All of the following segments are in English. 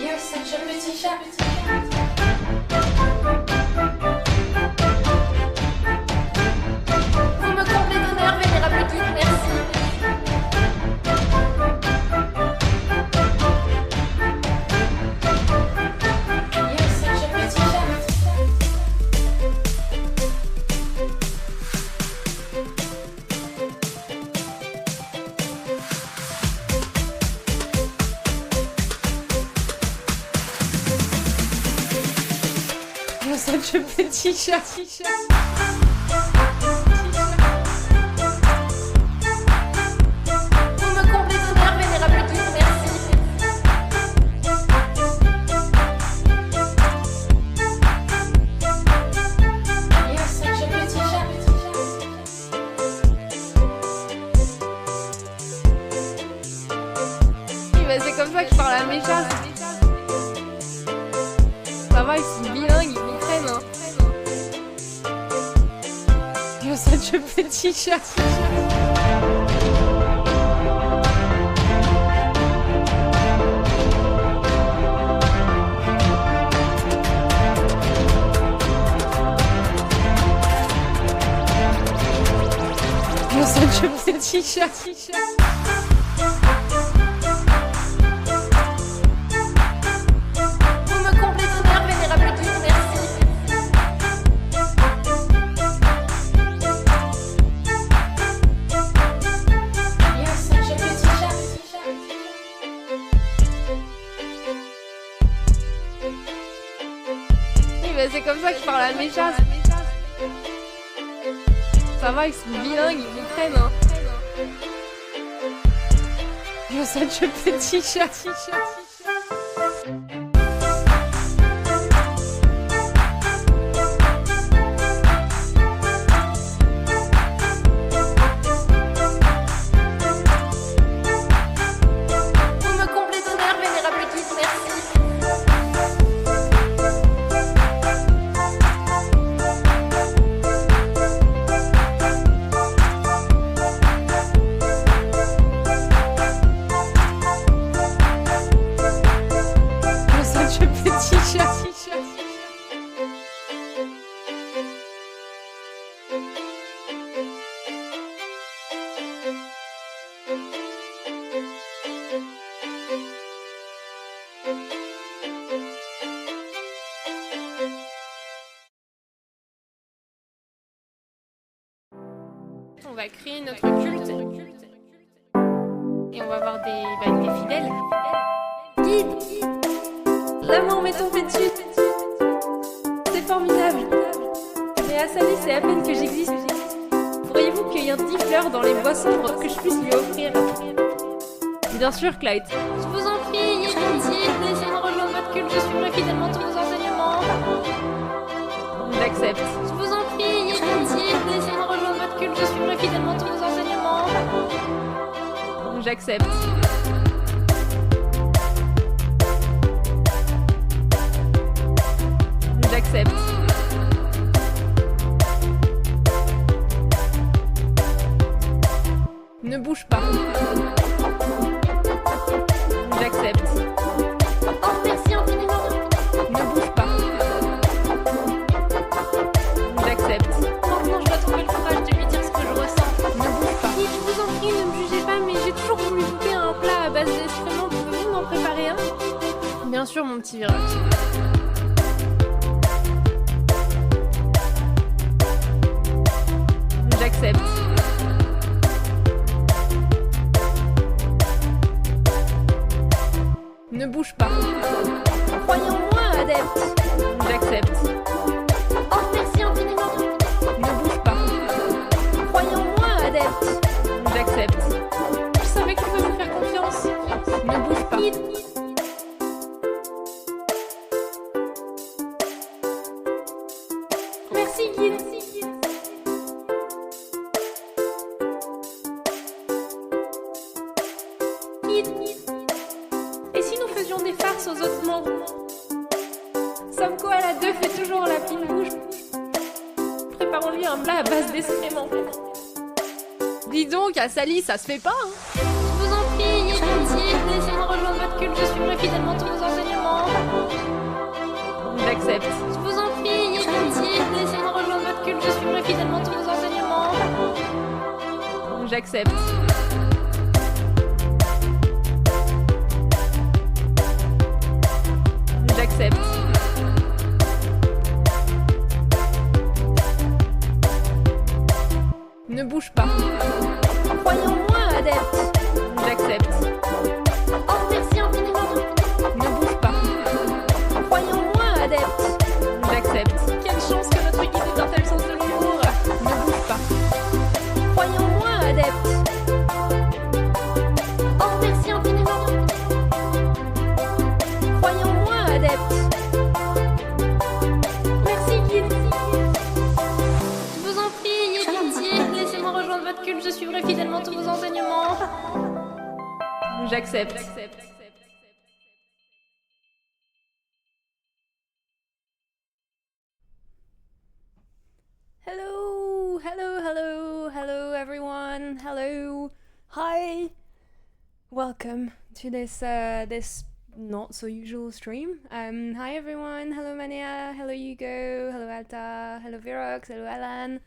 Yo, Serge, le petit chat. Vous me comblez d'honneur, vénérable guide, merci. Yo, Serge, le petit chat. Serge, petit chat. Vous me comblez d'honneur, vénérable guide, merci. Yo, Serge, le petit chat. Oui, bah, c'est comme ça que je parle à mes chats. Ça va, ils sont bilingues, ils comprennent, hein. Yo, Serge, petit chat. Yo, Serge, petit chat. Vous me comblez d'honneur, vénérable guide, merci. Yo, Serge, le petit chat. Oui, bah, c'est comme ça que je parle à mes chats. Ça va, ils sont bilingues, ils comprennent, hein. Yo, Serge, petit chat. Vous me comblez d'honneur, vénérable guide, merci. Yo, Serge, petit chat. On va créer notre culte et on va avoir des fidèles. Guide, l'amour m'est tombé dessus. C'est formidable. Mais à Sally, c'est à peine que j'existe. Pourriez-vous cueillir 10 fleurs dans les bois sombres que je puisse lui offrir? Bien sûr, Clyde. Je vous en prie, ayez pitié, laissez-moi rejoindre votre culte, je suivrai fidèlement tous vos enseignements. J'accepte. Je vous en prie, ayez pitié, laissez-moi rejoindre votre culte, je suivrai fidèlement tous vos enseignements. J'accepte. J'accepte. Ne bouge pas. J'accepte. Oh, merci infiniment. Ne bouge pas. J'accepte. Maintenant, je dois trouver le courage de lui dire ce que je ressens. Ne bouge pas. Et je vous en prie, ne me jugez pas, mais j'ai toujours voulu goûter un plat à base d'excréments. Pouvez-vous m'en préparer un? Bien sûr, mon petit Virox. J'accepte. Ne bouge pas. Croyez en moi, adepte. J'accepte. Oh, merci infiniment. Ne bouge pas. Croyez en moi, adepte. J'accepte. Je savais que je pouvais vous faire confiance. Ne bouge pas. Guide. Merci, guide. Guide. Et si nous faisions des farces aux autres membres? Sam Koala 2 fait toujours la fine bouche. Préparons-lui un plat à base d'excréments. Dis donc, à Sally, ça se fait pas, hein. Je vous en prie, ayez pitié, laissez-moi rejoindre votre culte, je suivrai fidèlement tous vos enseignements. J'accepte. Je vous en prie, ayez pitié, laissez-moi rejoindre votre culte, je suivrai fidèlement tous vos enseignements. J'accepte. J'accepte. Ne bouge pas. Croyez en moi, adepte. J'accepte. Oh, merci infiniment. Ne bouge pas. Croyez en moi, adepte. J'accepte. Quelle chance que notre guide ait un tel sens de l'humour. Ne bouge pas. Croyez en moi, adepte. Oh, merci infiniment. Croyez en moi, adepte. Merci, guide. Je vous en prie, ayez pitié, laissez-moi rejoindre votre culte, je suivrai fidèlement tous vos enseignements. J'accepte. Hello everyone. Hello. Hi. Welcome to this not so usual stream. Hi everyone. Hello Mania. Hello Hugo. Hello Alta. Hello Virox. Hello Alan.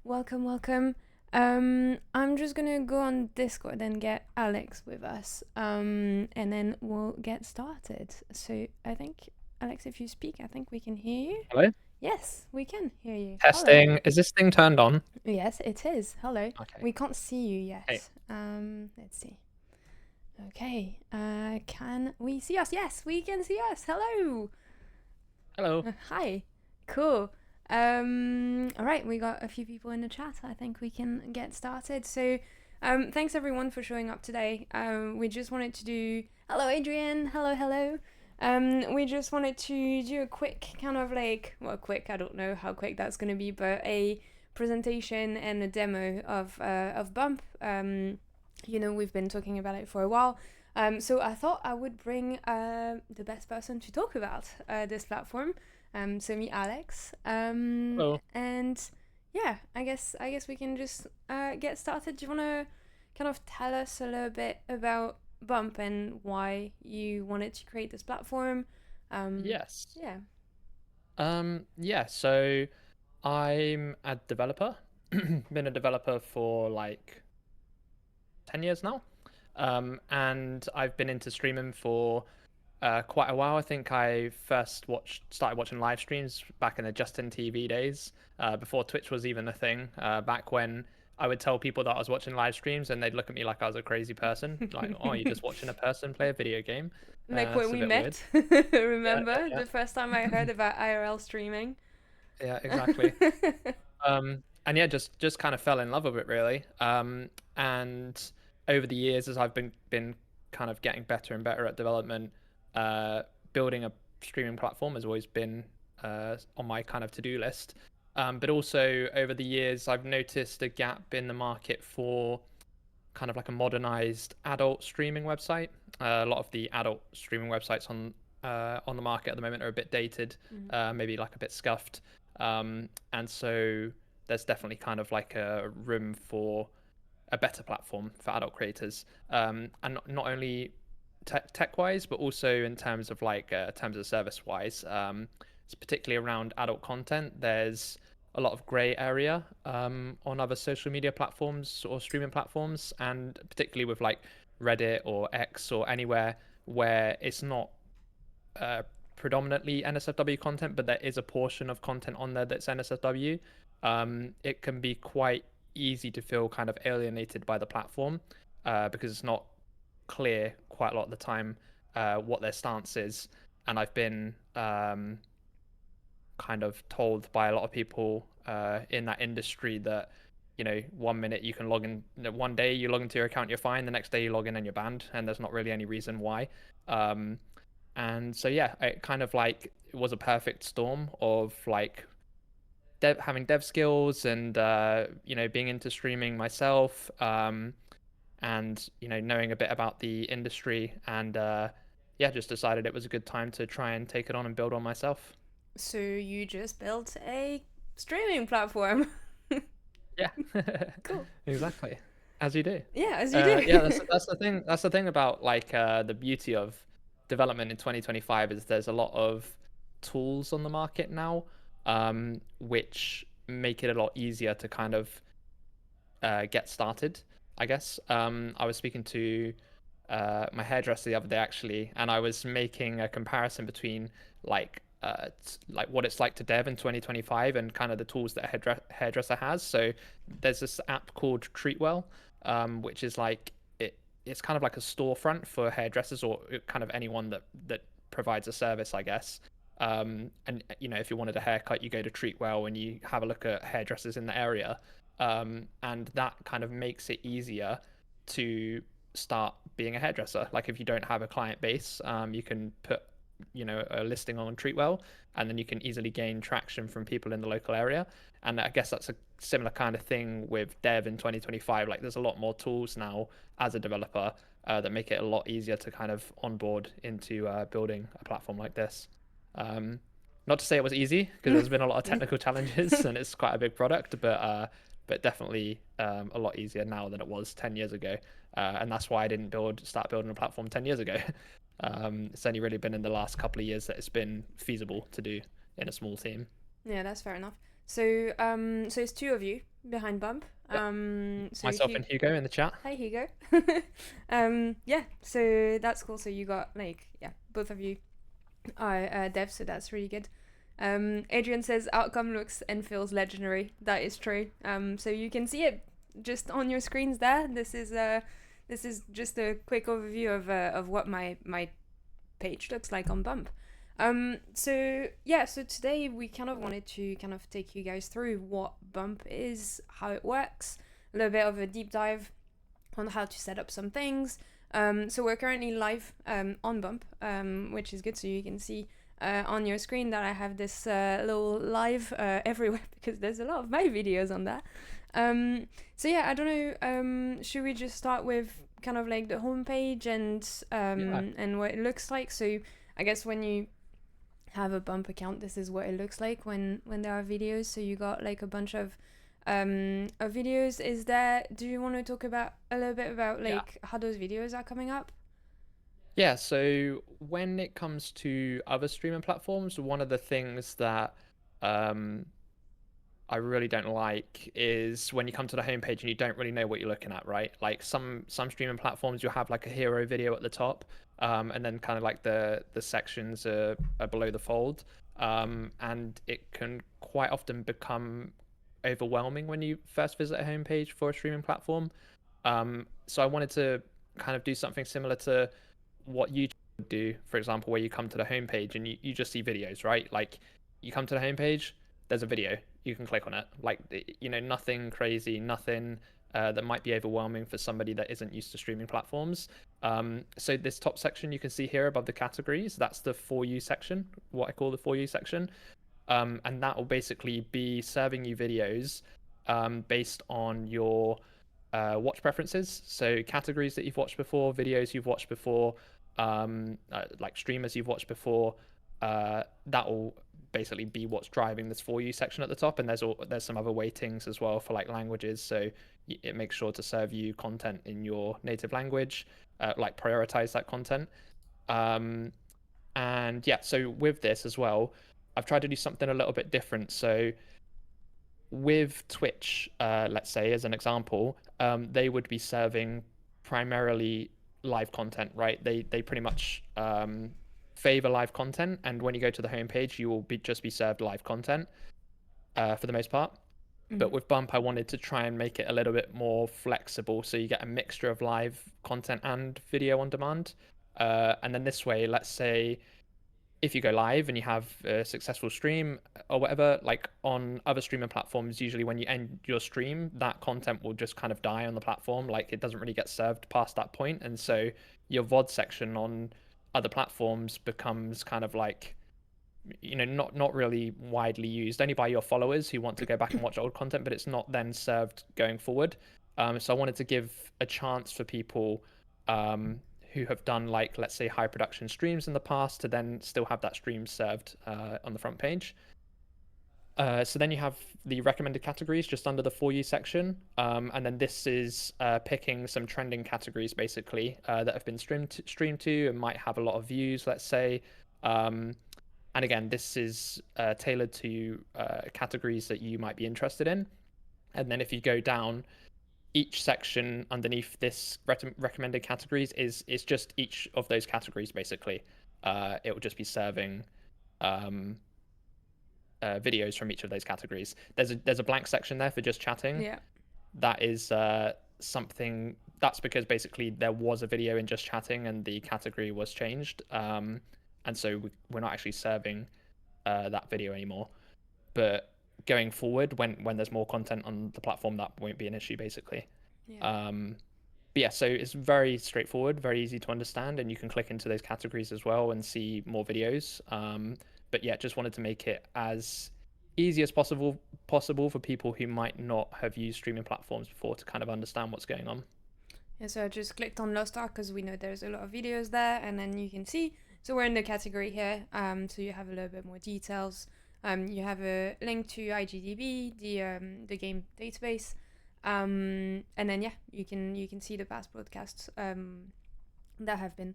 Welcome. I'm just gonna go on Discord and get Alex with us. And then we'll get started. So I think Alex, if you speak, I think we can hear you. Hello? Yes, we can hear you. Testing. Hello. Is this thing turned on? Yes, it is. Hello. Okay. We can't see you yet. Hey. Let's see. Okay. Can we see us? Yes, we can see us. Hello. Hello. Hi. Cool. All right, we got a few people in the chat. I think we can get started. So, thanks everyone for showing up today. We just wanted to do. Hello, Adrian. Hello. We just wanted to do a quick kind of like, well, quick, I don't know how quick that's going to be, but a presentation and a demo of Bump. We've been talking about it for a while. So I thought I would bring the best person to talk about this platform. So me, Alex. Hello. And yeah, I guess we can just get started. Do you want to kind of tell us a little bit about Bump and why you wanted to create this platform? Yes. Yeah. So I'm a developer. Been a developer for like 10 years now. And I've been into streaming for quite a while. I think I first started watching live streams back in the Justin TV days, before Twitch was even a thing, back when I would tell people that I was watching live streams and they'd look at me like I was a crazy person. Like, oh, you're just watching a person play a video game? Like when we met, remember? Yeah. The first time I heard about IRL streaming. Yeah, exactly. And yeah, just kind of fell in love with it, really. And over the years, as I've been kind of getting better and better at development, building a streaming platform has always been on my kind of to-do list. But also over the years, I've noticed a gap in the market for kind of like a modernized adult streaming website. A lot of the adult streaming websites on the market at the moment are a bit dated, maybe like a bit scuffed. And so there's definitely kind of like a room for a better platform for adult creators. And not only tech-wise, but also in terms of like terms of service-wise. It's particularly around adult content. There's a lot of gray area on other social media platforms or streaming platforms, and particularly with like Reddit or X or anywhere where it's not predominantly NSFW content, but there is a portion of content on there that's NSFW. It can be quite easy to feel kind of alienated by the platform because it's not clear quite a lot of the time what their stance is. And I've been kind of told by a lot of people in that industry that, you know, 1 minute you can log in, one day you log into your account, you're fine, the next day you log in and you're banned, and there's not really any reason why. And so yeah, it kind of like, it was a perfect storm of like having dev skills and you know, being into streaming myself, and you know, knowing a bit about the industry, and yeah, just decided it was a good time to try and take it on and build on myself. So you just built a streaming platform. Yeah. Cool. Exactly. As you do. Yeah, as you do. Yeah, that's the thing. That's the thing about like the beauty of development in 2025 is there's a lot of tools on the market now, which make it a lot easier to kind of get started, I guess. I was speaking to my hairdresser the other day actually, and I was making a comparison between like what it's like to dev in 2025 and kind of the tools that a hairdresser has. So there's this app called Treatwell, which is like it's kind of like a storefront for hairdressers or kind of anyone that provides a service, I guess. And you know, if you wanted a haircut, you go to Treatwell and you have a look at hairdressers in the area. And that kind of makes it easier to start being a hairdresser. Like if you don't have a client base, you can put, you know, a listing on Treatwell, and then you can easily gain traction from people in the local area. And I guess that's a similar kind of thing with dev in 2025. Like there's a lot more tools now as a developer that make it a lot easier to kind of onboard into building a platform like this. Not to say it was easy, because there's been a lot of technical challenges and it's quite a big product, but definitely a lot easier now than it was 10 years ago. And that's why I didn't start building a platform 10 years ago. It's only really been in the last couple of years that it's been feasible to do in a small team. Yeah, that's fair enough. So so it's two of you behind Bump. So myself and Hugo in the chat. Hi Hugo. Yeah, so that's cool. So you got like, yeah, both of you are devs, so that's really good. Adrian says outcome looks and feels legendary. That is true. So you can see it just on your screens there. This is just a quick overview of what my page looks like on Bump. So yeah, so today we kind of wanted to kind of take you guys through what Bump is, how it works, a little bit of a deep dive on how to set up some things. So we're currently live on Bump, which is good. So you can see on your screen that I have this little live everywhere, because there's a lot of my videos on that. So yeah, I don't know, should we just start with kind of like the homepage and what it looks like? So I guess when you have a Bump account, this is what it looks like when there are videos. So you got like a bunch of videos. Do you want to talk about a little bit about like how those videos are coming up? Yeah, so when it comes to other streaming platforms, one of the things that I really don't like is when you come to the homepage and you don't really know what you're looking at, right? Like some streaming platforms, you'll have like a hero video at the top, and then kind of like the sections are below the fold, and it can quite often become overwhelming when you first visit a homepage for a streaming platform. So I wanted to kind of do something similar to what YouTube would do, for example, where you come to the homepage and you just see videos, right? Like you come to the homepage, there's a video, you can click on it. Like, you know, nothing crazy, nothing that might be overwhelming for somebody that isn't used to streaming platforms. So this top section you can see here above the categories, that's the For You section, what I call the For You section. And that will basically be serving you videos based on your watch preferences. So categories that you've watched before, videos you've watched before, like streamers you've watched before, that will basically be what's driving this For You section at the top. And there's some other weightings as well for like languages, so it makes sure to serve you content in your native language, like prioritize that content. And yeah, so with this as well, I've tried to do something a little bit different. So with Twitch, let's say as an example, they would be serving primarily live content, right? They pretty much favor live content, and when you go to the homepage, you will just be served live content for the most part. But with Bump, I wanted to try and make it a little bit more flexible, so you get a mixture of live content and video on demand. And then this way, let's say if you go live and you have a successful stream or whatever, like on other streaming platforms, usually when you end your stream, that content will just kind of die on the platform. Like it doesn't really get served past that point. And so your VOD section on other platforms becomes kind of like, you know, not really widely used, only by your followers who want to go back and watch old content, but it's not then served going forward. So I wanted to give a chance for people who have done, like, let's say high production streams in the past to then still have that stream served on the front page. So then you have the recommended categories just under the For You section. And then this is picking some trending categories basically that have been streamed to and might have a lot of views, let's say. And again, this is tailored to categories that you might be interested in. And then if you go down, each section underneath this recommended categories is just each of those categories basically. It will just be serving videos from each of those categories. There's a blank section there for just chatting. Yeah. That is something that's because basically there was a video in just chatting and the category was changed. And so we're not actually serving that video anymore. But going forward, when there's more content on the platform, that won't be an issue basically. Yeah. But yeah, so it's very straightforward, very easy to understand, and you can click into those categories as well and see more videos. But yeah, just wanted to make it as easy as possible for people who might not have used streaming platforms before to kind of understand what's going on. Yeah, so I just clicked on Lost Ark because we know there's a lot of videos there, and then you can see. So we're in the category here. So you have a little bit more details. You have a link to IGDB, the game database, and then yeah, you can see the past broadcasts that have been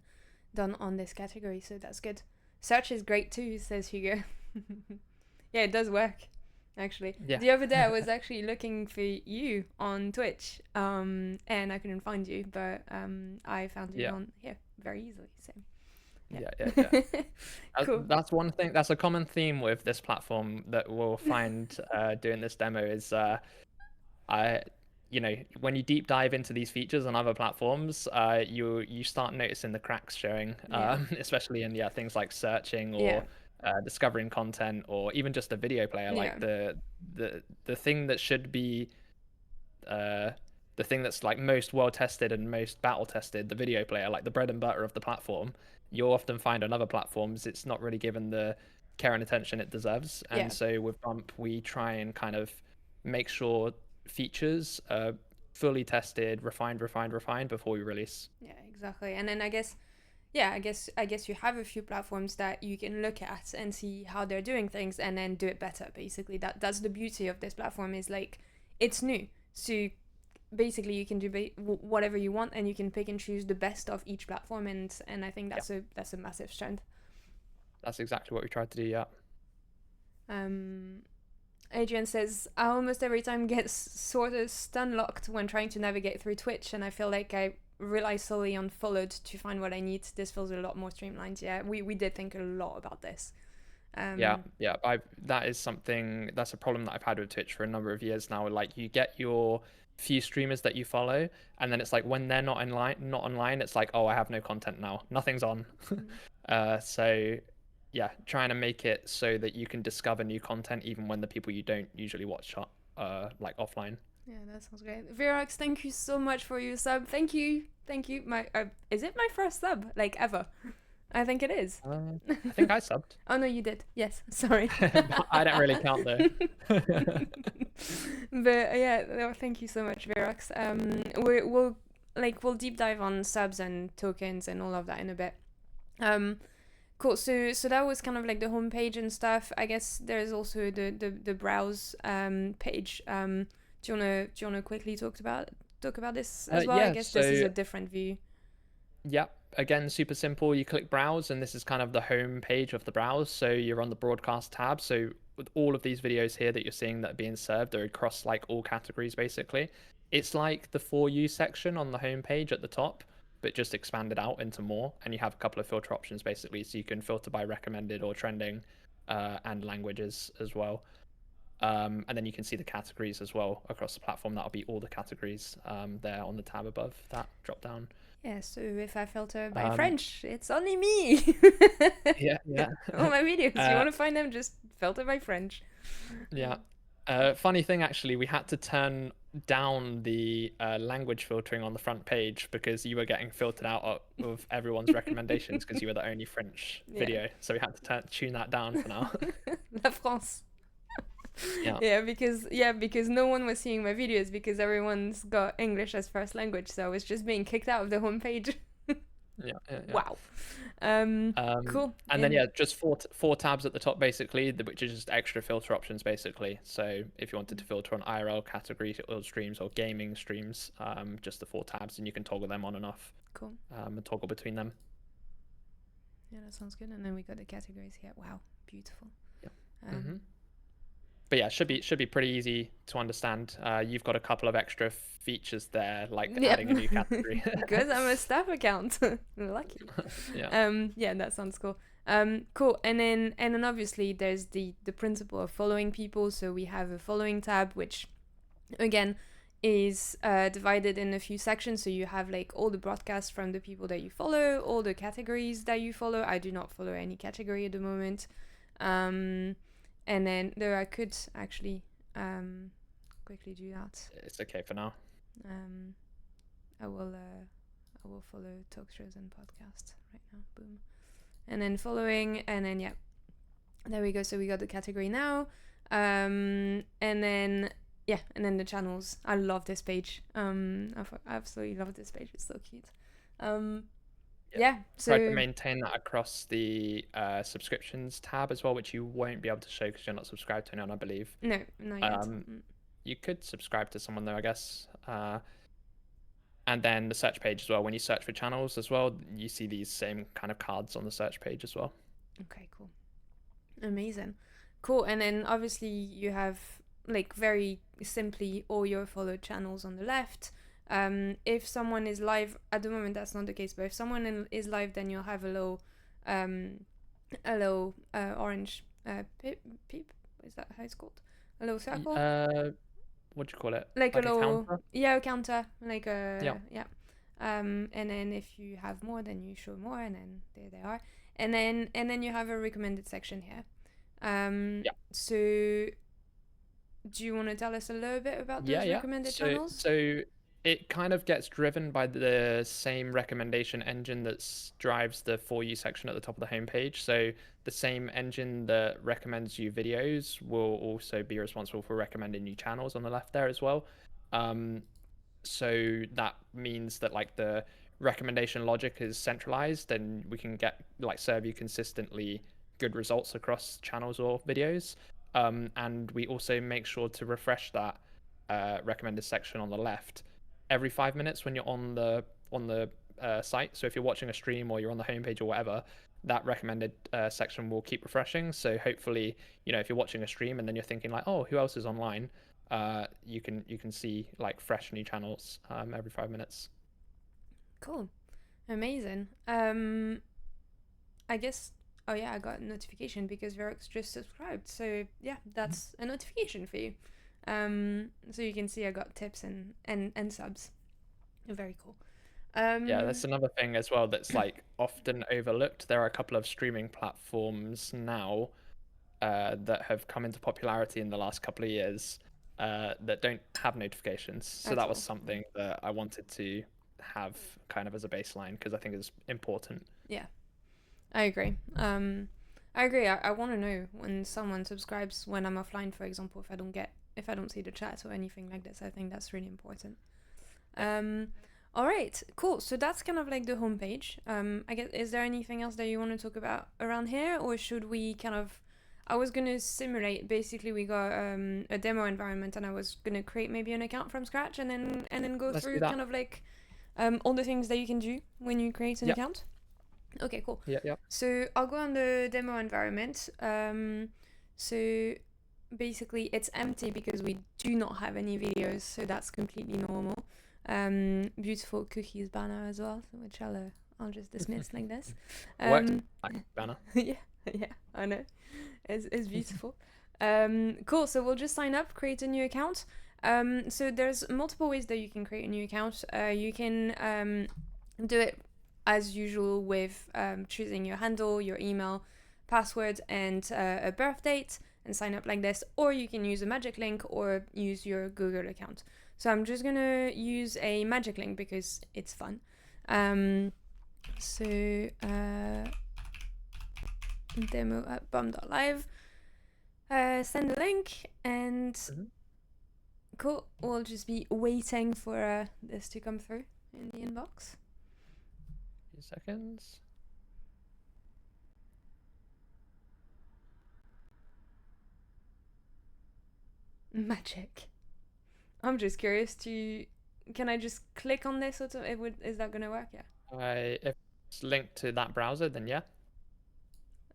done on this category. So that's good. Search is great too, says Hugo. Yeah, it does work. Actually, Yeah. the other day I was actually looking for you on Twitch, and I couldn't find you, but I found you on here very easily. So yeah. Cool. That's one thing. That's a common theme with this platform that we'll find doing this demo is when you deep dive into these features on other platforms, you start noticing the cracks showing, especially in things like searching or discovering content, or even just a video player. Like the thing that should be the thing that's like most well tested and most battle tested, the video player, like the bread and butter of the platform, you'll often find on other platforms it's not really given the care and attention it deserves. And so with Bump, we try and kind of make sure features are fully tested, refined before we release. Yeah, exactly. And then I guess you have a few platforms that you can look at and see how they're doing things and then do it better. Basically, that's the beauty of this platform, is like it's new, so basically you can do whatever you want and you can pick and choose the best of each platform, and I think that's a massive strength. That's exactly what we tried to do. Yeah. Adrian says, I almost every time get sort of stun locked when trying to navigate through Twitch, and I feel like I rely solely on followed to find what I need. This feels a lot more streamlined. Yeah, we did think a lot about this. That's a problem that I've had with Twitch for a number of years now. Like, you get your few streamers that you follow, and then it's like when they're not online, it's like, oh, I have no content now, nothing's on. So yeah, trying to make it so that you can discover new content even when the people you don't usually watch are like offline. Yeah, that sounds great. Virax, thank you so much for your sub. Thank you. My is it my first sub like ever? I think it is. I think I subbed. Oh no, you did. Yes, sorry. I don't really count though. But yeah, thank you so much, Virax. We'll deep dive on subs and tokens and all of that in a bit. Cool. So that was kind of like the homepage and stuff. I guess there's also the browse page. Do you wanna quickly talk about this as well? I guess this is a different view. Yeah. Again, super simple. You click browse, and this is kind of the home page of the browse. So you're on the broadcast tab. So with all of these videos here that you're seeing that are being served, they're across like all categories basically. It's like the For You section on the home page at the top, but just expanded out into more, and you have a couple of filter options basically, so you can filter by recommended or trending, and languages as well. And then you can see the categories as well across the platform. That'll be all the categories there on the tab above that drop down. Yeah, so if I filter by French, it's only me. Yeah. All my videos, you want to find them, just filter by French. Yeah. Funny thing, actually, we had to turn down the language filtering on the front page because you were getting filtered out of everyone's recommendations because you were the only French video. So we had to tune that down for now. La France. Yeah, because no one was seeing my videos because everyone's got English as first language, so I was just being kicked out of the homepage. Yeah. Wow. Cool. And then just four tabs at the top basically, which is just extra filter options basically. So if you wanted to filter on IRL categories or streams or gaming streams, just the 4 tabs, and you can toggle them on and off. Cool. And toggle between them. Yeah, that sounds good. And then we got the categories here. Wow, Beautiful. Yeah. Um, But yeah, should be pretty easy to understand. You've got a couple of extra features there, like Yep. adding a new category. Because I'm a staff account. Lucky. Yeah. Yeah, that sounds cool. Cool. And then obviously there's the principle of following people. So we have a following tab, which again is divided in a few sections. So you have like all the broadcasts from the people that you follow, all the categories that you follow. I do not follow any category at the moment. And then though I could actually quickly do that. It's okay for now. I will follow talk shows and podcasts right now. Boom. And then following, and then yeah, there we go. So we got the category now. And then yeah, and then the channels. I love this page. I absolutely love this page. It's so cute. Yeah. So Try to maintain that across the subscriptions tab as well, which you won't be able to show because you're not subscribed to anyone, I believe. no, not yet. You could subscribe to someone though, I guess. And then the search page as well. When you search for channels as well, you see these same kind of cards on the search page as well. Okay, cool. Amazing. Cool. And then obviously you have like very simply all your followed channels on the left. If someone is live at the moment, that's not the case, but if someone is live, then you'll have a little orange peep. Is that how it's called? A little circle. What do you call it? Like a little counter? Yeah, a counter. Like a yeah. And then if you have more, then you show more, and then there they are. And then you have a recommended section here. So do you want to tell us a little bit about those recommended channels? So it kind of gets driven by the same recommendation engine that drives the For You section at the top of the homepage. So the same engine that recommends you videos will also be responsible for recommending you channels on the left there as well. So that means that like the recommendation logic is centralized, and we can get like serve you consistently good results across channels or videos. And we also make sure to refresh that recommended section on the left every 5 minutes when you're on the site. So if you're watching a stream or you're on the homepage or whatever, that recommended section will keep refreshing. So hopefully, if you're watching a stream and then you're thinking like, oh, who else is online? You can see like fresh new channels every 5 minutes. Cool. Amazing. I guess oh yeah, I got a notification because Verox just subscribed. So yeah, that's a notification for you. So you can see I got tips and subs. Very cool. Yeah, that's another thing as well that's like often overlooked. There are a couple of streaming platforms now that have come into popularity in the last couple of years that don't have notifications. So that was something that I wanted to have kind of as a baseline because I think it's important. Yeah, I agree. I want to know when someone subscribes when I'm offline, for example, if I don't see the chat or anything like this. I think that's really important. All right, cool. So that's kind of like the homepage. I guess, is there anything else that you want to talk about around here, or should we kind of? I was gonna simulate. Basically, we got a demo environment, and I was gonna create maybe an account from scratch, and then go through kind of like all the things that you can do when you create an account. Okay, cool. Yeah. So I'll go on the demo environment. So basically it's empty because we do not have any videos, so that's completely normal. Beautiful cookies banner as well, which I'll just dismiss like this. Banner. yeah, I know. It's beautiful. Cool. So we'll just sign up, create a new account. So there's multiple ways that you can create a new account. You can do it as usual with choosing your handle, your email, password, and a birth date, and sign up like this. Or you can use a magic link or use your Google account. So I'm just gonna use a magic link because it's fun. Demo at bump.live. Send the link, and cool. We'll just be waiting for this to come through in the inbox. 2 seconds. Magic. I'm just curious can I just click on this or is that gonna work? Yeah. If it's linked to that browser, then yeah.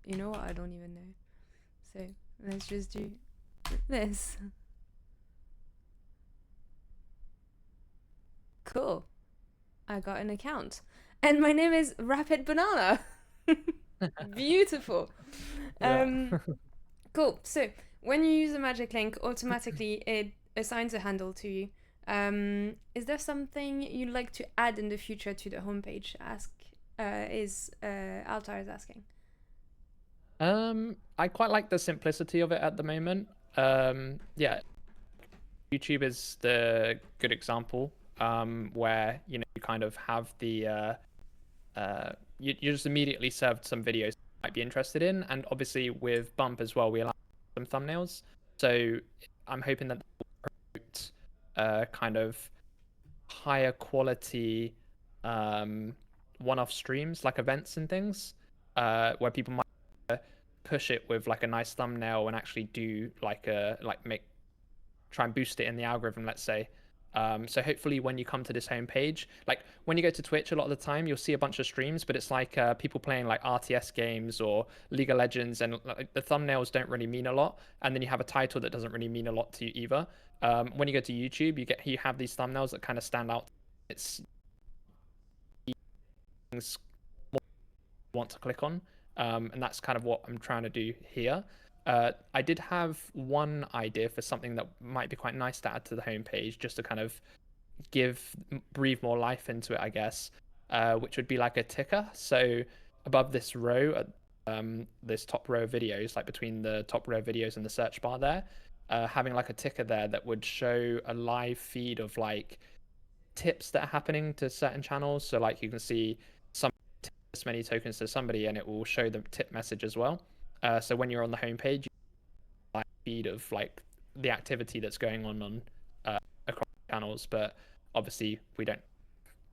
You know what? I don't even know. So let's just do this. Cool. I got an account. And my name is Rapid Banana. Beautiful. Cool. So when you use a magic link, automatically it assigns a handle to you. Is there something you'd like to add in the future to the homepage? Altar is asking. I quite like the simplicity of it at the moment. Yeah, YouTube is the good example, where you kind of have the you're just immediately served some videos you might be interested in, and obviously with Bump as well, we allow some thumbnails. So I'm hoping that kind of higher quality one-off streams like events and things, where people might push it with like a nice thumbnail and actually do try and boost it in the algorithm, let's say. So hopefully when you come to this homepage, like when you go to Twitch, a lot of the time you'll see a bunch of streams, but it's like people playing like RTS games or League of Legends, and like, the thumbnails don't really mean a lot, and then you have a title that doesn't really mean a lot to you either. When you go to YouTube, you have these thumbnails that kind of stand out. It's things want to click on, and that's kind of what I'm trying to do here. I did have one idea for something that might be quite nice to add to the homepage, just to kind of breathe more life into it, I guess, which would be like a ticker. So above this row, this top row of videos, like between the top row of videos and the search bar there, having like a ticker there that would show a live feed of like tips that are happening to certain channels. So like you can see this many tokens to somebody, and it will show the tip message as well. So when you're on the homepage, you have a feed of like the activity that's going on across channels. But obviously, we don't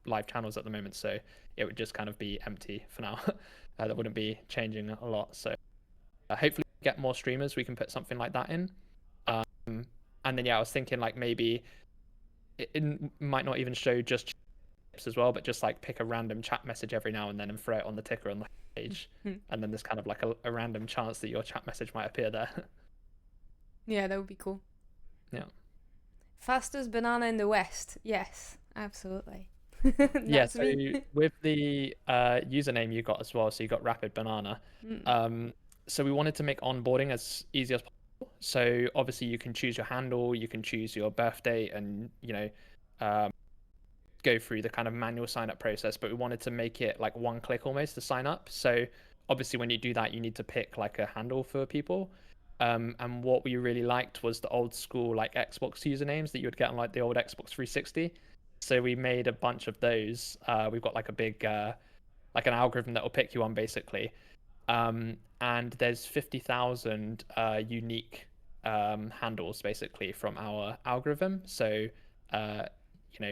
live channels at the moment, so it would just kind of be empty for now. That wouldn't be changing a lot. So hopefully, get more streamers, we can put something like that in. And then I was thinking like maybe it might not even show just as well, but just like pick a random chat message every now and then and throw it on the ticker on the page, and then there's kind of like a random chance that your chat message might appear there. Yeah, that would be cool. Yeah. Fastest banana in the West. Yes, absolutely. Yeah, so with the username you got as well, so you got Rapid Banana. So we wanted to make onboarding as easy as possible. So obviously you can choose your handle, you can choose your birth date, and go through the kind of manual sign up process, but we wanted to make it like one click almost to sign up. So obviously when you do that, you need to pick like a handle for people. And what we really liked was the old school like Xbox usernames that you would get on like the old Xbox 360. So we made a bunch of those. We've got like a big like an algorithm that will pick you on basically. And there's 50,000 unique handles basically from our algorithm. So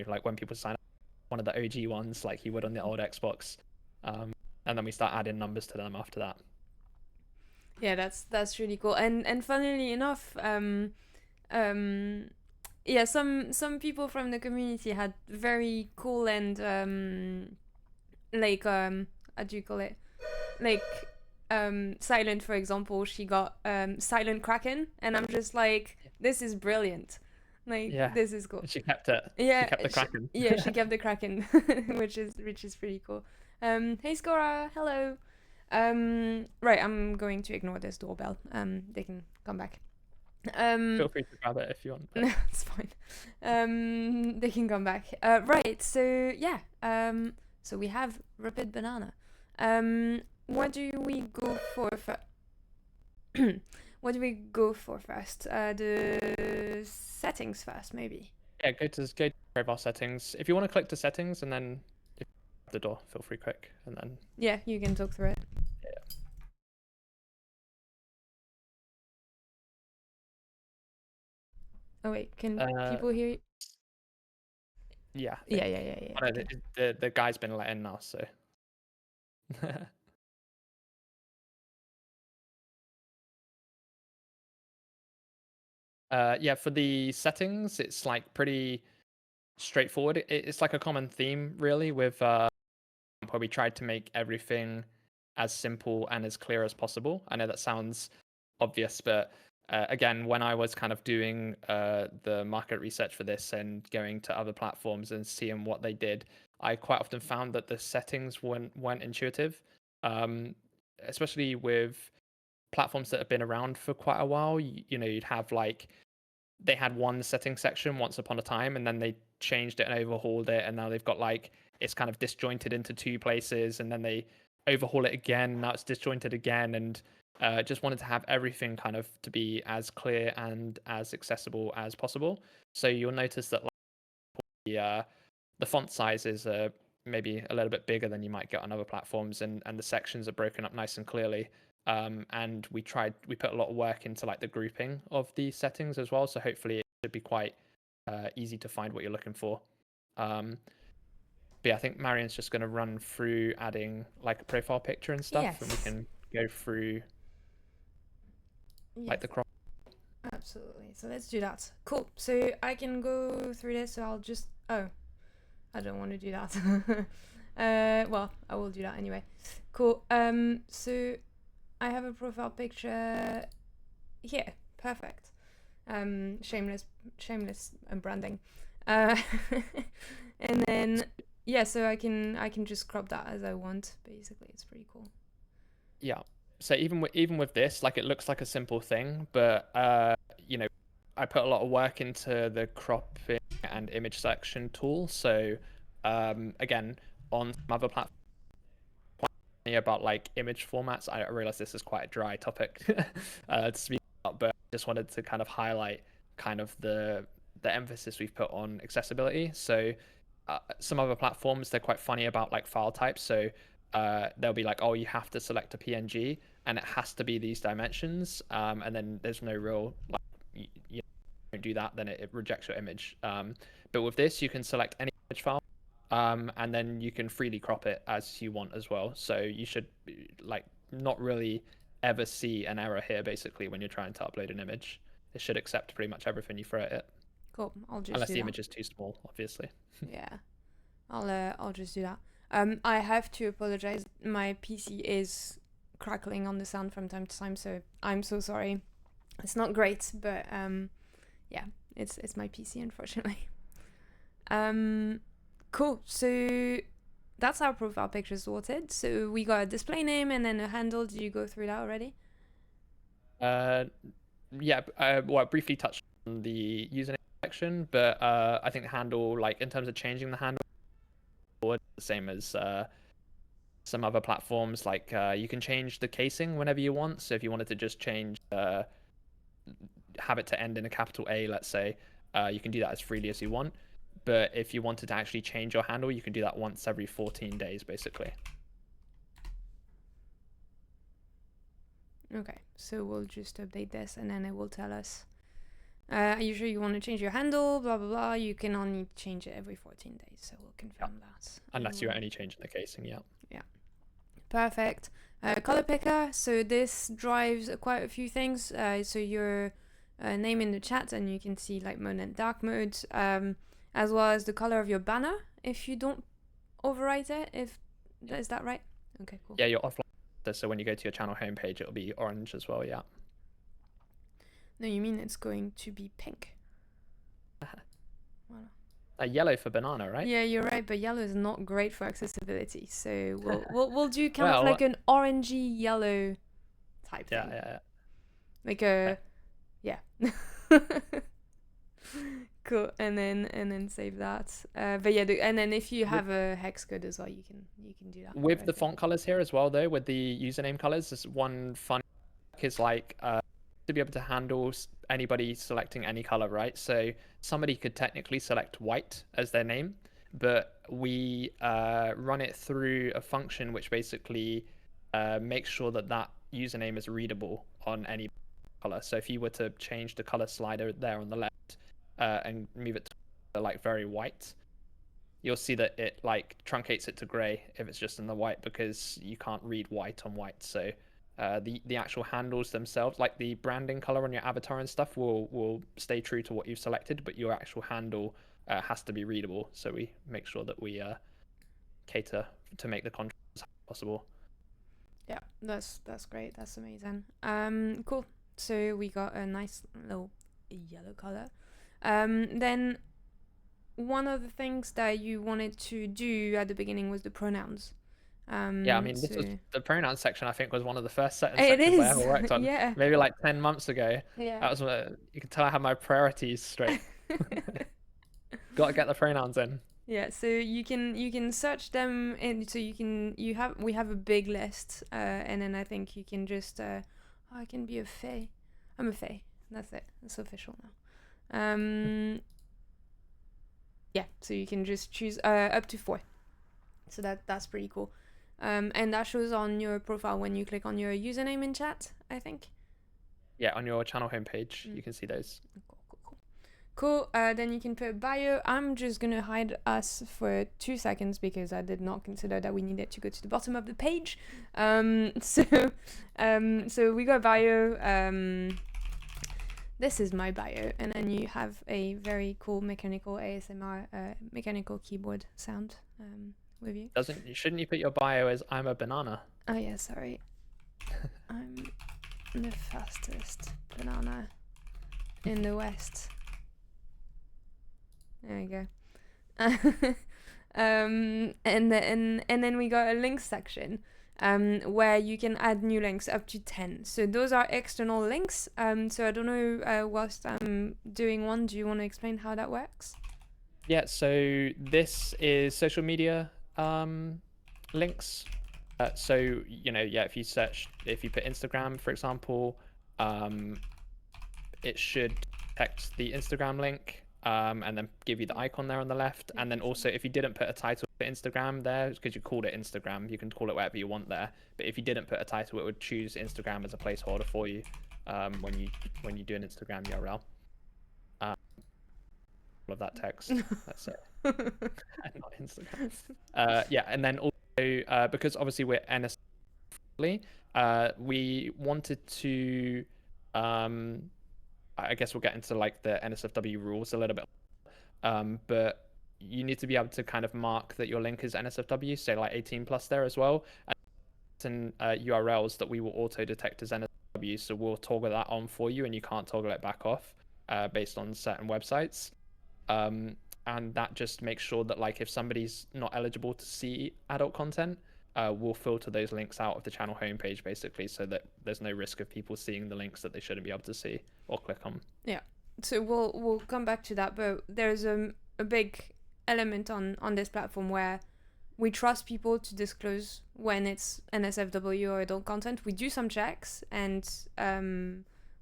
like when people sign up, one of the OG ones, like you would on the old Xbox, and then we start adding numbers to them after that. Yeah, that's really cool. And funnily enough, yeah, some people from the community had very cool and like how do you call it? Like Silent, for example, she got Silent Kraken, and I'm just like, this is brilliant. Like, Yeah. this is cool. She kept it. Yeah, she kept the Kraken. She kept the Kraken, which is pretty cool. Hey Scora, hello. Right, I'm going to ignore this doorbell. They can come back. Feel free to grab it if you want. No, it's fine. They can come back. Right, so yeah. So we have Rapid Banana. What do we go for what do we go for first? The settings first, maybe. Yeah, go to profile settings. If you want to click to settings and then if you have the door, feel free click and then. Yeah, you can talk through it. Yeah. Oh wait, can people hear you? Yeah. Yeah. Oh, no, the guy's been let in now, so. Yeah, for the settings, it's like pretty straightforward. It's like a common theme, really, with where we tried to make everything as simple and as clear as possible. I know that sounds obvious, but again, when I was kind of doing the market research for this and going to other platforms and seeing what they did, I quite often found that the settings weren't intuitive, especially with platforms that have been around for quite a while. You know, you'd have like they had one setting section once upon a time, and then they changed it and overhauled it, and now they've got like it's kind of disjointed into two places, and then they overhaul it again. Now it's disjointed again, and just wanted to have everything kind of to be as clear and as accessible as possible. So you'll notice that like, the font sizes are maybe a little bit bigger than you might get on other platforms, and the sections are broken up nice and clearly. And we put a lot of work into like the grouping of the settings as well. So hopefully it should be quite easy to find what you're looking for. But yeah, I think Marian's just going to run through adding like a profile picture and stuff, and we can go through like the crop. Absolutely. So let's do that. Cool. So I can go through this. So I'll just I don't want to do that. Well, I will do that anyway. Cool. So I have a profile picture here. Perfect. Shameless branding. And then yeah, so I can just crop that as I want. Basically, it's pretty cool. Yeah. So even with this, like it looks like a simple thing, but you know, I put a lot of work into the cropping and image selection tool. So again, on some other platforms about like image formats, I realize this is quite a dry topic to speak about, but I just wanted to kind of highlight kind of the emphasis we've put on accessibility. So some other platforms, they're quite funny about like file types. So they'll be like, oh, you have to select a PNG and it has to be these dimensions, and then there's no real like you don't do that, then it rejects your image. But with this, you can select any image file, and then you can freely crop it as you want as well. So you should like not really ever see an error here. Basically, when you're trying to upload an image, it should accept pretty much everything you throw at it. Cool. I'll just unless do the that. image is too small, obviously. Yeah, I'll just do that. I have to apologize. My PC is crackling on the sound from time to time, so I'm so sorry. It's not great, but yeah, it's my PC, unfortunately. Cool. So that's our profile picture sorted. So we got a display name and then a handle. Did you go through that already? Yeah. Well, I briefly touched on the username section, but I think the handle, like in terms of changing the handle, the same as some other platforms. Like you can change the casing whenever you want. So if you wanted to just change, have it to end in a capital A, let's say, you can do that as freely as you want. But if you wanted to actually change your handle, you can do that once every 14 days, basically. Okay, so we'll just update this and then it will tell us. Are you sure you want to change your handle? Blah, blah, blah. You can only change it every 14 days, so we'll confirm that. Unless you're only changing the casing, yeah. Yeah. Perfect. Color picker. So this drives quite a few things. So your name in the chat, and you can see like mode and dark mode, as well as the color of your banner if you don't overwrite it. Is that right? Okay, cool. Yeah, you're offline. So when you go to your channel homepage, it'll be orange as well, yeah. No, you mean it's going to be pink. Yellow for banana, right? Yeah, you're right, but yellow is not great for accessibility. So we'll do kind of like an orangey yellow type thing. Yeah. Like a yeah. Cool, and then save that. But yeah, and then if you have a hex code as well, you can do that. With the font colors here as well, though, with the username colors, there's one fun is like to be able to handle anybody selecting any color, right? So somebody could technically select white as their name, but we run it through a function which basically makes sure that username is readable on any color. So if you were to change the color slider there on the left and move it to like very white, you'll see that it like truncates it to gray if it's just in the white, because you can't read white on white. So the actual handles themselves, like the branding color on your avatar and stuff, will stay true to what you've selected, but your actual handle has to be readable. So we make sure that we cater to make the contrast possible. Yeah, that's great. That's amazing. Cool. So we got a nice little yellow color. Then one of the things that you wanted to do at the beginning was the pronouns. Yeah, I mean, this was the pronoun section. I think was one of the first It sections I is, ever worked on. yeah. Maybe like 10 months ago. Yeah. That was you can tell I have my priorities straight. Got to get the pronouns in. Yeah, so you can search them in. So we have a big list, and then I think you can just I can be a fae. I'm a fae. That's it. It's official now. Yeah, so you can just choose up to 4. So that's pretty cool. And that shows on your profile when you click on your username in chat, I think. Yeah, on your channel homepage, you can see those. Cool. Then you can put bio. I'm just gonna hide us for 2 seconds because I did not consider that we needed to go to the bottom of the page. So we got bio. This is my bio, and then you have a very cool mechanical ASMR, mechanical keyboard sound with you. Shouldn't you put your bio as "I'm a banana"? Oh yeah, sorry. I'm the fastest banana in the West. There we go. And then we got a links section, where you can add new links up to 10. So those are external links. So I don't know, whilst I'm doing one, do you want to explain how that works? Yeah, so this is social media links. So if you put Instagram, for example, it should text the Instagram link. And then give you the icon there on the left. And then also, if you didn't put a title for Instagram there, because you called it Instagram, you can call it whatever you want there. But if you didn't put a title, it would choose Instagram as a placeholder for you when you do an Instagram URL. All of that text. That's it. Not Instagram. Yeah, and then also because obviously we're NSF, we wanted to. I guess we'll get into like the NSFW rules a little bit, but you need to be able to kind of mark that your link is NSFW, say like 18 plus there as well, and URLs that we will auto detect as NSFW, so we'll toggle that on for you, and you can't toggle it back off based on certain websites, and that just makes sure that like if somebody's not eligible to see adult content, we'll filter those links out of the channel homepage basically, so that there's no risk of people seeing the links that they shouldn't be able to see or click on. Yeah, so we'll come back to that, but there's a big element on this platform where we trust people to disclose when it's NSFW or adult content. We do some checks and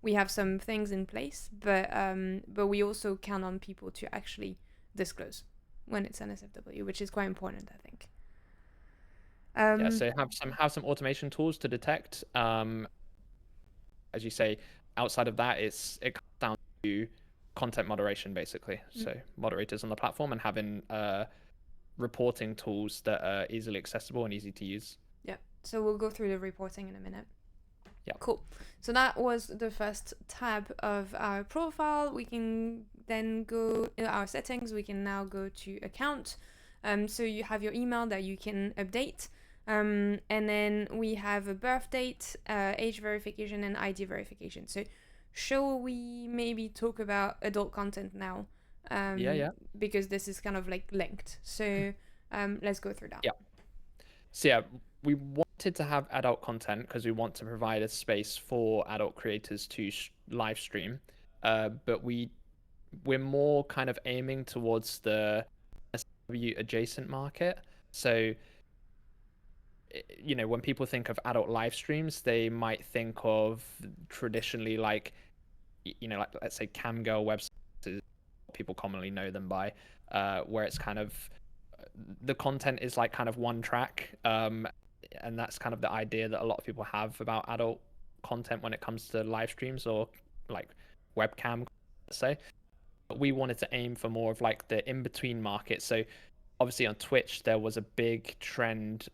we have some things in place, but we also count on people to actually disclose when it's NSFW, which is quite important, I think. Yeah, so have some automation tools to detect. As you say, outside of that, it comes down to content moderation basically. So moderators on the platform and having reporting tools that are easily accessible and easy to use. Yeah. So we'll go through the reporting in a minute. Yeah. Cool. So that was the first tab of our profile. We can then go in our settings. We can now go to account. So you have your email that you can update. And then we have a birth date, age verification, and ID verification. So shall we maybe talk about adult content now? Yeah. Because this is kind of like linked. So let's go through that. Yeah. So yeah, we wanted to have adult content because we want to provide a space for adult creators to live stream. But we're more kind of aiming towards the SW adjacent market. So when people think of adult live streams, they might think of traditionally like let's say camgirl websites, people commonly know them by, where it's kind of the content is like kind of one track, and that's kind of the idea that a lot of people have about adult content when it comes to live streams or like webcam, let's say. But we wanted to aim for more of like the in-between market. So obviously on Twitch there was a big trend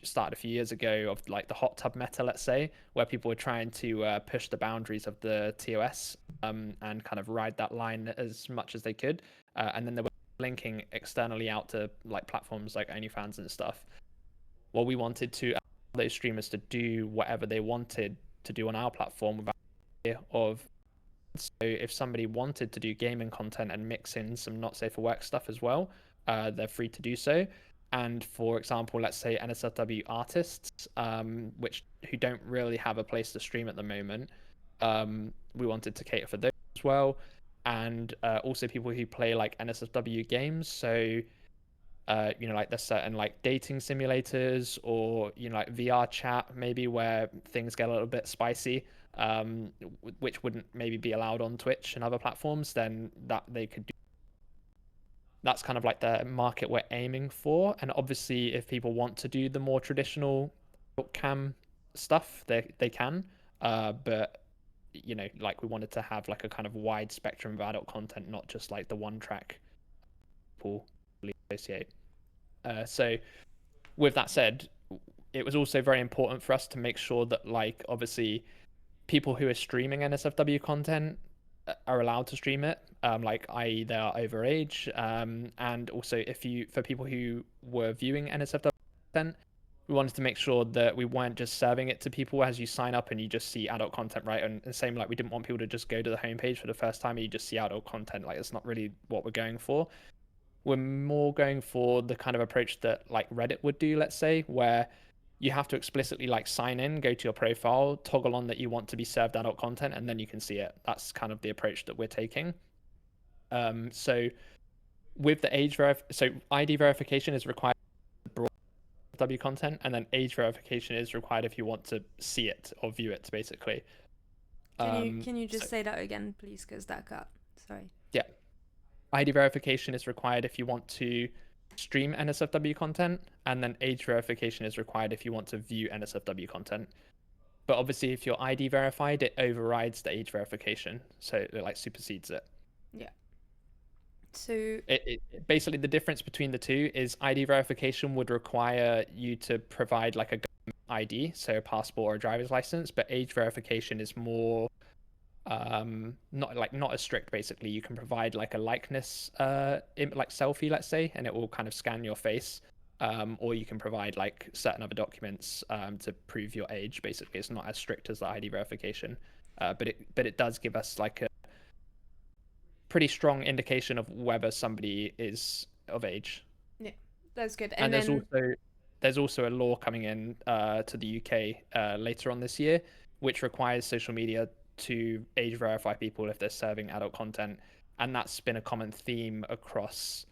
started a few years ago of like the hot tub meta, let's say, where people were trying to push the boundaries of the TOS and kind of ride that line as much as they could, and then they were linking externally out to like platforms like OnlyFans and stuff. Well, we wanted to allow those streamers to do whatever they wanted to do on our platform without fear of. So if somebody wanted to do gaming content and mix in some not safe for work stuff as well, they're free to do so. And for example, let's say NSFW artists, who don't really have a place to stream at the moment, we wanted to cater for those as well. And also people who play like NSFW games. So like there's certain like dating simulators, or like VR chat maybe, where things get a little bit spicy, which wouldn't maybe be allowed on Twitch and other platforms. Then that they could do. That's kind of like the market we're aiming for. And obviously if people want to do the more traditional cam stuff, they can, but like we wanted to have like a kind of wide spectrum of adult content, not just like the one track people associate. So with that said, it was also very important for us to make sure that like obviously people who are streaming NSFW content are allowed to stream it, like i.e. they are over age, and also for people who were viewing NSFW content, we wanted to make sure that we weren't just serving it to people as you sign up and you just see adult content, right? And the same, like we didn't want people to just go to the homepage for the first time and you just see adult content. Like it's not really what we're going for. We're more going for the kind of approach that like Reddit would do, let's say, where you have to explicitly like sign in, go to your profile, toggle on that you want to be served adult content, and then you can see it. That's kind of the approach that we're taking. So with the ID verification is required for broad W content, and then age verification is required if you want to see it or view it, basically. Can you just say that again, please, because that cut. Sorry. Yeah. ID verification is required if you want to stream NSFW content, and then age verification is required if you want to view NSFW content. But obviously if you're ID verified, it overrides the age verification, so it like supersedes it. Yeah. So it basically the difference between the two is ID verification would require you to provide like a ID, so a passport or a driver's license, but age verification is more not as strict. Basically you can provide like a likeness like selfie, let's say, and it will kind of scan your face, or you can provide like certain other documents to prove your age. Basically it's not as strict as the ID verification, but it does give us like a pretty strong indication of whether somebody is of age. Yeah, that's good. And there's also a law coming in to the UK later on this year, which requires social media to age verify people if they're serving adult content, and that's been a common theme across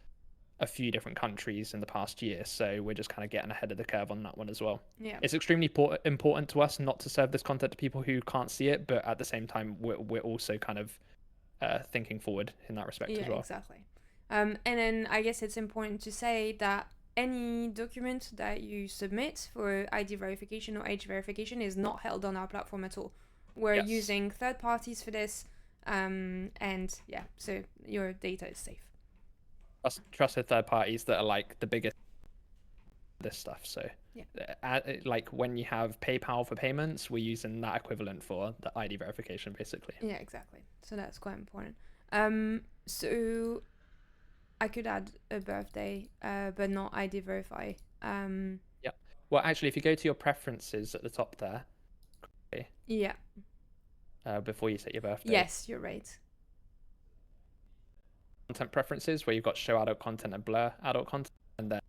a few different countries in the past year. So we're just kind of getting ahead of the curve on that one as well. Yeah, it's extremely important to us not to serve this content to people who can't see it, but at the same time we're also kind of thinking forward in that respect as well. Yeah, exactly. And then I guess it's important to say that any document that you submit for ID verification or age verification is not held on our platform at all. We're using third parties for this, and yeah, so your data is safe. Trusted third parties that are like the biggest this stuff. So yeah, like when you have PayPal for payments, we're using that equivalent for the ID verification, basically. Yeah, exactly. So that's quite important. So I could add a birthday, but not ID verify. Yeah. Well, actually, if you go to your preferences at the top there. Yeah. Before you set your birthday. Yes, you're right. Content preferences, where you've got show adult content and blur adult content, and then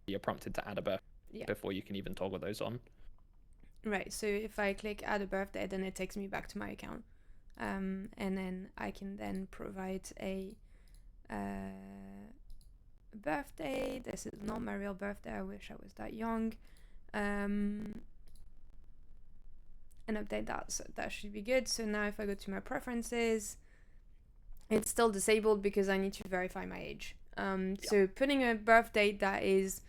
you're prompted to add a birthday before you can even toggle those on. Right. So if I click add a birthday, then it takes me back to my account, and then I can then provide a birthday. This is not my real birthday. I wish I was that young. And update that, so that should be good. So now if I go to my preferences, it's still disabled because I need to verify my age. So putting a birth date that is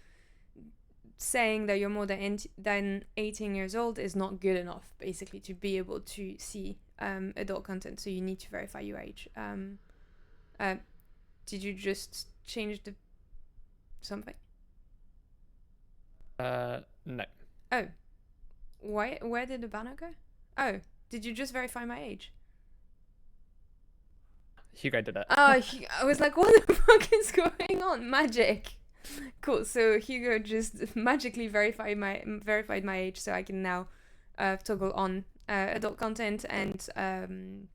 saying that you're more than 18 years old is not good enough, basically, to be able to see adult content. So you need to verify your age. Did you just change the something? No. Oh. Where did the banner go? Oh, did you just verify my age? Hugo did it. Oh, I was like, what the fuck is going on? Magic. Cool. So Hugo just magically verified my age, so I can now toggle on adult content and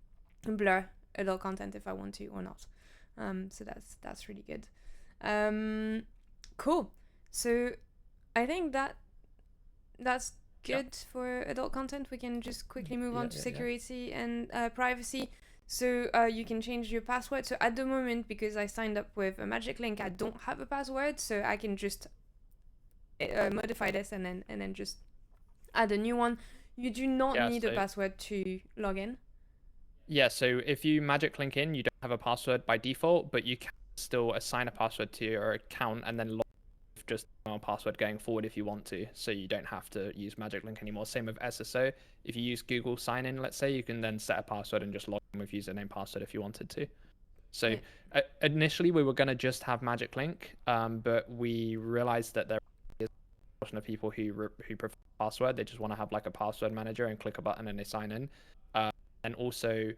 blur adult content if I want to or not. So that's really good. Cool. So I think that's good for adult content. We can just quickly move on to security and privacy. So you can change your password. So at the moment, because I signed up with a magic link, I don't have a password, so I can just modify this and then just add a new one. You do not need a password to log in. Yeah, so if you magic link in, you don't have a password by default, but you can still assign a password to your account and then log just a password going forward if you want to, so you don't have to use magic link anymore. Same with SSO. If you use Google sign in, let's say, you can then set a password and just log in with username password if you wanted to. So initially we were going to just have magic link, but we realized that there is a portion of people who prefer password. They just want to have like a password manager and click a button and they sign in. And also,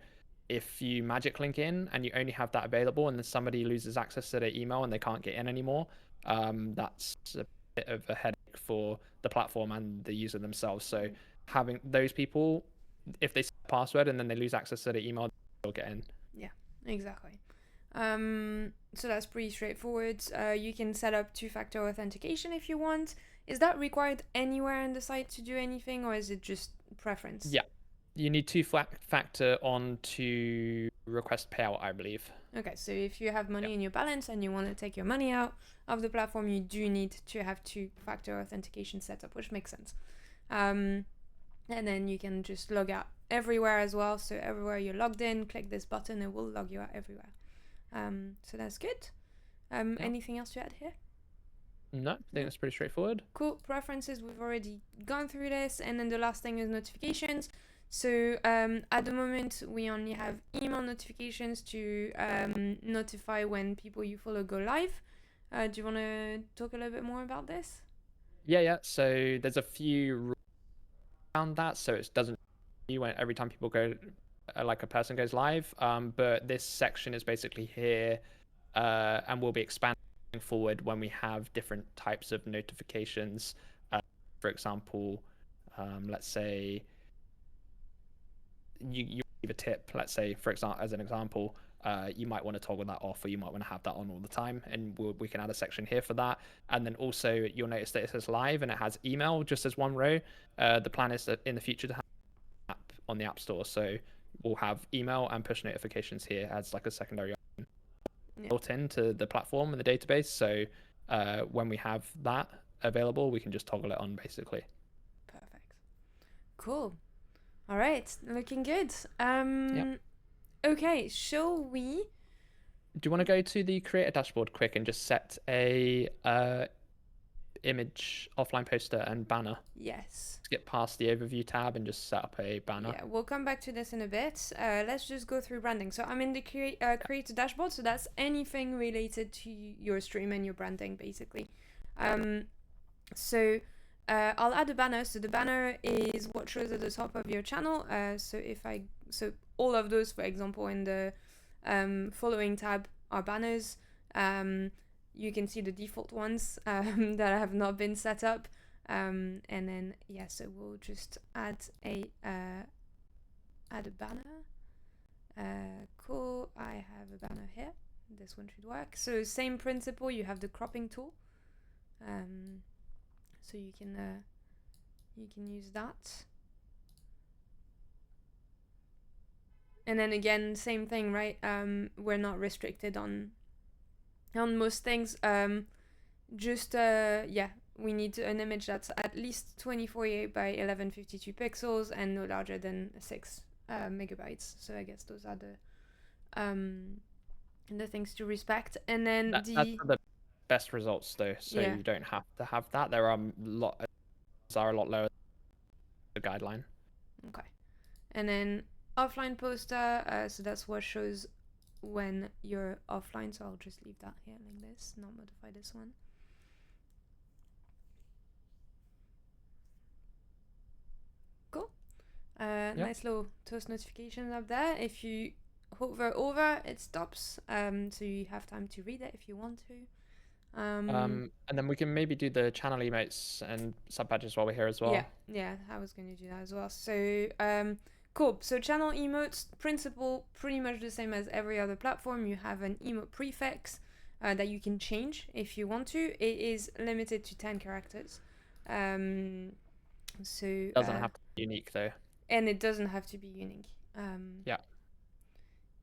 if you magic link in and you only have that available and then somebody loses access to their email and they can't get in anymore, that's a bit of a headache for the platform and the user themselves. So having those people, if they set a password and then they lose access to their email, they'll get in. Yeah, exactly. So that's pretty straightforward. You can set up two-factor authentication if you want. Is that required anywhere in the site to do anything, or is it just preference? Yeah, you need two-factor on to request payout, I believe. Okay, so if you have money in your balance and you want to take your money out of the platform, you do need to have two-factor authentication set up, which makes sense. And then you can just log out everywhere as well. So everywhere you're logged in, click this button, it will log you out everywhere. So that's good. Anything else to add here? No, I think that's pretty straightforward. Cool. Preferences, we've already gone through this. And then the last thing is notifications. So at the moment, we only have email notifications to notify when people you follow go live. Do you want to talk a little bit more about this? Yeah. So there's a few rules around that. So it doesn't when every time people go, like a person goes live. But this section is basically here and will be expanding forward when we have different types of notifications. For example, let's say you give a tip, let's say, for example, as an example, you might want to toggle that off, or you might want to have that on all the time, and we can add a section here for that. And then also you'll notice that it says live and it has email just as one row. The plan is that in the future to have an app on the App Store, so we'll have email and push notifications here as like a secondary option built into the platform and the database. So when we have that available, we can just toggle it on basically. Perfect. Cool. All right, looking good. Okay, shall we? Do you want to go to the creator dashboard quick and just set a image offline poster and banner? Yes. Let's get past the overview tab and just set up a banner. Yeah, we'll come back to this in a bit. Let's just go through branding. So I'm in the creator dashboard, so that's anything related to your stream and your branding, basically. So I'll add a banner. So the banner is what shows at the top of your channel. So all of those, for example, in the following tab are banners. You can see the default ones that have not been set up. And then so we'll just add a banner. Cool. I have a banner here. This one should work. So same principle. You have the cropping tool. So you can use that. And then again, same thing, right? We're not restricted on most things. We need an image that's at least 24.8 by 1152 pixels and no larger than 6 megabytes. So I guess those are the things to respect. And then that's the best results though, so you don't have to have that. There are a lot lower than the guideline. Okay. And then offline poster, so that's what shows when you're offline, so I'll just leave that here like this, not modify this one. Cool. Nice little toast notifications up there. If you hover over, it stops, so you have time to read it if you want to. And then we can maybe do the channel emotes and sub badges while we're here as well. Yeah, I was going to do that as well. So, cool. So channel emotes, principle, pretty much the same as every other platform. You have an emote prefix that you can change if you want to. It is limited to 10 characters. So It doesn't have to be unique though. And it doesn't have to be unique.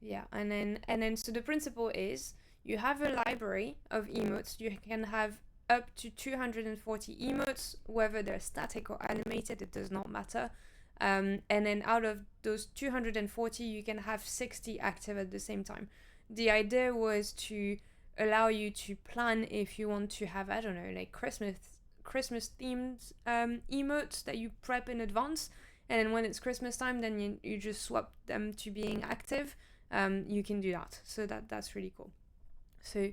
Yeah, and then so the principle is you have a library of emotes. You can have up to 240 emotes, whether they're static or animated, it does not matter. And then out of those 240, you can have 60 active at the same time. The idea was to allow you to plan if you want to have, I don't know, like Christmas themed emotes that you prep in advance, and then when it's Christmas time, then you just swap them to being active. You can do that, so that's really cool. So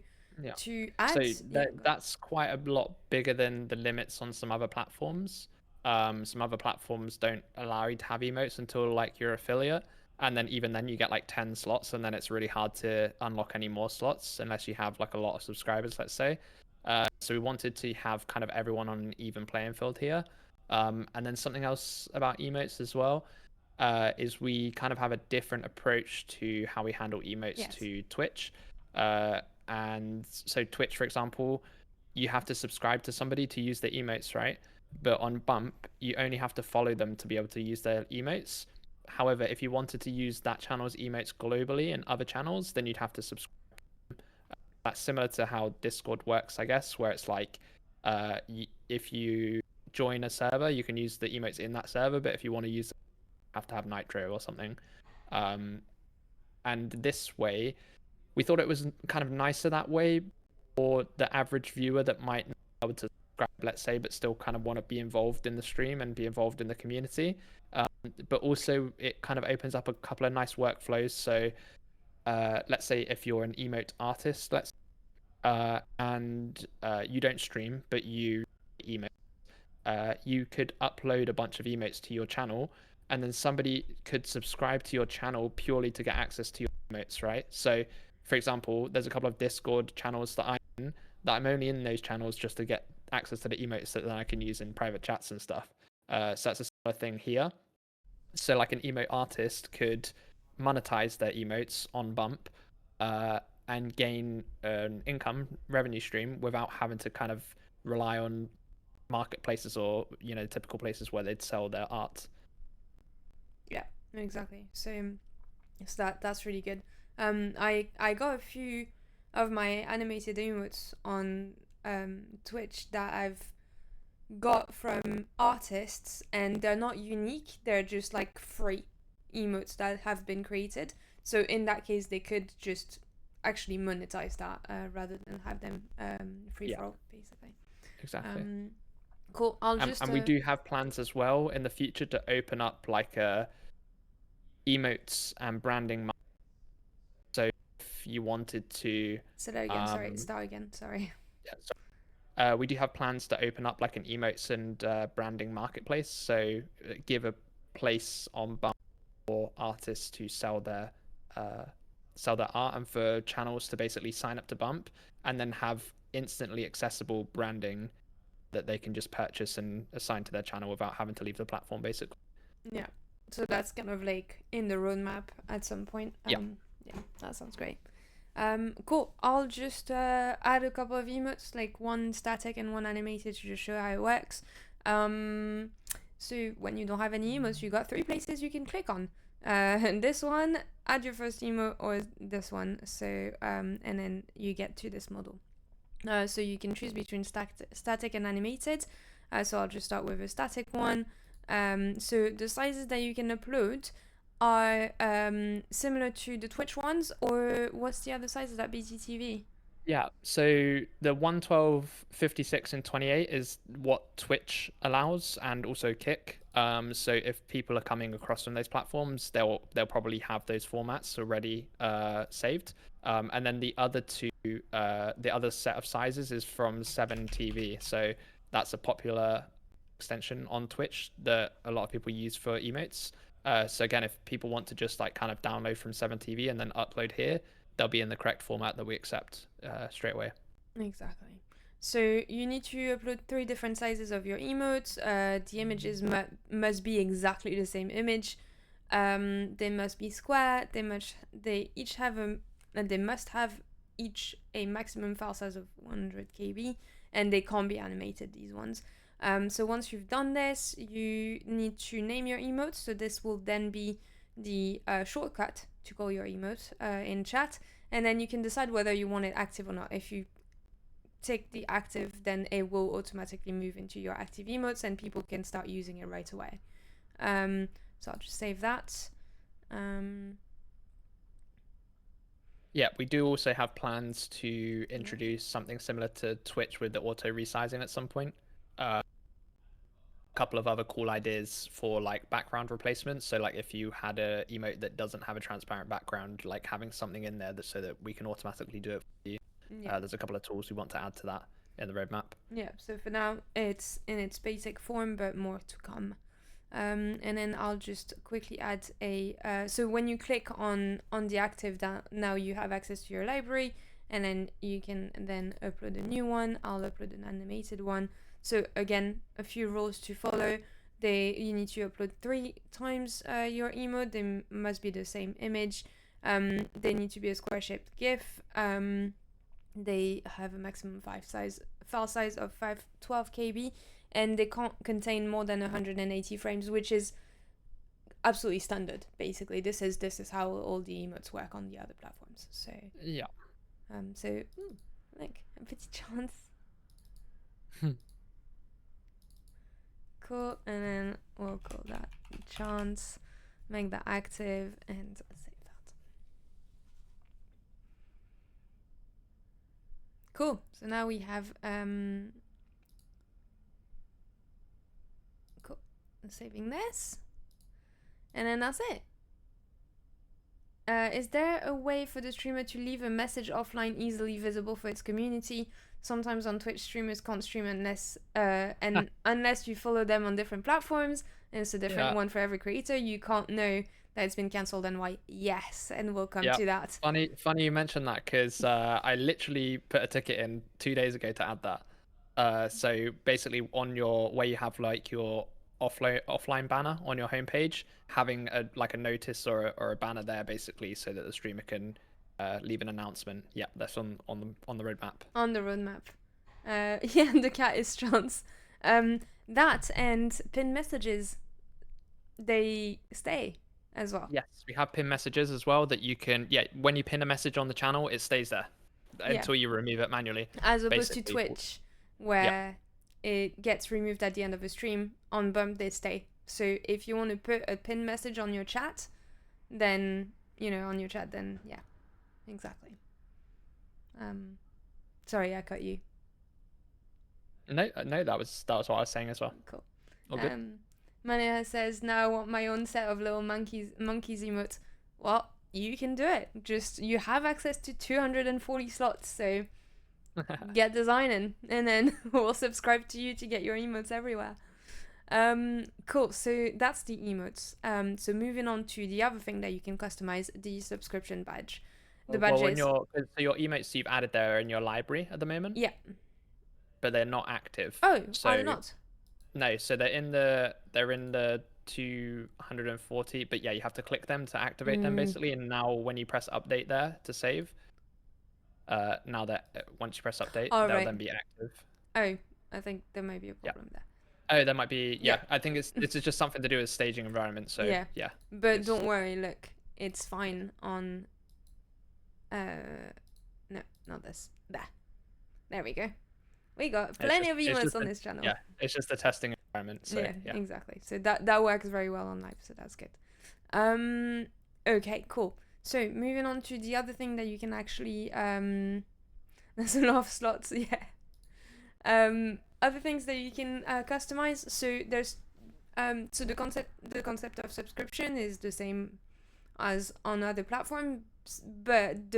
to add, that's quite a lot bigger than the limits on some other platforms. Some other platforms don't allow you to have emotes until like your affiliate, and then even then you get like 10 slots, and then it's really hard to unlock any more slots unless you have like a lot of subscribers, let's say. So we wanted to have kind of everyone on an even playing field here. And then something else about emotes as well is we kind of have a different approach to how we handle emotes to Twitch. And so Twitch, for example, you have to subscribe to somebody to use the emotes, right? But on Bump, you only have to follow them to be able to use their emotes. However, if you wanted to use that channel's emotes globally in other channels, then you'd have to subscribe. That's similar to how Discord works, I guess, where it's like if you join a server, you can use the emotes in that server, but if you want to use them, you have to have Nitro or something. And this way, we thought it was kind of nicer that way for the average viewer that might not be able to subscribe, let's say, but still kind of want to be involved in the stream and be involved in the community. But also it kind of opens up a couple of nice workflows. So let's say if you're an emote artist, and you don't stream, but you emote, you could upload a bunch of emotes to your channel, and then somebody could subscribe to your channel purely to get access to your emotes, right? So, for example, there's a couple of Discord channels that I'm only in those channels just to get access to the emotes that then I can use in private chats and stuff. So that's a similar thing here. So like an emote artist could monetize their emotes on Bump and gain an income revenue stream without having to kind of rely on marketplaces or, you know, typical places where they'd sell their art. Yeah, exactly. So that's really good. I got a few of my animated emotes on Twitch that I've got from artists, and they're not unique, they're just like free emotes that have been created. So in that case, they could just actually monetize that rather than have them free for all, basically. Exactly. Cool. And we do have plans as well in the future to open up like emotes and branding. So if you wanted to say that again, start again, sorry. Yeah, so we do have plans to open up like an emotes and branding marketplace, so give a place on Bump for artists to sell their art, and for channels to basically sign up to Bump and then have instantly accessible branding that they can just purchase and assign to their channel without having to leave the platform, basically. Yeah, so that's kind of like in the roadmap at some point. Yeah, that sounds great. Cool. I'll just add a couple of emotes, like one static and one animated, to just show how it works. So when you don't have any emotes, you got 3 places you can click on. And this one, add your first emote, or this one. So and then you get to this model. So you can choose between static and animated. So I'll just start with a static one. So the sizes that you can upload are similar to the Twitch ones, or what's the other size? Is that BTTV? Yeah, so the 112, 56, and 28 is what Twitch allows, and also Kick. So if people are coming across from those platforms, they'll probably have those formats already saved. And then the other set of sizes is from 7TV. So that's a popular extension on Twitch that a lot of people use for emotes. So again, if people want to just like kind of download from 7TV and then upload here, they'll be in the correct format that we accept straight away. Exactly. So you need to upload 3 different sizes of your emotes. The images must be exactly the same image. They must be square. They must have each a maximum file size of 100 KB, and they can't be animated, these ones. So once you've done this, you need to name your emotes. So this will then be the shortcut to call your emote in chat, and then you can decide whether you want it active or not. If you tick the active, then it will automatically move into your active emotes and people can start using it right away. So I'll just save that. Yeah, we do also have plans to introduce something similar to Twitch with the auto resizing at some point. A couple of other cool ideas for like background replacements. So like if you had a emote that doesn't have a transparent background, like having something in there so that we can automatically do it for you. Yeah. There's a couple of tools we want to add to that in the roadmap. Yeah, so for now it's in its basic form, but more to come. And then I'll just quickly add a so when you click on the active, now you have access to your library, and then you can then upload a new one. I'll upload an animated one. So again, a few rules to follow. You need to upload 3 times your emote. They must be the same image. They need to be a square-shaped GIF. They have a maximum file size of 512 KB, and they can't contain more than 180 frames, which is absolutely standard. Basically, this is how all the emotes work on the other platforms. So yeah. So like a petit chance. Cool, and then we'll call that chance. Make that active and save that. Cool. So now we have cool. Saving this, and then that's it. Is there a way for the streamer to leave a message offline easily visible for its community? Sometimes on Twitch, streamers can't stream unless unless you follow them on different platforms, and it's a different one for every creator. You can't know that it's been cancelled and why. Yes, and we'll come to that. Funny you mentioned that, because I literally put a ticket in 2 days ago to add that. So basically on where you have like your offline banner on your homepage, having a notice or a banner there basically, so that the streamer can leave an announcement. Yeah, that's on the roadmap. On the roadmap. Yeah, the cat is trans. That and pin messages, they stay as well. Yes, we have pin messages as well that you can. Yeah, when you pin a message on the channel, it stays there until you remove it manually. As opposed to Twitch, where it gets removed at the end of a stream. On Bump, they stay. So if you want to put a pin message on your chat, then yeah, exactly. Sorry, I cut you. No, that was what I was saying as well. Cool. All good. Mania says, now I want my own set of little monkeys emotes. Well, you can do it. Just, you have access to 240 slots, so get designing, and then we'll subscribe to you to get your emotes everywhere. Cool, so that's the emotes. So moving on to the other thing that you can customize, the subscription badge. The badges. So your emotes you've added there are in your library at the moment? Yeah. But they're not active. Oh, are they not? No, so they're in the 240, but yeah, you have to click them to activate them basically. And now when you press update there to save, now that once you press update, they'll then be active. Oh, I think there might be a problem there. Oh, there might be. Yeah, I think it's just something to do with staging environment. So yeah. But don't worry, look, it's fine on. No, not this. There we go. We got plenty of emotes on this channel. Yeah, it's just a testing environment. So, yeah, exactly. So that works very well on live, so that's good. Okay, cool. So moving on to the other thing that you can actually there's a lot of slots, yeah. Other things that you can customize. So there's so the concept of subscription is the same as on other platforms, but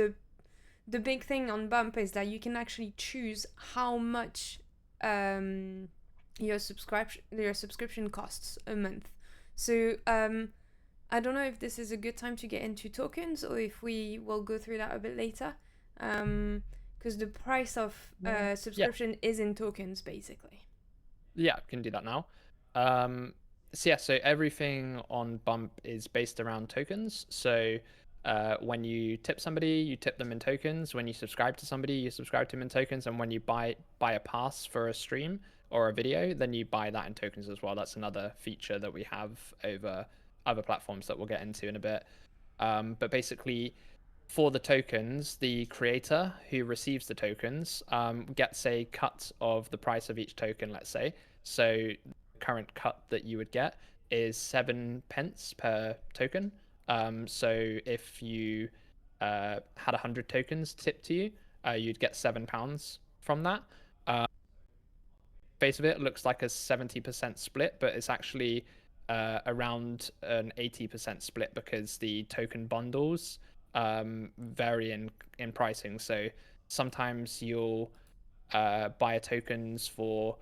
the big thing on Bump is that you can actually choose how much your subscription costs a month. So I don't know if this is a good time to get into tokens or if we will go through that a bit later, because because the price of subscription is in tokens, basically. Yeah, can do that now. So everything on Bump is based around tokens. So when you tip somebody, you tip them in tokens. When you subscribe to somebody, you subscribe to them in tokens. And when you buy a pass for a stream or a video, then you buy that in tokens as well. That's another feature that we have over other platforms that we'll get into in a bit. But basically, for the tokens, the creator who receives the tokens gets a cut of the price of each token, let's say. So the current cut that you would get is 7 pence per token. So if you had 100 tokens tipped to you, you'd get £7 from that. Face of it looks like a 70% split, but it's actually around an 80% split because the token bundles vary in pricing. So sometimes you'll buy tokens for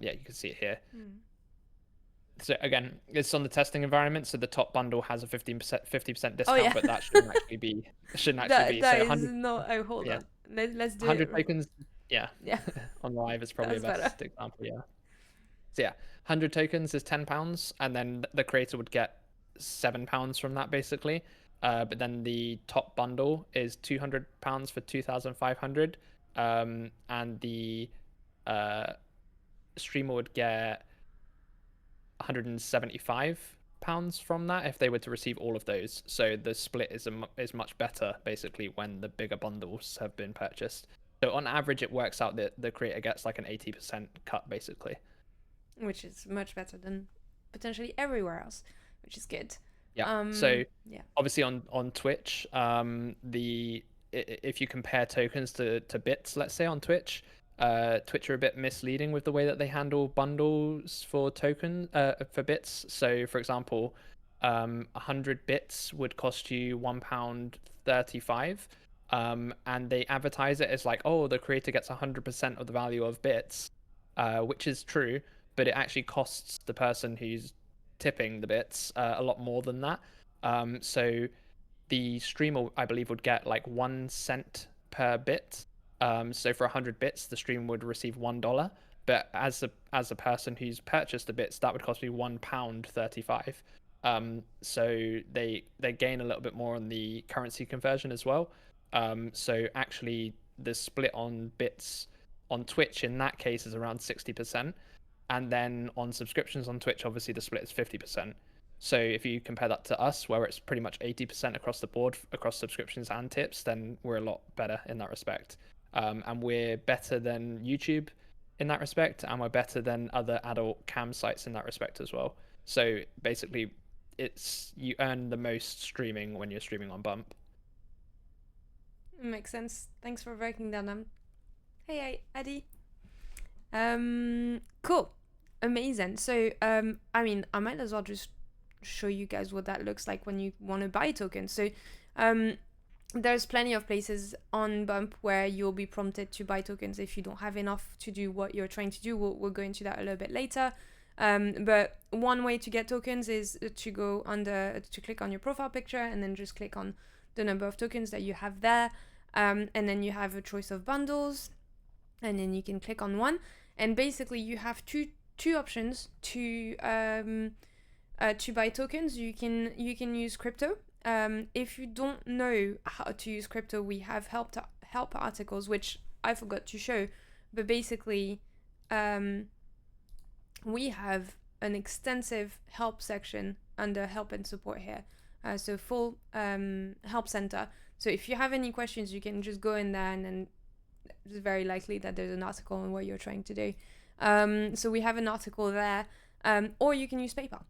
you can see it here. So again, it's on the testing environment, so the top bundle has a 50% discount, but that shouldn't actually be so that is 100, not. Oh, hold on. Let's do 100 it. tokens. Yeah. On live is probably the best example. Yeah. So yeah, 100 tokens is £10, and then the creator would get £7 from that basically. But then the top bundle is £200 for 2,500, and the streamer would get £175 from that if they were to receive all of those. So the split is much better basically when the bigger bundles have been purchased. So on average, it works out that the creator gets like an 80% cut basically. Which is much better than potentially everywhere else, which is good. Yeah. So obviously on Twitch, if you compare tokens to bits, let's say on Twitch, Twitch are a bit misleading with the way that they handle bundles for for bits. So for example, 100 bits would cost you £1.35. And they advertise it as like, oh, the creator gets 100% of the value of bits, which is true, but it actually costs the person who's tipping the bits a lot more than that. So the streamer, I believe, would get like 1 cent per bit. So for 100 bits, the streamer would receive $1. But as a person who's purchased the bits, that would cost me £1.35. So they gain a little bit more on the currency conversion as well. So actually, the split on bits on Twitch in that case is around 60%. And then on subscriptions on Twitch, obviously the split is 50%. So if you compare that to us, where it's pretty much 80% across the board, across subscriptions and tips, then we're a lot better in that respect. And we're better than YouTube in that respect, and we're better than other adult cam sites in that respect as well. So basically, you earn the most streaming when you're streaming on Bump. Makes sense. Thanks for breaking that down. Hey, Addy. Cool. Amazing. So, I mean, I might as well just show you guys what that looks like when you want to buy tokens. So, there's plenty of places on Bump where you'll be prompted to buy tokens if you don't have enough to do what you're trying to do. We'll go into that a little bit later. But one way to get tokens is to go to click on your profile picture and then just click on the number of tokens that you have there. And then you have a choice of bundles, and then you can click on one. And basically, you have two options to buy tokens. You can use crypto. If you don't know how to use crypto, we have help articles, which I forgot to show. But basically, we have an extensive help section under help and support here. So full help center. So if you have any questions, you can just go in there, and then it's very likely that there's an article on what you're trying to do. So we have an article there, or you can use PayPal.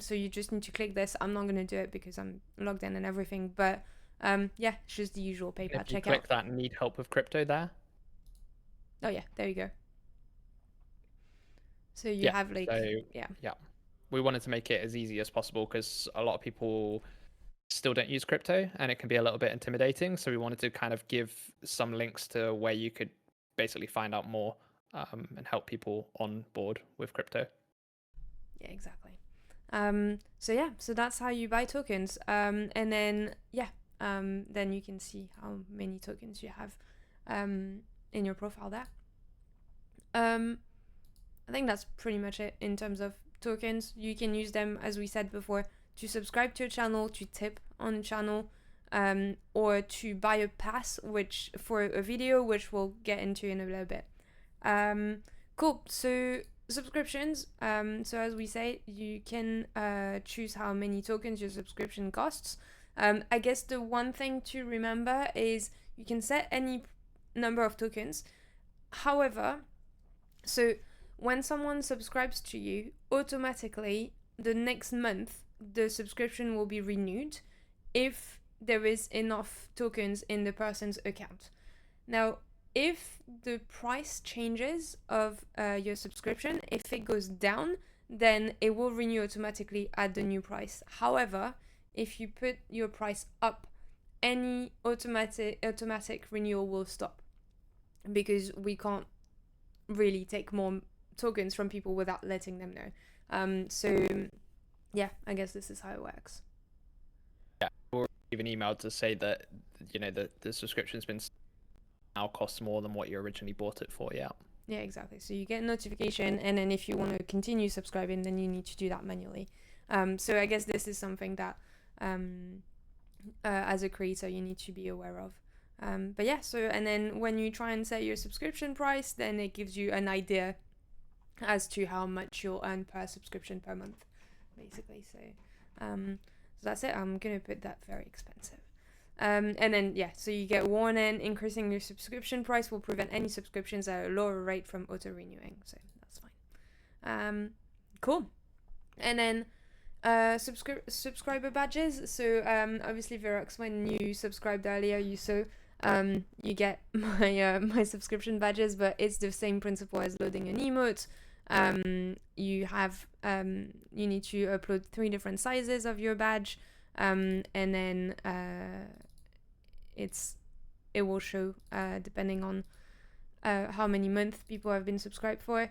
So you just need to click this. I'm not going to do it because I'm logged in and everything, but it's just the usual PayPal checkout. Click that need help with crypto there. Oh yeah, there you go. So you have we wanted to make it as easy as possible because a lot of people still don't use crypto and it can be a little bit intimidating. So we wanted to kind of give some links to where you could basically find out more and help people on board with crypto. Yeah, exactly. So that's how you buy tokens. And then then you can see how many tokens you have in your profile there. I think that's pretty much it in terms of tokens. You can use them, as we said before, to subscribe to a channel, to tip on a channel, or to buy a pass, which for a video, which we'll get into in a little bit. Cool. So subscriptions. So as we say, you can choose how many tokens your subscription costs. I guess the one thing to remember is you can set any number of tokens. However, so when someone subscribes to you, automatically the next month the subscription will be renewed if there is enough tokens in the person's account. Now, if the price changes of your subscription, if it goes down, then it will renew automatically at the new price. However, if you put your price up, any automatic renewal will stop, because we can't really take more tokens from people without letting them know. So yeah, I guess this is how it works. Yeah, or even emailed to say that, you know, the subscription's been now costs more than what you originally bought it for. Yeah exactly. So you get a notification, and then if you want to continue subscribing, then you need to do that manually. So I guess this is something that as a creator you need to be aware of. But yeah, so and then when you try and set your subscription price, then it gives you an idea as to how much you'll earn per subscription per month, basically. So that's it. I'm gonna put that very expensive. And then yeah, so you get warning: increasing your subscription price will prevent any subscriptions at a lower rate from auto renewing. So that's fine. Cool. And then subscriber badges. So obviously, Verox, when you subscribed earlier, you saw you get my subscription badges, but it's the same principle as loading an emote. You have you need to upload 3 different sizes of your badge, and then it will show depending on how many months people have been subscribed for.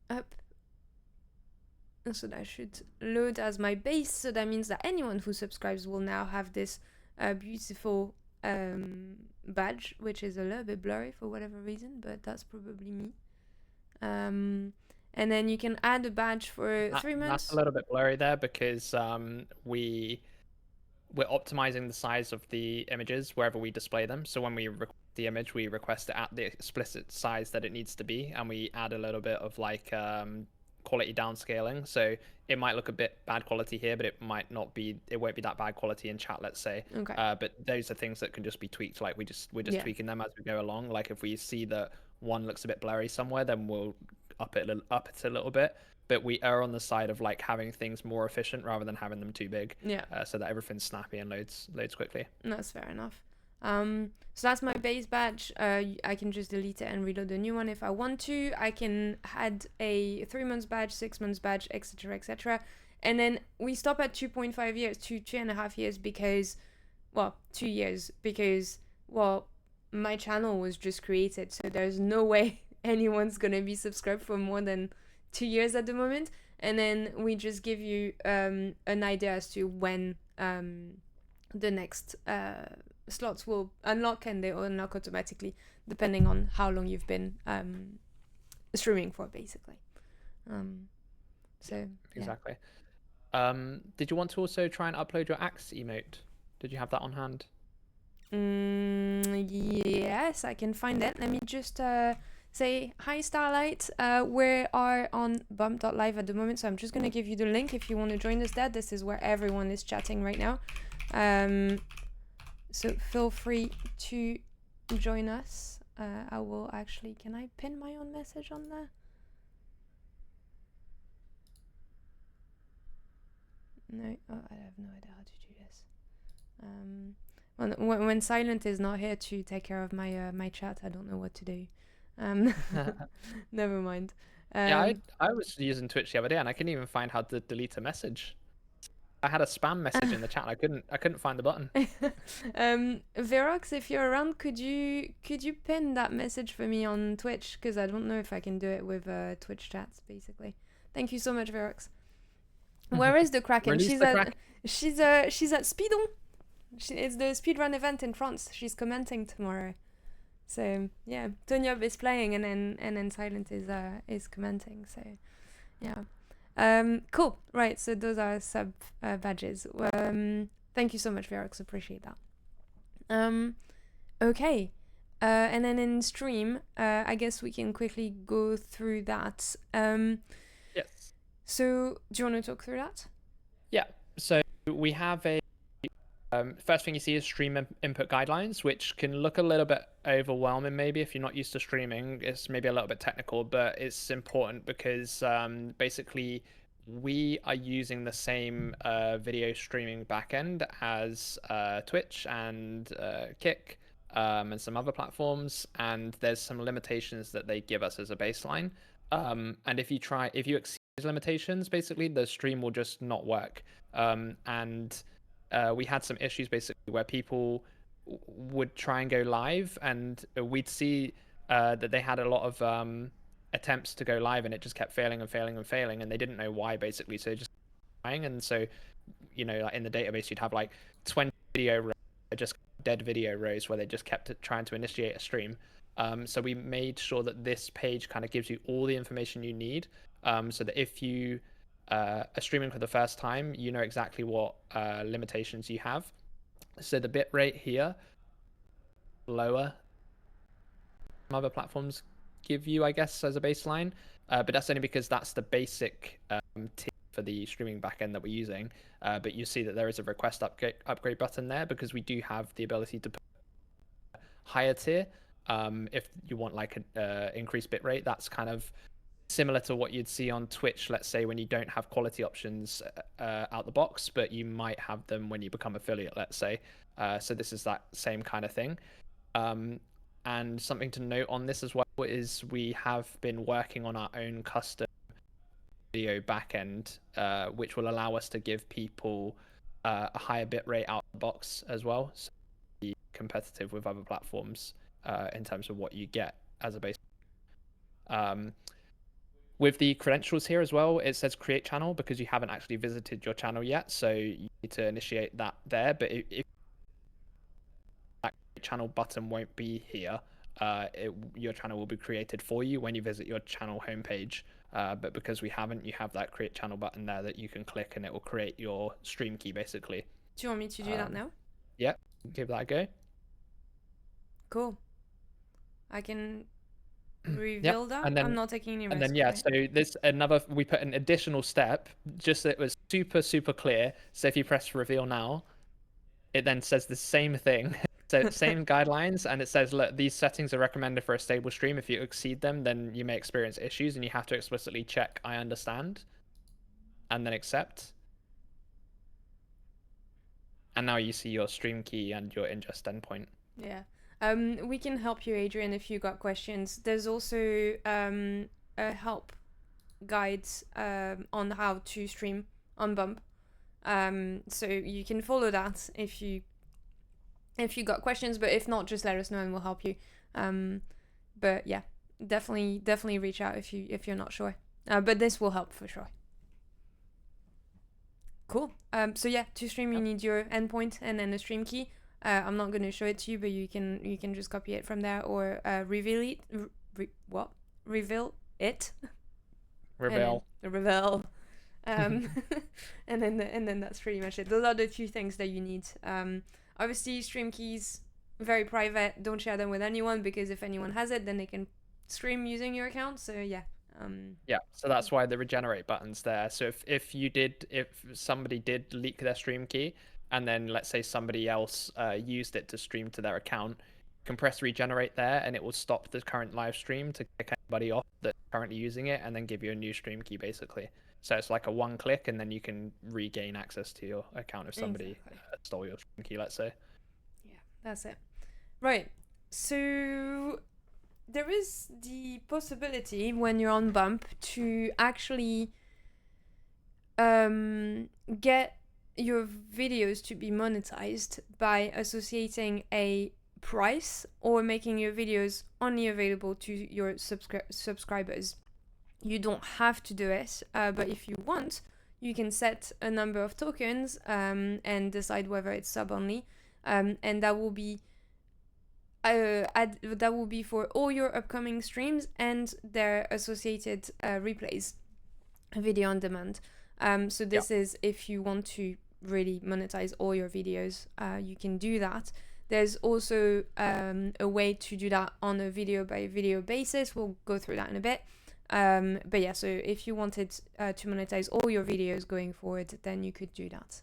Up. So that should load as my base. So that means that anyone who subscribes will now have this beautiful badge, which is a little bit blurry for whatever reason, but that's probably me. And then you can add a badge for 3 months. That's a little bit blurry there because we're optimizing the size of the images wherever we display them. So when we request the image, we request it at the explicit size that it needs to be, and we add a little bit of like quality downscaling. So it might look a bit bad quality here, but it might not be. It won't be that bad quality in chat, let's say. Okay. But those are things that can just be tweaked. Like we're just tweaking them as we go along. Like if we see that one looks a bit blurry somewhere, then we'll up it a little bit. But we are on the side of like having things more efficient rather than having them too big. Yeah. So that everything's snappy and loads quickly. That's fair enough. So that's my base badge. I can just delete it and reload a new one if I want to. I can add a 3 months badge, 6 months badge, etc., etc. And then we stop at 2.5 years, 2.5 years because, well, 2 years because, well, my channel was just created, so there's no way anyone's gonna be subscribed for more than 2 years at the moment. And then we just give you an idea as to when the next slots will unlock, and they will unlock automatically depending on how long you've been streaming for, basically. So exactly. Did you want to also try and upload your axe emote? Did you have that on hand? Yes, I can find it. Let me just say hi, Starlight. We are on bump.live at the moment, so I'm just gonna give you the link if you want to join us there. This is where everyone is chatting right now. So feel free to join us. I will actually, can I pin my own message on there? No, I have no idea how to do this. When Silent is not here to take care of my my chat, I don't know what to do. Never mind. Yeah, I was using Twitch the other day and I couldn't even find how to delete a message. I had a spam message in the chat. I couldn't find the button. Verox, if you're around, could you pin that message for me on Twitch? Because I don't know if I can do it with Twitch chats, basically. Thank you so much, Verox. Where is the Kraken? She's at Speedon. It's the speedrun event in France. She's commenting tomorrow. So yeah, Tonya is playing, and then Silent is commenting. So yeah, cool. Right. So those are sub badges. Thank you so much, Verox. Appreciate that. Okay. And then in stream, I guess we can quickly go through that. Yes. So do you want to talk through that? Yeah. So we have a first thing you see is stream input guidelines, which can look a little bit overwhelming maybe if you're not used to streaming. It's maybe a little bit technical, but it's important because basically we are using the same video streaming backend as Twitch and Kick and some other platforms, and there's some limitations that they give us as a baseline. And if you exceed those limitations, basically the stream will just not work. And we had some issues basically where people would try and go live, and we'd see that they had a lot of attempts to go live, and it just kept failing and failing and failing, and they didn't know why basically. So just trying, and so like in the database you'd have like 20 video rows, just dead video rows where they just kept trying to initiate a stream. So we made sure that this page kind of gives you all the information you need, so that if you are streaming for the first time, you know exactly what limitations you have. So the bitrate here lower some other platforms give you, I guess, as a baseline, but that's only because that's the basic tier for the streaming backend that we're using. But you see that there is a request upgrade button there because we do have the ability to put a higher tier if you want like an increased bitrate. That's kind of similar to what you'd see on Twitch, let's say, when you don't have quality options out the box, but you might have them when you become affiliate, let's say. So this is that same kind of thing. And something to note on this as well is we have been working on our own custom video backend, which will allow us to give people a higher bitrate out of the box as well, so be competitive with other platforms in terms of what you get as a base. With the credentials here as well, it says create channel because you haven't actually visited your channel yet, so you need to initiate that there. But if that channel button won't be here, your channel will be created for you when you visit your channel homepage. But because we haven't, you have that create channel button there that you can click, and it will create your stream key basically. Do you want me to do that now? Yeah, give that a go. Cool. I can reveal that. And then, I'm not taking any risk. And then right? So this we put an additional step just so it was super clear. So if you press reveal now, it then says the same thing. So same guidelines, and it says, look, these settings are recommended for a stable stream. If you exceed them, then you may experience issues, and you have to explicitly check I understand and then accept. And now you see your stream key and your ingest endpoint. Yeah. We can help you, Adrian, if you got questions. There's also a help guides on how to stream on Bump. So you can follow that if you got questions, but if not, just let us know and we'll help you. But yeah, definitely reach out if you're not sure. But this will help for sure. Cool. So yeah, to stream you need your endpoint and then the stream key. I'm not going to show it to you, but you can just copy it from there or reveal it. Reveal it. Reveal. And then that's pretty much it. Those are the two things that you need. Obviously, stream keys, very private. Don't share them with anyone because if anyone has it, then they can stream using your account. So yeah. Yeah, so that's why the regenerate button's there. So if somebody did leak their stream key, and then let's say somebody else used it to stream to their account, you can press regenerate there, and it will stop the current live stream to kick anybody off that's currently using it, and then give you a new stream key basically. So it's like a one click, and then you can regain access to your account if somebody stole your stream key, let's say. Yeah, that's it. Right. So there is the possibility when you're on Bump to actually get your videos to be monetized by associating a price or making your videos only available to your subscribers. You don't have to do it, but if you want, you can set a number of tokens and decide whether it's sub only. and that will be that will be for all your upcoming streams and their associated replays, video on demand. So this is if you want to really monetize all your videos, you can do that. There's also a way to do that on a video by video basis. We'll go through that in a bit. But yeah, so if you wanted to monetize all your videos going forward, then you could do that.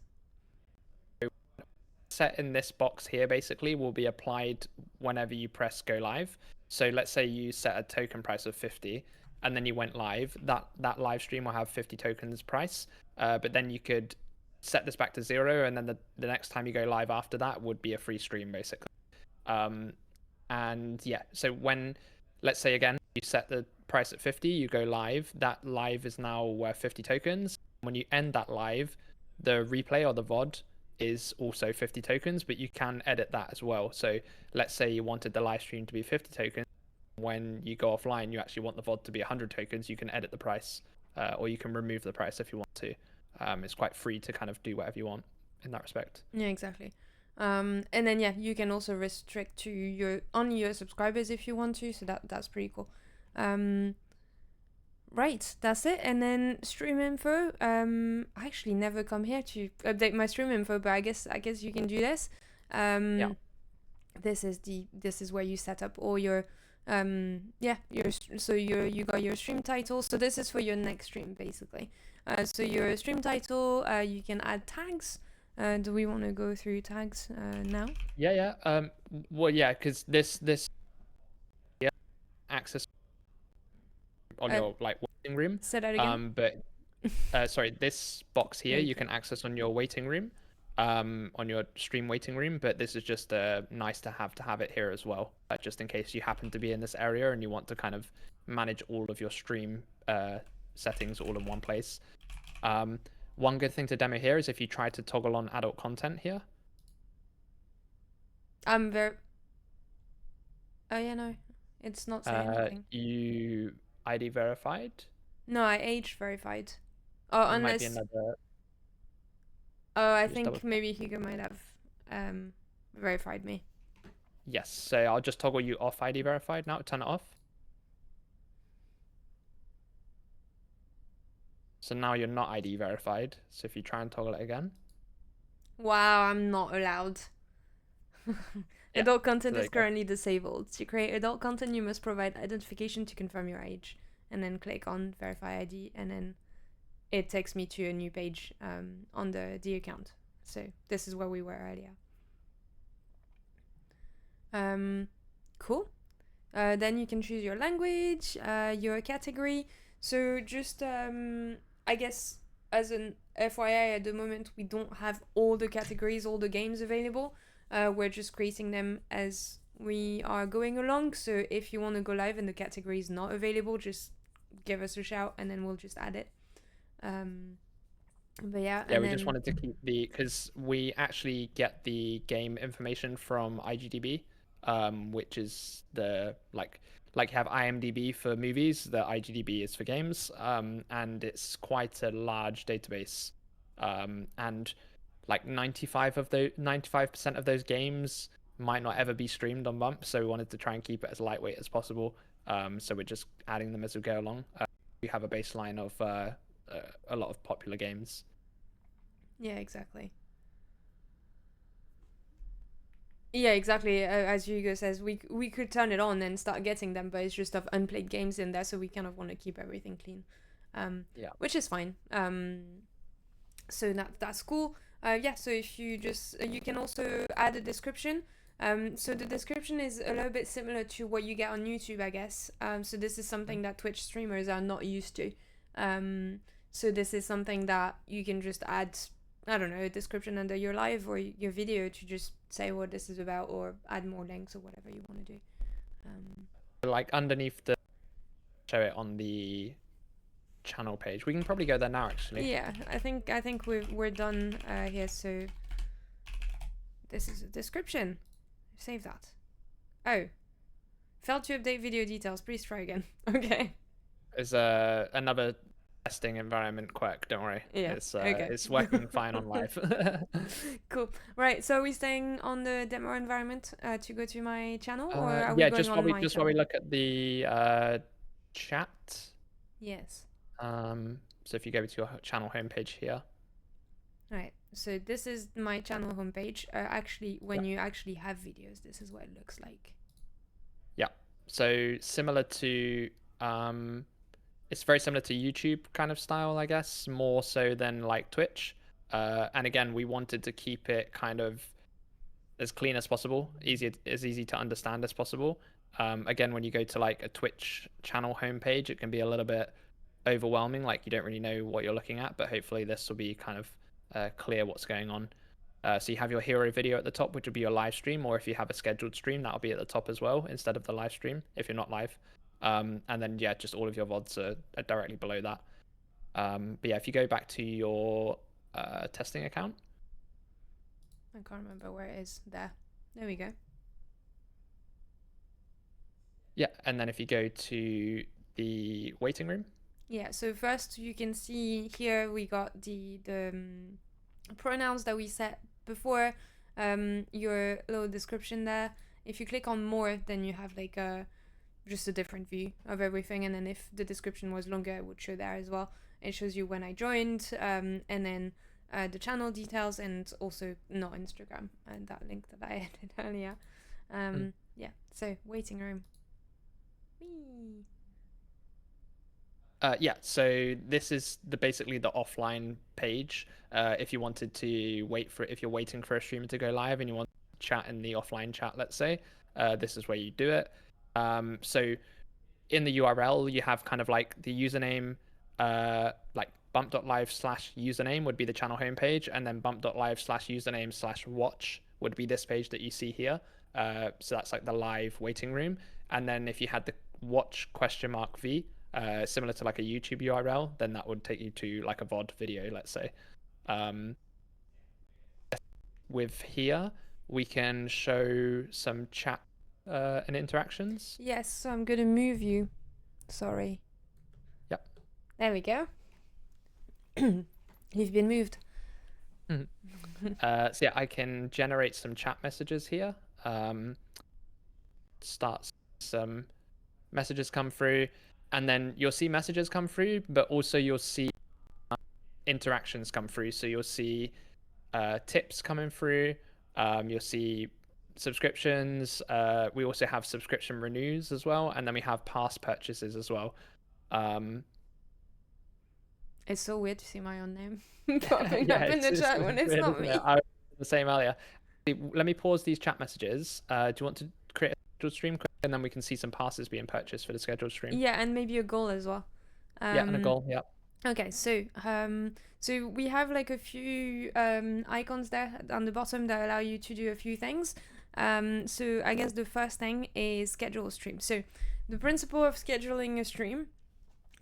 Set in this box here basically will be applied whenever you press go live. So let's say you set a token price of 50 and then you went live, that live stream will have 50 tokens price, but then you could set this back to 0, and then the next time you go live after that would be a free stream basically. And yeah, so when, let's say again, you set the price at 50, you go live, that live is now worth 50 tokens. When you end that live, the replay or the VOD is also 50 tokens, but you can edit that as well. So let's say you wanted the live stream to be 50 tokens. When you go offline, you actually want the VOD to be 100 tokens. You can edit the price, or you can remove the price if you want to. It's quite free to kind of do whatever you want in that respect. Yeah, exactly. And then yeah, you can also restrict to your subscribers if you want to. So that's pretty cool. Right, that's it. And then stream info. I actually never come here to update my stream info, but I guess you can do this. This is where you set up all your you got your stream title. So this is for your next stream basically. So your stream title, you can add tags. Do we want to go through tags now? Yeah. Well, yeah, because this access on your like waiting room. Say that again. But sorry, this box here you can access on your waiting room, on your stream waiting room. But this is just nice to have it here as well, just in case you happen to be in this area and you want to kind of manage all of your stream settings all in one place. One good thing to demo here is if you try to toggle on adult content here. Oh yeah, no, it's not saying anything. You ID verified? No, I age verified. Oh, unless. Might be another. Oh, I think maybe Hugo might have verified me. Yes, so I'll just toggle you off ID verified now. Turn it off. So now you're not ID verified. So if you try and toggle it again. Wow, I'm not allowed. Adult content is currently disabled. To create adult content, you must provide identification to confirm your age. And then click on verify ID, and then it takes me to a new page on the account. So this is where we were earlier. Cool. Then you can choose your language, your category. So just I guess as an FYI, at the moment we don't have all the categories, all the games available. We're just creating them as we are going along. So if you want to go live and the category is not available, just give us a shout and then we'll just add it. But yeah. Yeah, we just wanted to keep because we actually get the game information from IGDB, which is the like you have IMDb for movies, the IGDB is for games, and it's quite a large database, and like 95% of those games might not ever be streamed on Bump, so we wanted to try and keep it as lightweight as possible. So we're just adding them as we go along. We have a baseline of a lot of popular games. Yeah, exactly. Yeah, exactly. As Hugo says, we could turn it on and start getting them, but it's just of unplayed games in there, so we kind of want to keep everything clean. Which is fine. So that's cool. So if you you can also add a description. So the description is a little bit similar to what you get on YouTube, I guess. So this is something that Twitch streamers are not used to. So this is something that you can just add, I don't know, a description under your live or your video to just say what this is about, or add more links or whatever you want to do. Like underneath show it on the channel page. We can probably go there now, actually. Yeah, I think we're done here. So this is a description. Save that. Oh, failed to update video details. Please try again. Okay. There's another testing environment quirk. Don't worry. Yeah. Okay. It's working fine on live. Cool. Right. So are we staying on the demo environment to go to my channel, or are we Yeah, going on my just while we channel? look at the chat. Yes. So if you go to your channel homepage here. Right. So this is my channel homepage. Actually, when you actually have videos, this is what it looks like. Yeah. So similar to it's very similar to YouTube kind of style, I guess, more so than like Twitch. And again, we wanted to keep it kind of as clean as possible, easy to understand as possible. Again, when you go to like a Twitch channel homepage, it can be a little bit overwhelming, like you don't really know what you're looking at, but hopefully this will be kind of clear what's going on. So you have your hero video at the top, which will be your live stream, or if you have a scheduled stream, that'll be at the top as well instead of the live stream if you're not live. And then yeah, just all of your VODs are directly below that. But yeah, if you go back to your testing account. I can't remember where it is. There we go. Yeah, and then if you go to the waiting room. Yeah, so first you can see here we got the pronouns that we set before, your little description there. If you click on more, then you have like just a different view of everything, and then if the description was longer, it would show there as well. It shows you when I joined, and then the channel details, and also not Instagram and that link that I added earlier. Yeah, so waiting room. Whee! Yeah, so this is basically the offline page. If you wanted to if you're waiting for a streamer to go live and you want to chat in the offline chat, let's say, this is where you do it. So in the URL, you have kind of like the username, like bump.live/username would be the channel homepage, and then bump.live/username/watch would be this page that you see here. So that's like the live waiting room. And then if you had the watch ?V, similar to like a YouTube URL, then that would take you to like a VOD video, let's say. With here, we can show some chat and interactions. Yes, so I'm gonna move you. Sorry. Yep. There we go. You've been moved. So yeah, I can generate some chat messages here. Start some messages come through, and then you'll see messages come through, but also you'll see interactions come through. So you'll see tips coming through. You'll see subscriptions. We also have subscription renews as well, and then we have past purchases as well. It's so weird to see my own name popping up in the chat when it's not me. I was the same earlier. Let me pause these chat messages. Do you want to create a scheduled stream, and then we can see some passes being purchased for the scheduled stream? Yeah, and maybe a goal as well. Yeah, and a goal. Yeah. Okay, so we have like a few icons there on the bottom that allow you to do a few things. So I guess the first thing is schedule a stream. So the principle of scheduling a stream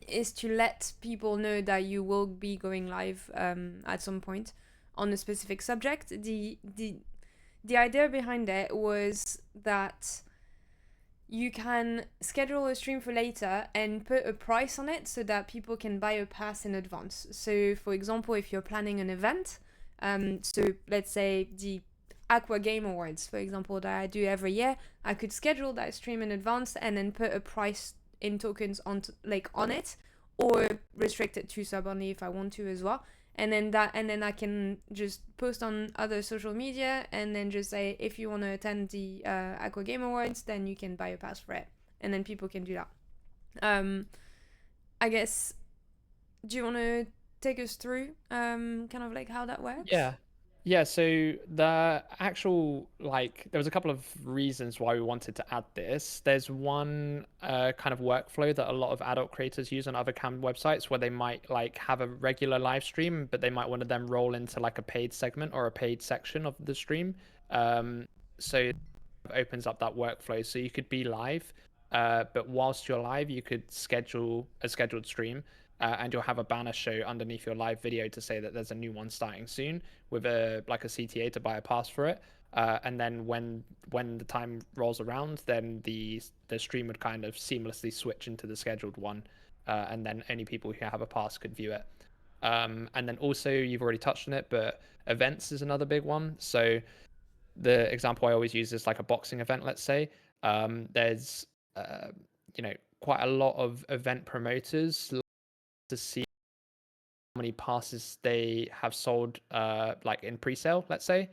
is to let people know that you will be going live at some point on a specific subject. The idea behind it was that you can schedule a stream for later and put a price on it so that people can buy a pass in advance. So for example, if you're planning an event, so let's say the Aqua Game Awards, for example, that I do every year, I could schedule that stream in advance and then put a price in tokens on it, or restrict it to sub only if I want to as well. And then I can just post on other social media and then just say, if you want to attend the Aqua Game Awards, then you can buy a pass for it, and then people can do that. I guess, do you want to take us through kind of like how that works? Yeah, so the actual, like, there was a couple of reasons why we wanted to add this. There's one kind of workflow that a lot of adult creators use on other cam websites, where they might like have a regular live stream, but they might want to then roll into like a paid segment or a paid section of the stream. So it opens up that workflow. So you could be live, but whilst you're live, you could schedule a scheduled stream. And you'll have a banner show underneath your live video to say that there's a new one starting soon, with a CTA to buy a pass for it. And then when the time rolls around, then the stream would kind of seamlessly switch into the scheduled one. and then only people who have a pass could view it. And then also, you've already touched on it, but events is another big one. So the example I always use is like a boxing event, let's say. There's quite a lot of event promoters to see how many passes they have sold like in pre-sale, let's say.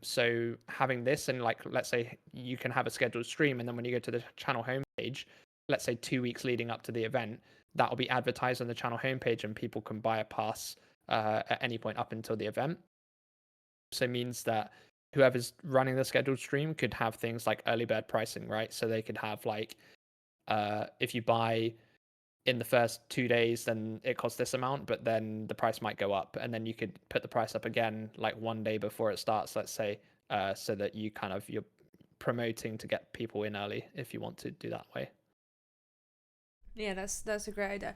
So having this, and like, let's say you can have a scheduled stream, and then when you go to the channel homepage, let's say 2 weeks leading up to the event, that will be advertised on the channel homepage, and people can buy a pass at any point up until the event. So it means that whoever's running the scheduled stream could have things like early bird pricing, right? So they could have like, if you buy in the first 2 days, then it costs this amount, but then the price might go up, and then you could put the price up again like 1 day before it starts, let's say, so that you're promoting to get people in early if you want to do that way. Yeah, that's a great idea.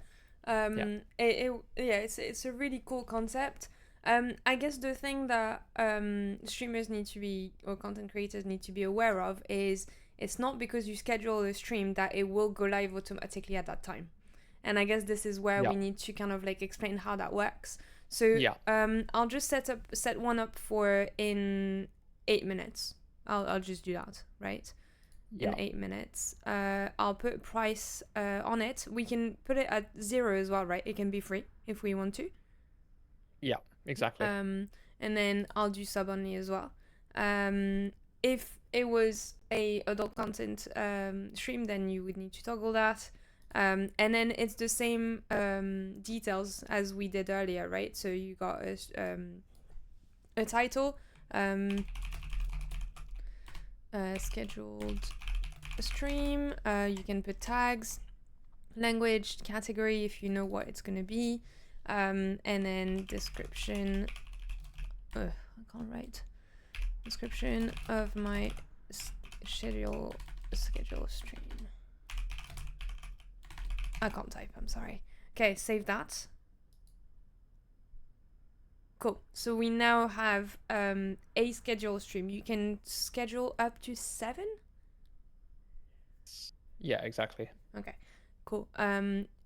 It's a really cool concept. I guess the thing that streamers need to be, or content creators need to be aware of, is it's not because you schedule a stream that it will go live automatically at that time. And I guess this is where we need to kind of like explain how that works. So I'll just set one up for in 8 minutes. I'll just do that, right? In 8 minutes. I'll put a price on it. We can put it at 0 as well, right? It can be free if we want to. Yeah, exactly. And then I'll do sub only as well. If it was a adult content stream, then you would need to toggle that. And then it's the same details as we did earlier, right? So you got a title, scheduled stream. You can put tags, language, category if you know what it's gonna be, and then description. I can't write. Description of my schedule stream. I can't type, I'm sorry. Okay, save that. Cool. So we now have a schedule stream. You can schedule up to 7? Yeah, exactly. Okay, cool.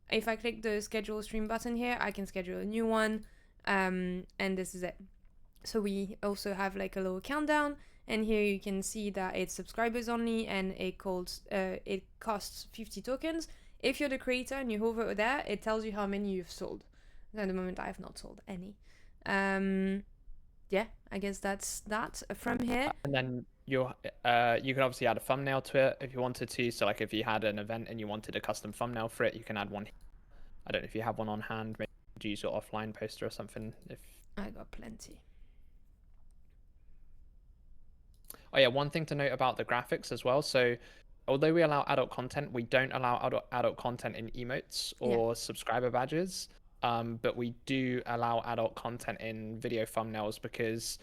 If I click the schedule stream button here, I can schedule a new one, and this is it. So we also have like a little countdown, and here you can see that it's subscribers only, and it costs 50 tokens. If you're the creator and you hover there, it tells you how many you've sold. At the moment, I have not sold any. Yeah, I guess that's that from here. And then you can obviously add a thumbnail to it if you wanted to. So like if you had an event and you wanted a custom thumbnail for it, you can add one. I don't know if you have one on hand. Maybe use your offline poster or something. If I got plenty. Oh yeah, one thing to note about the graphics as well. So although we allow adult content, we don't allow adult content in emotes or subscriber badges. But we do allow adult content in video thumbnails, because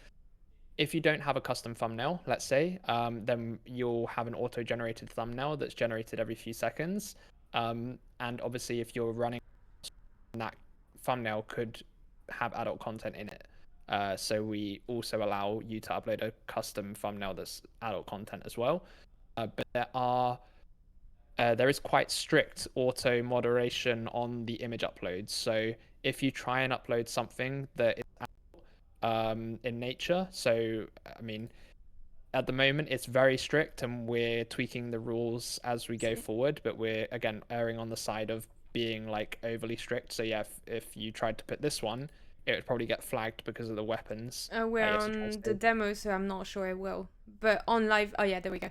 if you don't have a custom thumbnail, let's say, then you'll have an auto-generated thumbnail that's generated every few seconds. And obviously, if you're running, that thumbnail could have adult content in it. So we also allow you to upload a custom thumbnail that's adult content as well. But there is quite strict auto moderation on the image uploads. So if you try and upload something that is in nature, so I mean, at the moment it's very strict, and we're tweaking the rules as we go forward, but we're again erring on the side of being like overly strict. So yeah, if you tried to put this one, it would probably get flagged because of the weapons. We're on the demo, so I'm not sure it will. But on live, oh yeah, there we go.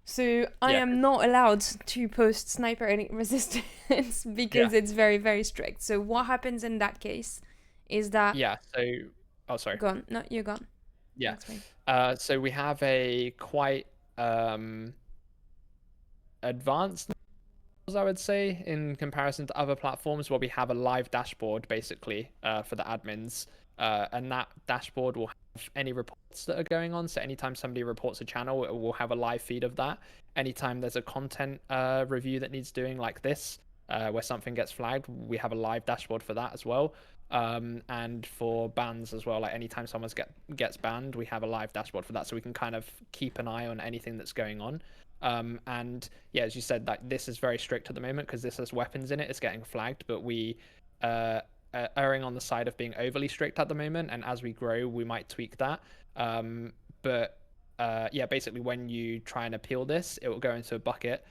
So I am not allowed to post sniper resistance because it's very, very strict. So what happens in that case is that... Oh, sorry. Go on. No, you're gone. Yeah. So we have a quite advanced, I would say, in comparison to other platforms, where we have a live dashboard basically for the admins, and that dashboard will have any reports that are going on. So anytime somebody reports a channel, it will have a live feed of that. Anytime there's a content review that needs doing, like this, where something gets flagged, we have a live dashboard for that as well. And for bans as well, like anytime someone gets banned, we have a live dashboard for that, so we can kind of keep an eye on anything that's going on. And yeah, as you said, like this is very strict at the moment because this has weapons in it. It's getting flagged, but we are erring on the side of being overly strict at the moment. And as we grow, we might tweak that. But yeah, basically, when you try and appeal this, it will go into a bucket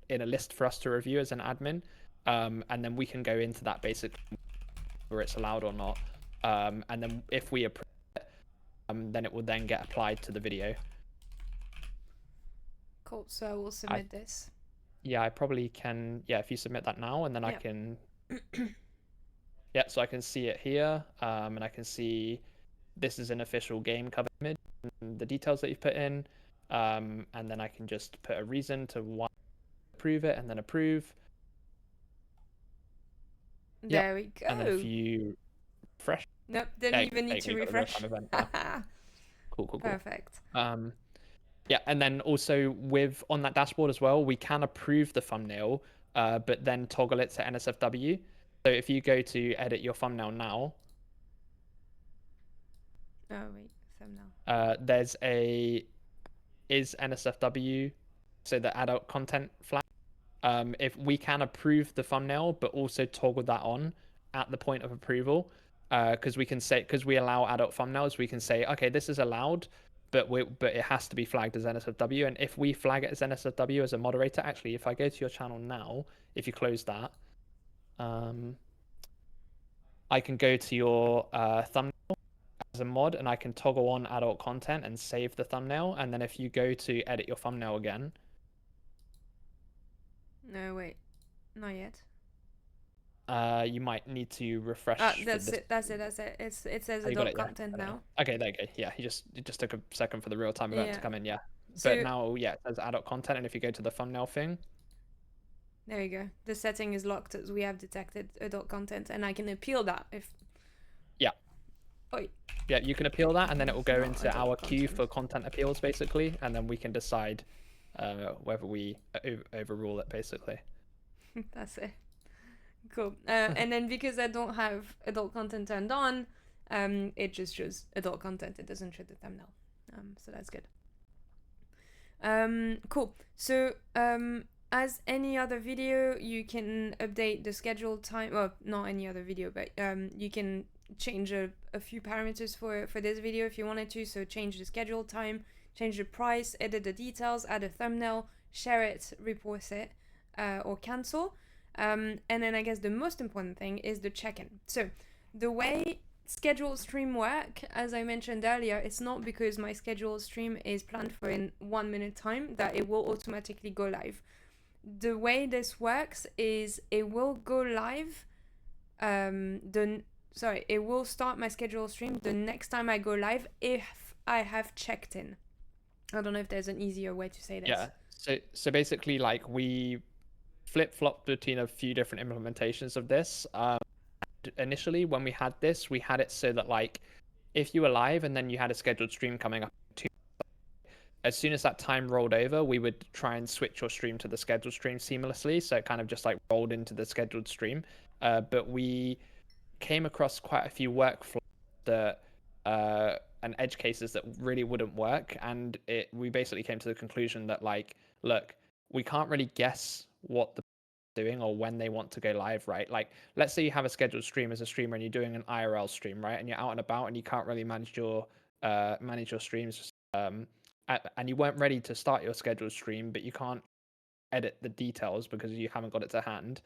in a list for us to review as an admin, and then we can go into that basically whether it's allowed or not. And then if we approve it, then it will then get applied to the video. Cool. So I will submit this. Yeah, I probably can. Yeah, if you submit that now, and then I can. Yeah, so I can see it here, and I can see this is an official game cover image, and the details that you've put in, and then I can just put a reason to why approve it, and then approve. There we go. And then if you refresh. Nope, didn't even need to refresh. Cool. Perfect. Yeah, and then also on that dashboard as well, we can approve the thumbnail, but then toggle it to NSFW. So if you go to edit your thumbnail now. Oh wait, thumbnail. There's is NSFW, so the adult content flag. If we can approve the thumbnail, but also toggle that on at the point of approval, because we allow adult thumbnails, we can say, okay, this is allowed, but it has to be flagged as NSFW. And if we flag it as NSFW as a moderator, actually, if I go to your channel now, if you close that, I can go to your thumbnail as a mod, and I can toggle on adult content and save the thumbnail. And then if you go to edit your thumbnail again. No, wait, not yet. You might need to refresh. That's it. It says adult content now. Okay, there you go. Yeah, it just took a second for the real time event to come in. Yeah, but now it says adult content, and if you go to the thumbnail thing. There you go. The setting is locked as we have detected adult content, and I can appeal that if. Yeah. Oi. Yeah, you can appeal that, and then it will go into our queue for content appeals, basically, and then we can decide whether we overrule it, basically. That's it. Cool. And then because I don't have adult content turned on, it just shows adult content. It doesn't show the thumbnail. So that's good. Cool. So as any other video, you can update the schedule time. Well, not any other video, but you can change a few parameters for this video if you wanted to. So change the schedule time, change the price, edit the details, add a thumbnail, share it, report it, or cancel. And then I guess the most important thing is the check-in. So the way scheduled stream work, as I mentioned earlier, it's not because my scheduled stream is planned for in 1 minute time that it will automatically go live. The way this works is it will go live. It will start my scheduled stream the next time I go live if I have checked in. I don't know if there's an easier way to say this. Yeah. So basically, like, we flip-flopped between a few different implementations of this. Initially, when we had this, we had it so that, like, if you were live and then you had a scheduled stream coming up, as soon as that time rolled over, we would try and switch your stream to the scheduled stream seamlessly. So it kind of just like rolled into the scheduled stream. But we came across quite a few workflows that and edge cases that really wouldn't work. And we basically came to the conclusion that, like, look, we can't really guess what the doing or when they want to go live, right? Like, let's say you have a scheduled stream as a streamer and you're doing an IRL stream, right? And you're out and about and you can't really manage your streams, and you weren't ready to start your scheduled stream, but you can't edit the details because you haven't got it to hand.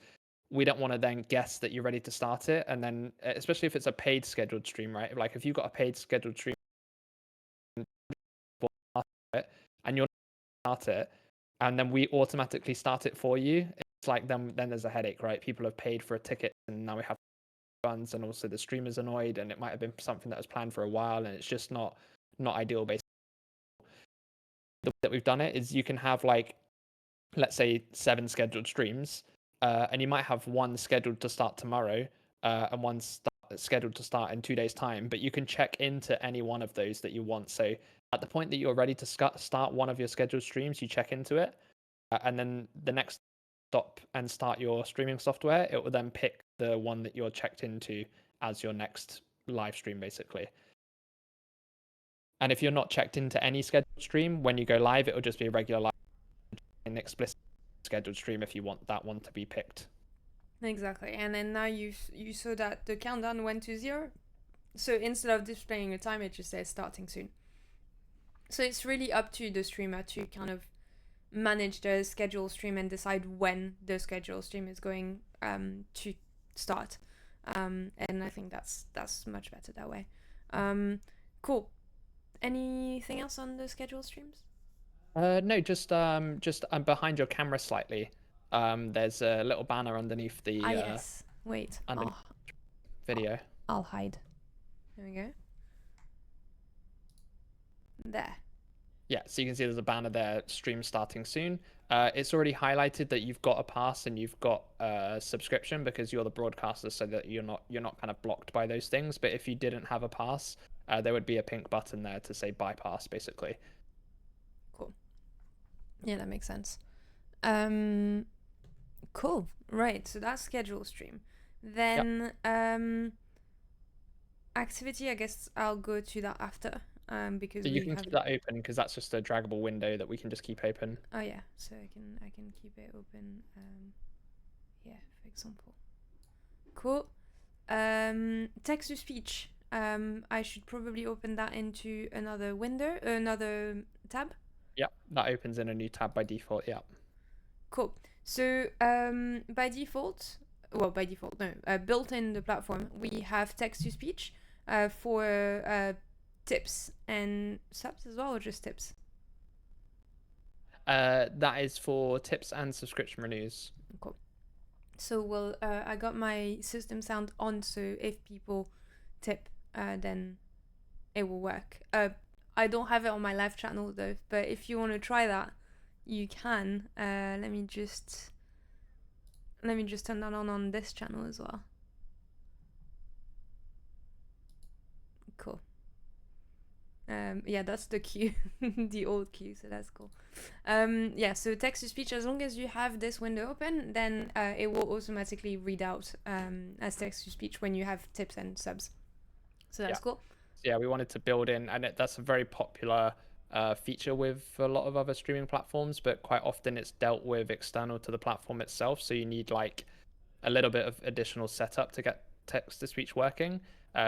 We don't want to then guess that you're ready to start it, and then especially if it's a paid scheduled stream, right? Like, if you've got a paid scheduled stream and you're start it, and then we automatically start it for you, it's like then there's a headache, right? People have paid for a ticket and now we have funds, and also the streamer's annoyed, and it might have been something that was planned for a while, and it's just not ideal. Basically, the way that we've done it is you can have, like, let's say 7 scheduled streams, and you might have one scheduled to start tomorrow, and one scheduled to start in 2 days' time, but you can check into any one of those that you want. So at the point that you're ready to start one of your scheduled streams, you check into it, and then the next stop and start your streaming software, it will then pick the one that you're checked into as your next live stream, basically. And if you're not checked into any scheduled stream, when you go live, it will just be a regular live an explicit scheduled stream if you want that one to be picked. Exactly. And then now you saw that the countdown went to 0. So instead of displaying a time, it just says starting soon. So it's really up to the streamer to kind of manage the schedule stream and decide when the schedule stream is going to start. And I think that's much better that way. Cool. Anything else on the schedule streams? No, just behind your camera slightly. There's a little banner underneath the yes. Wait. underneath video. I'll hide. There we go. There. Yeah, so you can see there's a banner there, stream starting soon. It's already highlighted that you've got a pass and you've got a subscription because you're the broadcaster, so that you're not kind of blocked by those things. But if you didn't have a pass, there would be a pink button there to say bypass, basically. Cool. Yeah, that makes sense. Cool. Right, so that's schedule stream. Then activity, I guess I'll go to that after. Because so you can keep that open because that's just a draggable window that we can just keep open. Oh yeah, so I can keep it open. Yeah, for example. Cool. Text to speech. I should probably open that into another window, another tab. Yeah, that opens in a new tab by default. Yeah. Cool. So by default, no, built in the platform, we have text to speech for tips and subs as well, or just tips? That is for tips and subscription renews. Cool. So I got my system sound on, so if people tip, then it will work. I don't have it on my live channel though, but if you want to try that, you can. Let me just turn that on this channel as well. Cool. Yeah, that's the queue, the old queue, so that's cool. Yeah, so text to speech, as long as you have this window open, then it will automatically read out as text to speech when you have tips and subs. So that's cool. Yeah, we wanted to build in, and that's a very popular feature with a lot of other streaming platforms, but quite often it's dealt with external to the platform itself. So you need like a little bit of additional setup to get text to speech working.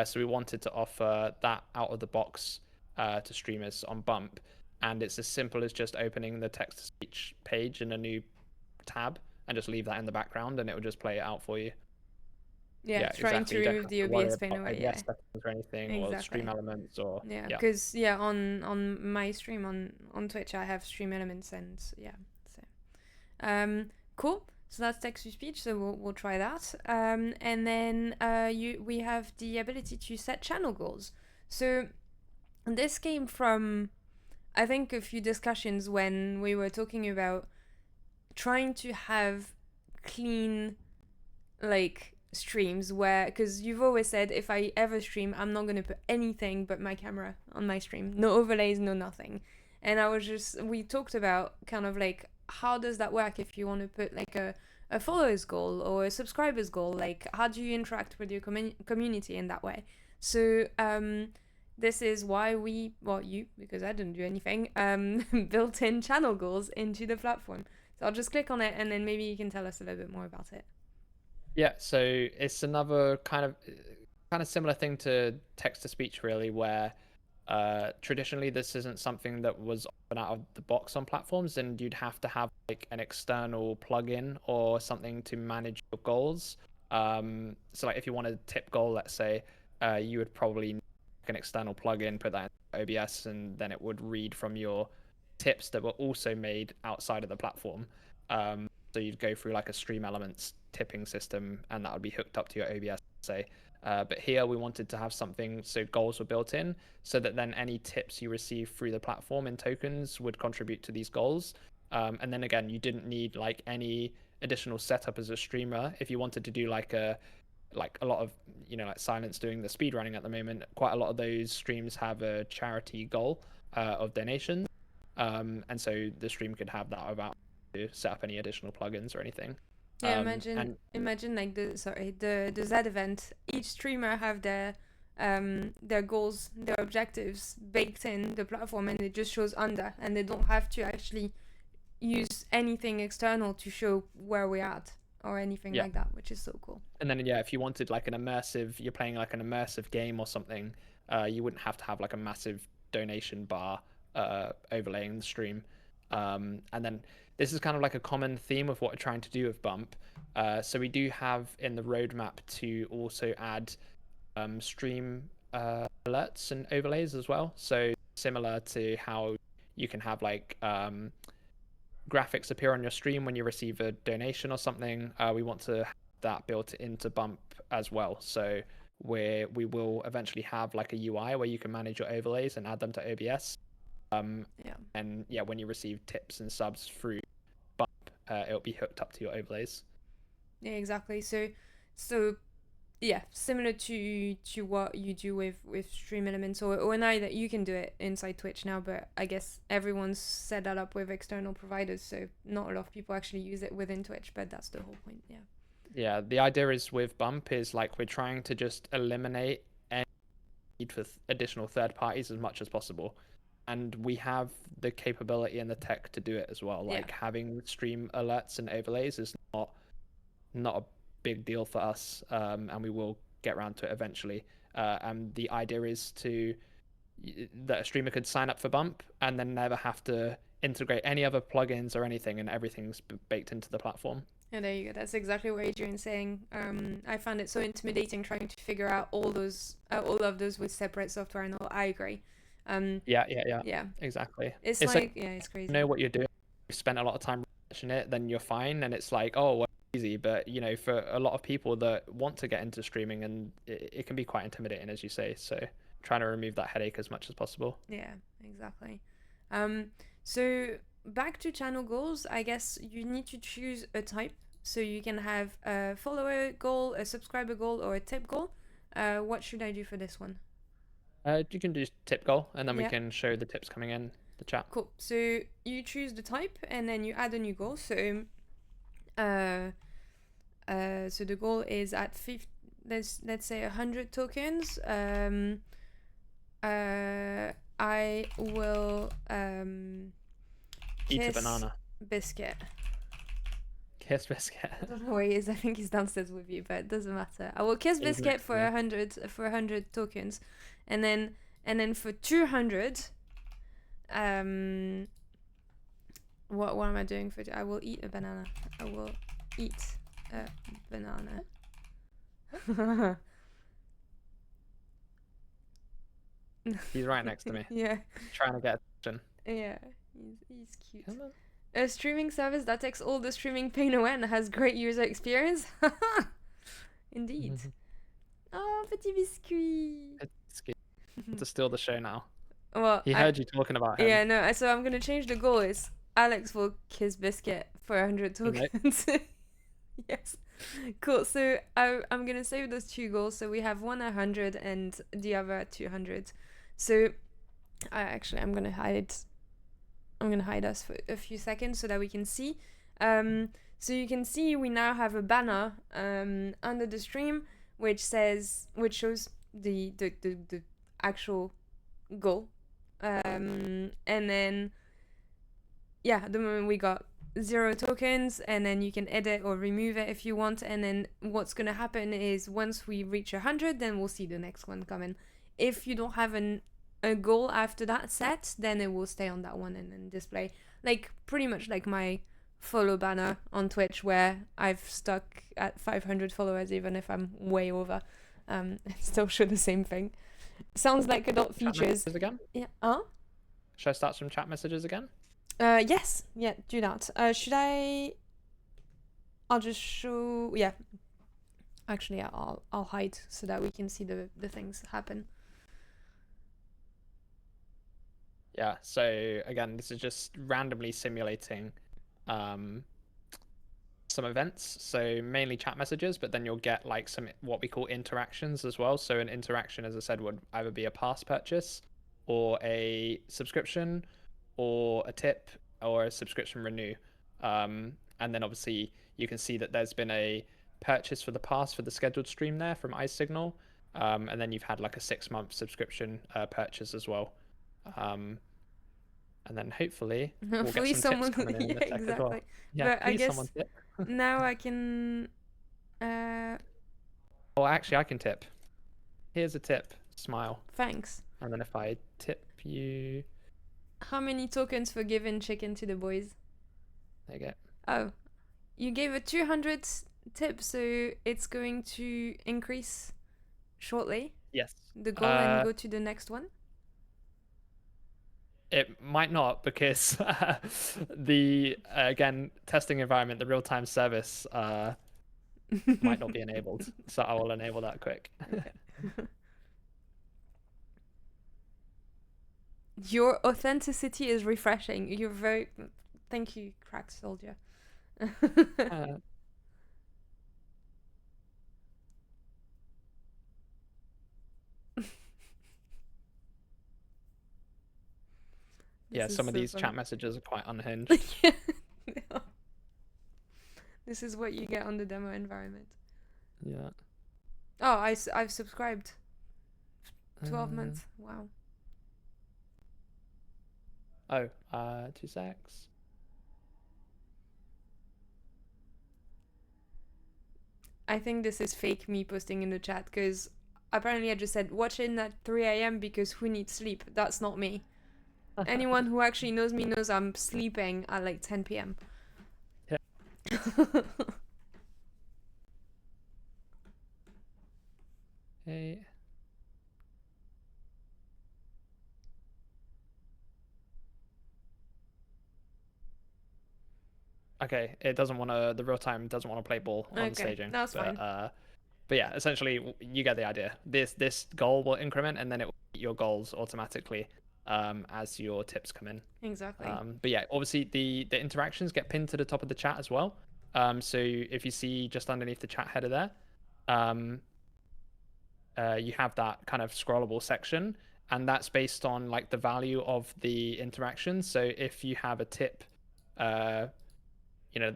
So we wanted to offer that out of the box to streamers on Bump, and it's as simple as just opening the text to speech page in a new tab and just leave that in the background, and it will just play it out for you. Yeah, trying to remove the OBS pane away. Yeah, or anything, or stream elements, or because on my stream on Twitch I have stream elements, and so cool. So that's text to speech. So we'll try that. And then we have the ability to set channel goals. So this came from, I think, a few discussions when we were talking about trying to have clean, like, streams where, because you've always said if I ever stream, I'm not going to put anything but my camera on my stream. No overlays, no nothing. And we talked about kind of like, how does that work if you want to put like a followers goal or a subscribers goal? Like, how do you interact with your community in that way? So this is why because I didn't do anything, built in channel goals into the platform. So I'll just click on it, and then maybe you can tell us a little bit more about it. Yeah, so it's another kind of similar thing to text to speech, really, where traditionally this isn't something that was often out of the box on platforms, and you'd have to have like an external plugin or something to manage your goals. So like if you wanted a tip goal, let's say, you would probably need an external plugin, put that in OBS, and then it would read from your tips that were also made outside of the platform. So you'd go through like a Stream Elements tipping system, and that would be hooked up to your OBS, say. But here we wanted to have something so goals were built in, so that then any tips you receive through the platform in tokens would contribute to these goals. And then again, you didn't need like any additional setup as a streamer. If you wanted to do like a lot of, like Silence doing the speed running at the moment, quite a lot of those streams have a charity goal of donations. And so the stream could have that without to set up any additional plugins or anything. Yeah, imagine like the Z event. Each streamer have their goals, their objectives baked in the platform, and it just shows under, and they don't have to actually use anything external to show where we're at or anything like that, which is so cool. And then if you wanted like you're playing like an immersive game or something, you wouldn't have to have like a massive donation bar overlaying the stream. And then this is kind of like a common theme of what we're trying to do with Bump. So we do have in the roadmap to also add stream alerts and overlays as well. So similar to how you can have like graphics appear on your stream when you receive a donation or something, we want to have that built into Bump as well. So we will eventually have like a UI where you can manage your overlays and add them to OBS. And when you receive tips and subs through Bump, it'll be hooked up to your overlays. Yeah, exactly. So yeah, similar to what you do with Stream Elements or now that you can do it inside Twitch now, but I guess everyone's set that up with external providers, so not a lot of people actually use it within Twitch, but that's the whole point. Yeah, the idea is with Bump is like we're trying to just eliminate any need for additional third parties as much as possible. And we have the capability and the tech to do it as well. Like having stream alerts and overlays is not a big deal for us, and we will get around to it eventually. And the idea is that a streamer could sign up for Bump and then never have to integrate any other plugins or anything, and everything's baked into the platform. Yeah, there you go. That's exactly what Adrian's saying. I found it so intimidating trying to figure out all of those with separate software and all. I agree. Yeah, exactly. It's like it's crazy. You know what you're doing. You spent a lot of time researching it, then you're fine, and it's like, oh, well, easy. But for a lot of people that want to get into streaming, and it can be quite intimidating, as you say. So trying to remove that headache as much as possible. Yeah, exactly. So back to channel goals, I guess you need to choose a type. So you can have a follower goal, a subscriber goal, or a tip goal. What should I do for this one? You can do tip goal, and then we can show the tips coming in the chat. Cool. So you choose the type, and then you add a new goal. So so the goal is at 50. Let's say 100 tokens. I will eat a banana. Biscuit. Kiss Biscuit. I don't know where he is. I think he's downstairs with you, but it doesn't matter. I will kiss Biscuit for 100 tokens, and then for 200. What am I doing for? I will eat a banana. I will eat a banana. He's right next to me. Yeah. Trying to get attention. Yeah, he's cute. A streaming service that takes all the streaming pain away and has great user experience. Indeed. Oh, petit biscuit. To steal the show now. Well, he heard you talking about him. Yeah, no. So I'm gonna change the goal. Is Alex will kiss Biscuit for 100 tokens. Yes. Cool. So I'm gonna save those two goals. So we have one 100 and the other 200. So I'm gonna hide us for a few seconds so that we can see. So you can see we now have a banner under the stream which shows the actual goal. And then at the moment we got 0 tokens, and then you can edit or remove it if you want, and then what's gonna happen is once we reach 100, then we'll see the next one coming. If you don't have a goal after that set, then it will stay on that one and then display, like pretty much like my follow banner on Twitch, where I've stuck at 500 followers even if I'm way over. It still show the same thing. Sounds like adult features again. Yeah. Should I start some chat messages again? Yes. Yeah, do that. Should I? I'll just show. Yeah. Actually, I'll hide so that we can see the things happen. Yeah. So again, this is just randomly simulating some events. So mainly chat messages, but then you'll get like some what we call interactions as well. So an interaction, as I said, would either be a pass purchase, or a subscription, or a tip, or a subscription renew. And then obviously you can see that there's been a purchase for the pass for the scheduled stream there from iSignal. And then you've had like a 6-month subscription purchase as well. And and then hopefully we'll get Hopefully some someone. tips coming in Yeah, a sec as well. exactly. Yeah, But I please someone guess tip. now I can. Oh, actually, I can tip. Here's a tip. Smile. Thanks. And then if I tip you, How many tokens for giving chicken to the boys? there you go. Oh, you gave a 200 tip, so it's going to increase shortly. Yes. The goal and go to the next one. It might not, because the again, testing environment, the real-time service might not be enabled. So I will enable that quick. Okay. Your authenticity is refreshing. You're very. Thank you, cracked soldier. Yeah, This is some of so these funny. chat messages are quite unhinged. Yeah. No. This is what you get on the demo environment. Yeah. Oh, I've subscribed. 12 months. Wow. Oh, 2 secs. I think this is fake me posting in the chat, because apparently I just said watch in at 3 a.m. because who needs sleep? That's not me. Anyone who actually knows me knows I'm sleeping at like 10 p.m. Yeah. Hey. Okay, it doesn't want to. The real time doesn't want to play ball on Okay, staging. that's fine. But yeah, essentially you get the idea. This goal will increment, and then it will hit your goals automatically as your tips come in. Exactly. But yeah, obviously the interactions get pinned to the top of the chat as well. So if you see just underneath the chat header there, you have that kind of scrollable section, and that's based on like the value of the interaction. So if you have a tip, you know,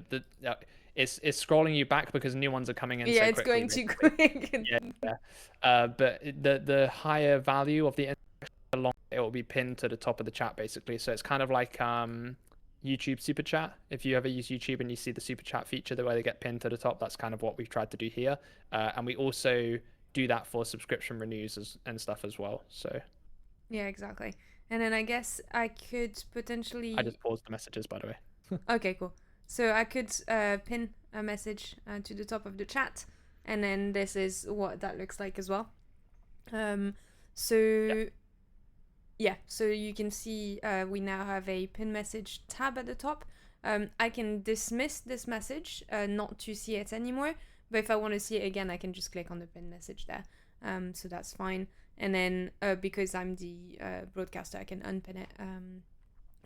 it's scrolling you back because new ones are coming in so it's quickly. going too quick. Yeah. But the higher value of the interaction, it will be pinned to the top of the chat basically. So it's kind of like YouTube super chat. If you ever use YouTube and you see the super chat feature, the way they get pinned to the top, that's kind of what we've tried to do here. And we also do that for subscription renews and stuff as well. So Yeah, exactly. And then I guess I could potentially. I just paused the messages, by the way. Okay, cool. So I could pin a message to the top of the chat, and then this is what that looks like as well. So you can see we now have a pin message tab at the top. I can dismiss this message not to see it anymore, but if I want to see it again, I can just click on the pin message there. So that's fine. And then because I'm the broadcaster, I can unpin it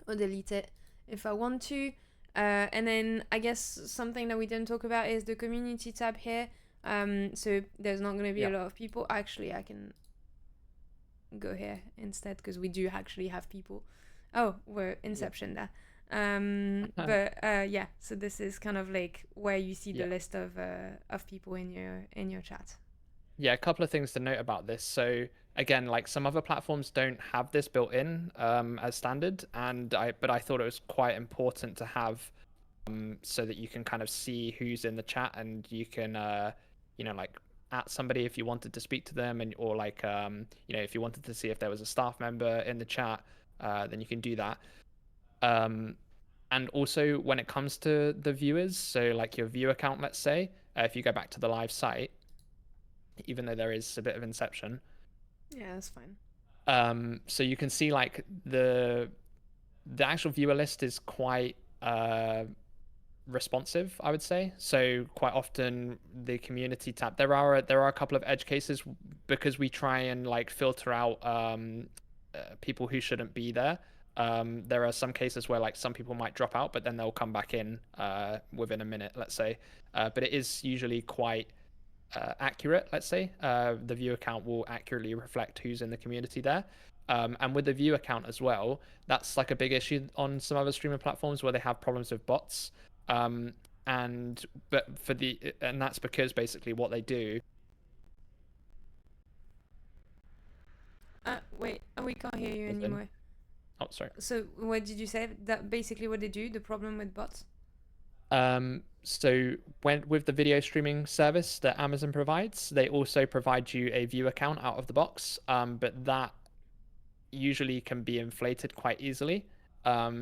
or delete it if I want to. And then I guess something that we didn't talk about is the community tab here. So there's not going to be a lot of people. Actually, I can go here instead because we do actually have people. Oh, we're Inception there. But so this is kind of like where you see the list of people in your chat. Yeah, a couple of things to note about this. So again, like some other platforms don't have this built in as standard, but I thought it was quite important to have so that you can kind of see who's in the chat, and you can like at somebody if you wanted to speak to them, and or like if you wanted to see if there was a staff member in the chat, then you can do that. And also when it comes to the viewers, so like your view account, let's say, if you go back to the live site, even though there is a bit of inception. Yeah, that's fine. So you can see like the actual viewer list is quite responsive, I would say. So quite often the community tab, there are a couple of edge cases because we try and like filter out people who shouldn't be there. There are some cases where like some people might drop out, but then they'll come back in within a minute, let's say. But it is usually quite accurate, let's say. The view account will accurately reflect who's in the community there. And with the view account as well, that's like a big issue on some other streaming platforms where they have problems with bots. And that's because basically what they do. Wait, we can't hear you anymore. Oh, sorry. So what did you say? That basically what they do, the problem with bots? So with the video streaming service that Amazon provides, they also provide you a view account out of the box. But that usually can be inflated quite easily.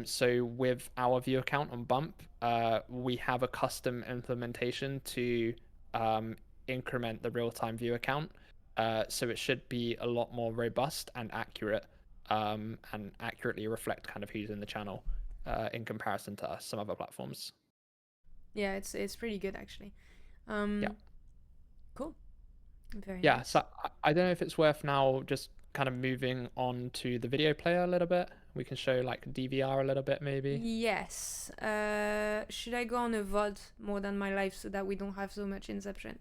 So with our view account on Bump, we have a custom implementation to increment the real-time view account. So it should be a lot more robust and accurate, and accurately reflect kind of who's in the channel, in comparison to some other platforms. Yeah, it's pretty good actually. Yeah. Cool. Very Yeah, nice. so I don't know if it's worth now just kind of moving on to the video player a little bit. We can show like DVR a little bit maybe. Yes. Should I go on a VOD more than my life so that we don't have so much Inception?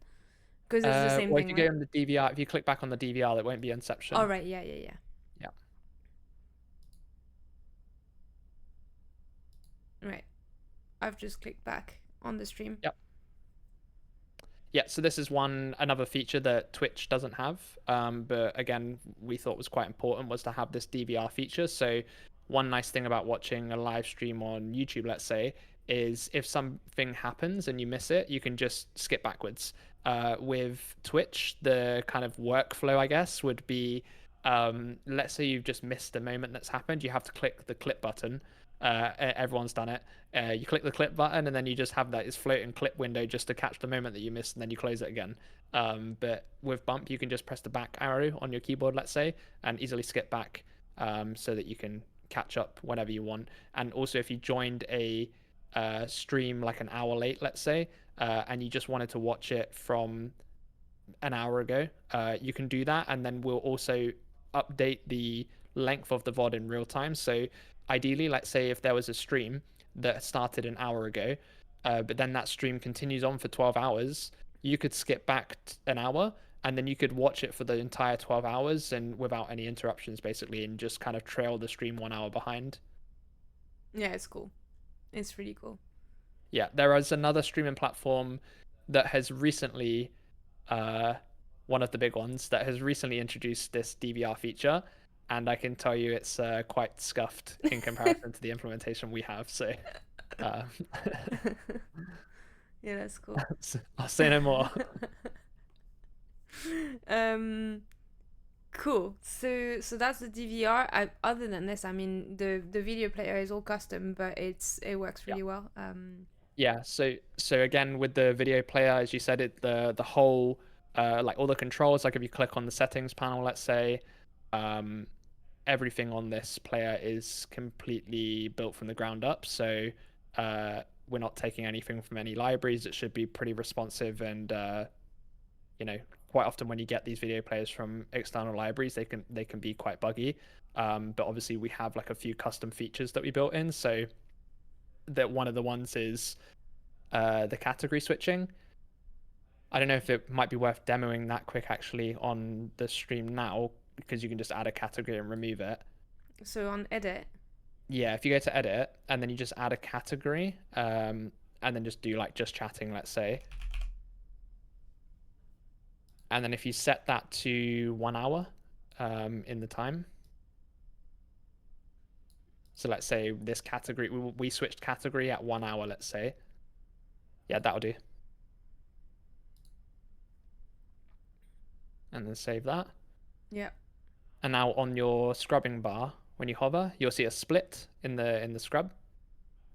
Because it's the same Well, if thing, you right? go on the DVR, if you click back on the DVR, there won't be Inception. All right. Yeah. Yeah. Right. I've just clicked back on the stream. Yep. Yeah, so this is another feature that Twitch doesn't have, but again, we thought was quite important was to have this DVR feature. So one nice thing about watching a live stream on YouTube, let's say, is if something happens and you miss it, you can just skip backwards. With Twitch, the kind of workflow, I guess, would be, let's say you've just missed a moment that's happened, you have to click the clip button. Everyone's done it. You click the clip button and then you just have this floating clip window just to catch the moment that you missed, and then you close it again. But with Bump, you can just press the back arrow on your keyboard, let's say, and easily skip back, so that you can catch up whenever you want. And also, if you joined a stream like an hour late, let's say, and you just wanted to watch it from an hour ago, you can do that, and then we'll also update the length of the VOD in real time. So ideally, let's say if there was a stream that started an hour ago, but then that stream continues on for 12 hours, you could skip back an hour and then you could watch it for the entire 12 hours and without any interruptions, basically, and just kind of trail the stream 1 hour behind. Yeah, it's cool. It's really cool. Yeah, there is another streaming platform that has recently, one of the big ones that has recently introduced this DVR feature, and I can tell you it's quite scuffed in comparison to the implementation we have. So, Yeah, that's cool. I'll say no more. Cool. So that's the DVR. Other than this, I mean, the video player is all custom, but it works really well. Yeah. So again, with the video player, as you said, the whole, like all the controls, like if you click on the settings panel, let's say, everything on this player is completely built from the ground up. So we're not taking anything from any libraries. It should be pretty responsive, and quite often when you get these video players from external libraries, they can be quite buggy. But obviously we have like a few custom features that we built in. So that one of the ones is the category switching. I don't know if it might be worth demoing that quick actually on the stream now, because you can just add a category and remove it. So on edit. Yeah, if you go to edit and then you just add a category, and then just do like just chatting, let's say. And then if you set that to 1 hour in the time. So let's say this category, we switched category at 1 hour, let's say. Yeah, that'll do. And then save that. Yeah. And now on your scrubbing bar, when you hover, you'll see a split in the scrub.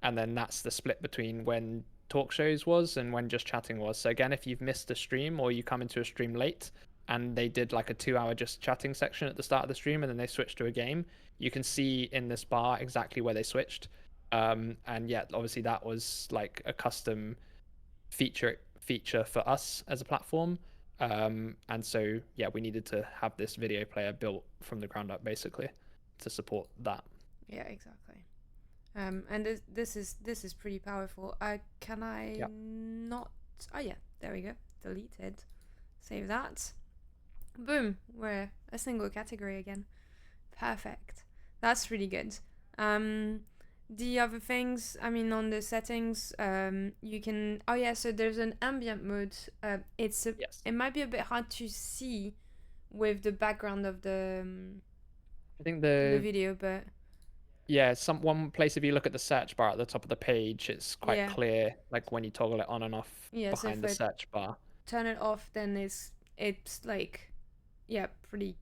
And then that's the split between when talk shows was and when just chatting was. So again, if you've missed a stream or you come into a stream late and they did like a 2 hour just chatting section at the start of the stream and then they switched to a game, you can see in this bar exactly where they switched. And yeah, obviously that was like a custom feature for us as a platform. And so yeah, we needed to have this video player built from the ground up basically to support that. Yeah, exactly. And this is pretty powerful. Can I not? Oh yeah, there we go. Deleted. Save that. Boom. We're a single category again. Perfect. That's really good. The other things, I mean, on the settings, you can. Oh yeah, so there's an ambient mode. Yes. It might be a bit hard to see with the background of the. I think the video, but Yeah, one place if you look at the search bar at the top of the page, it's quite Yeah. clear, like when you toggle it on and off Yeah, so behind if the I search bar. turn it off, then it's like, yeah, pretty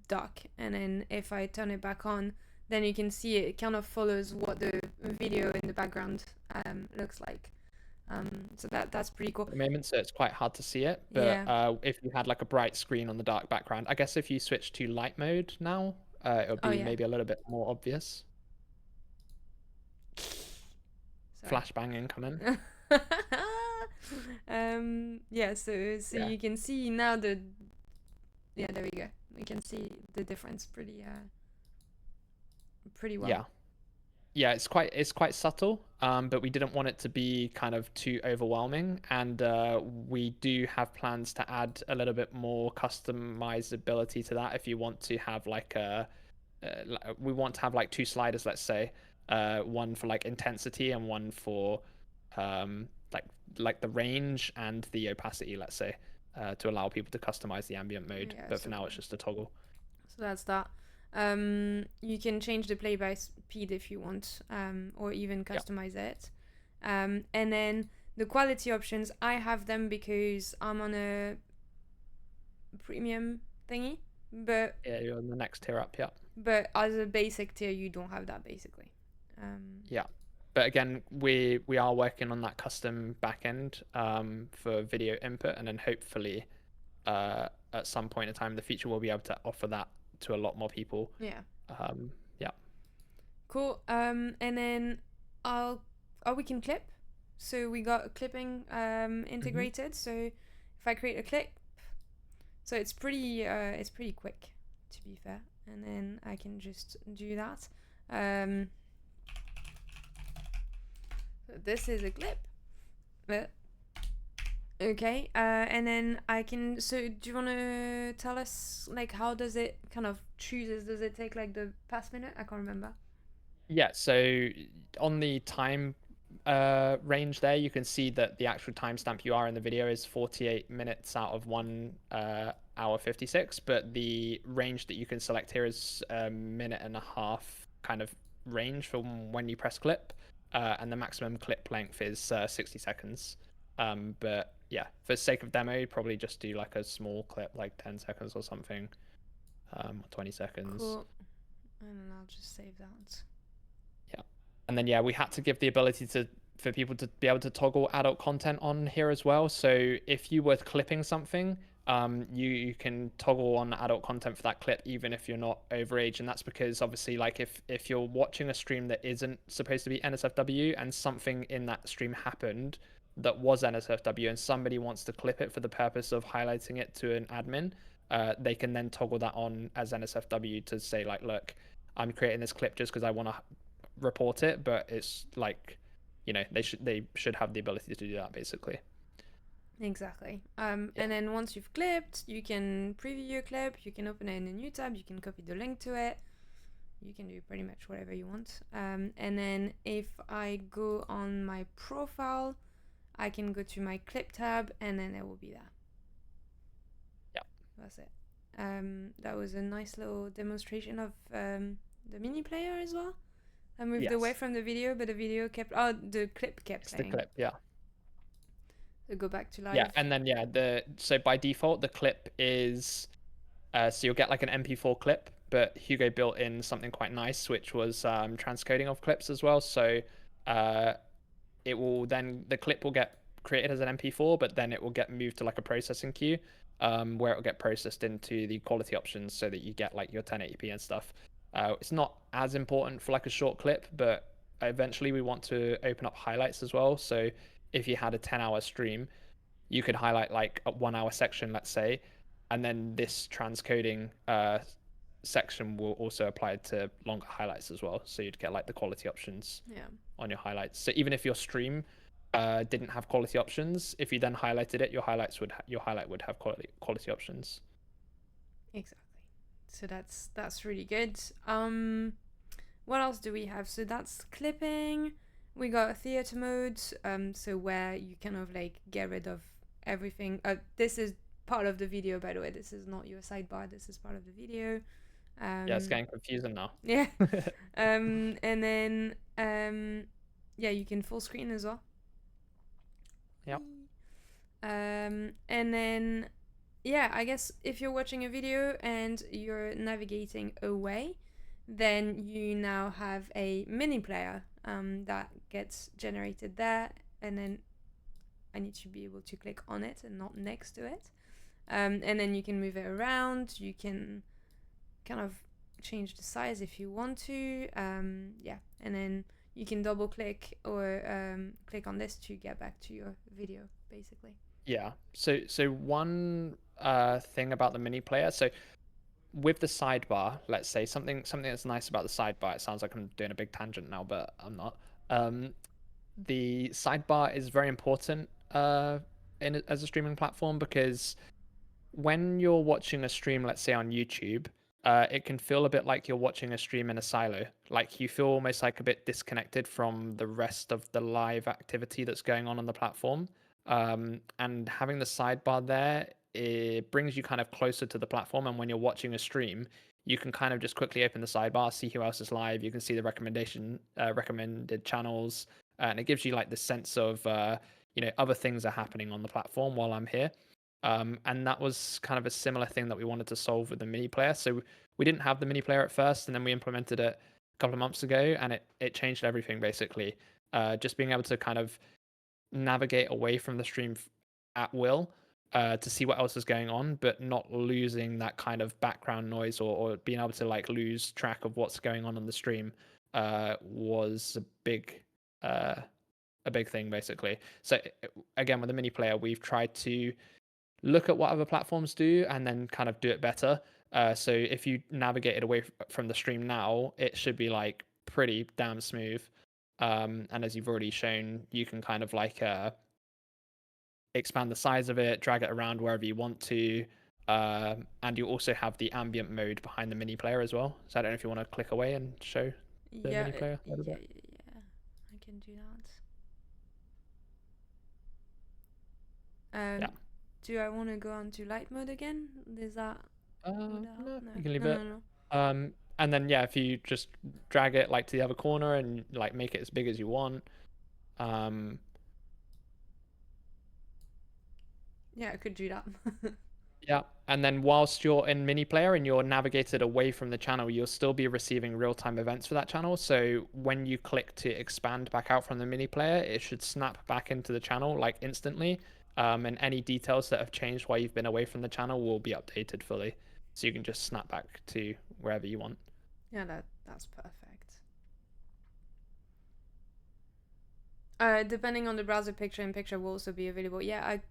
dark. And then if I turn it back on, then you can see it kind of follows what the video in the background looks like. So that's pretty cool. At the moment, so it's quite hard to see it. But Yeah. if you had like a bright screen on the dark background, I guess if you switch to light mode now, it would Oh be yeah. maybe a little bit more obvious. Sorry. Flashbang incoming. Yeah, so Yeah. you can see now yeah, there we go. We can see the difference pretty well. Yeah. Yeah, it's quite subtle, but we didn't want it to be kind of too overwhelming, and we do have plans to add a little bit more customizability to that. If you want to have like we want to have like two sliders, let's say, one for like intensity and one for um, like the range and the opacity, let's say, to allow people to customize the ambient mode. Yeah, But for so now, it's just a toggle. so that's that. You can change the play by speed if you want, or even Yeah. customize it. And then the quality options, I have them because I'm on a premium thingy, but Yeah, you're on the next tier up. Yeah. as a basic tier, you don't have that basically. Yeah. But again, we are working on that custom backend for video input, and then hopefully at some point in time in the future we'll be able to offer that to a lot more people. Yeah. Yeah. Cool. And then we can clip. So we got clipping integrated. So if I create a clip, so it's pretty quick, to be fair. And then I can just do that. So this is a clip. But okay. And then I can. So do you want to tell us like how does it kind of chooses? Does it take like the past minute? I can't remember. Yeah, so on the time range there, you can see that the actual timestamp you are in the video is 48 minutes out of 1 hour 56, but the range that you can select here is a minute and a half kind of range from when you press clip, and the maximum clip length is 60 seconds. But yeah, for sake of demo, probably just do like a small clip, like 10 seconds or something, 20 seconds. Cool. And then I'll just save that. Yeah. And then, yeah, we had to give the ability for people to be able to toggle adult content on here as well. So if you were clipping something, you can toggle on adult content for that clip, even if you're not overage. And that's because obviously, like if you're watching a stream that isn't supposed to be NSFW and something in that stream happened that was NSFW and somebody wants to clip it for the purpose of highlighting it to an admin, they can then toggle that on as NSFW to say like, look, I'm creating this clip just because I want to report it, but it's like, they should have the ability to do that basically. Exactly. And then once you've clipped, you can preview your clip, you can open it in a new tab, you can copy the link to it, you can do pretty much whatever you want. And then if I go on my profile, I can go to my clip tab and then it will be there. Yeah. That's it. That was a nice little demonstration of the mini player as well. I moved away from the video, but the video kept. Oh, the clip kept playing. The clip, yeah. So go back to live. Yeah, and then so by default the clip is, so you'll get like an MP4 clip, but Hugo built in something quite nice, which was transcoding of clips as well. So it will then the clip will get created as an MP4, but then it will get moved to like a processing queue, where it will get processed into the quality options so that you get like your 1080p and stuff. It's not as important for like a short clip, but eventually we want to open up highlights as well. So if you had a 10-hour stream, you could highlight like a 1-hour section, let's say, and then this transcoding section will also apply to longer highlights as well. So you'd get like the quality options on your highlights. So even if your stream didn't have quality options, if you then highlighted it, your highlight would have quality options. Exactly. So that's really good. What else do we have? So that's clipping. We got a theater mode, so where you kind of like get rid of everything. This is part of the video, by the way. This is not your sidebar. This is part of the video. Yeah, it's getting confusing now. Yeah. And then yeah, you can full screen as well. Yep. And then yeah, I guess if you're watching a video and you're navigating away, then you now have a mini player that gets generated there, and then I need to be able to click on it and not next to it. And then you can move it around. You can kind of change the size if you want to. Yeah, and then you can double click or click on this to get back to your video, basically. Yeah. So one thing about the mini player. So with the sidebar, let's say something that's nice about the sidebar. It sounds like I'm doing a big tangent now, but I'm not. The sidebar is very important as a streaming platform, because when you're watching a stream, let's say on YouTube, it can feel a bit like you're watching a stream in a silo. Like you feel almost like a bit disconnected from the rest of the live activity that's going on the platform. And having the sidebar there, it brings you kind of closer to the platform. And when you're watching a stream, you can kind of just quickly open the sidebar, see who else is live. You can see the recommended channels, and it gives you like the sense of other things are happening on the platform while I'm here. And that was kind of a similar thing that we wanted to solve with the mini player. So we didn't have the mini player at first, and then we implemented it a couple of months ago, and it changed everything basically. Just being able to kind of navigate away from the stream at will, to see what else is going on, but not losing that kind of background noise, or being able to like lose track of what's going on the stream, was a big thing basically. So again, with the mini player, we've tried to look at what other platforms do and then kind of do it better. So if you navigate it away from the stream now, it should be like pretty damn smooth. And as you've already shown, you can kind of like expand the size of it, drag it around wherever you want to. And you also have the ambient mode behind the mini player as well. So I don't know if you want to click away and show the mini player. Yeah, I can do that. Yeah. Do I want to go on to light mode again? Is that No, no, you can leave no, it. no. And then yeah, if you just drag it like to the other corner and like make it as big as you want. Yeah, I could do that. Yeah, and then whilst you're in mini player and you're navigated away from the channel, you'll still be receiving real-time events for that channel. So when you click to expand back out from the mini player, it should snap back into the channel like instantly. And any details that have changed while you've been away from the channel will be updated fully. So you can just snap back to wherever you want. Yeah, that's perfect. Depending on the browser, picture-in-picture will also be available. Yeah, I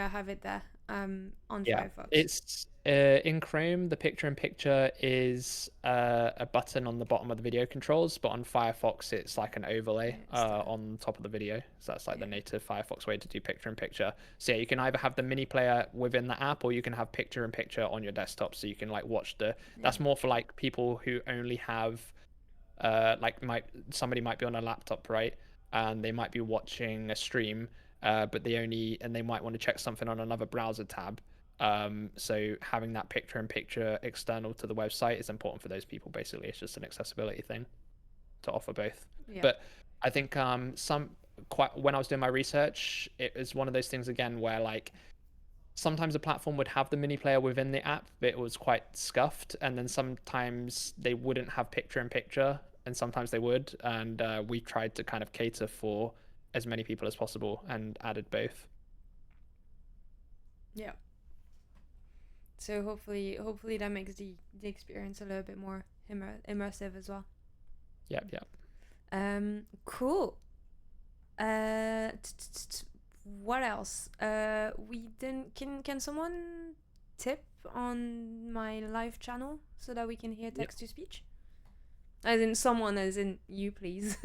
have it there. On Firefox. It's in Chrome. The picture-in-picture is a button on the bottom of the video controls, but on Firefox it's like an overlay on top of the video. So that's like the native Firefox way to do picture-in-picture. So yeah, you can either have the mini player within the app, or you can have picture-in-picture on your desktop, so you can like watch That's more for like people who only have somebody might be on a laptop, right? And they might be watching a stream. But they might want to check something on another browser tab. So having that picture-in-picture external to the website is important for those people. Basically, it's just an accessibility thing to offer both. Yeah. But I think when I was doing my research, it was one of those things again where like sometimes a platform would have the mini player within the app, but it was quite scuffed, and then sometimes they wouldn't have picture-in-picture, and sometimes they would. And we tried to kind of cater for as many people as possible and added both. Yeah. So hopefully that makes the experience a little bit more immersive as well. Yep. Cool. What else? We didn't. Can someone tip on my live channel so that we can hear text to speech? As in someone, as in you, please.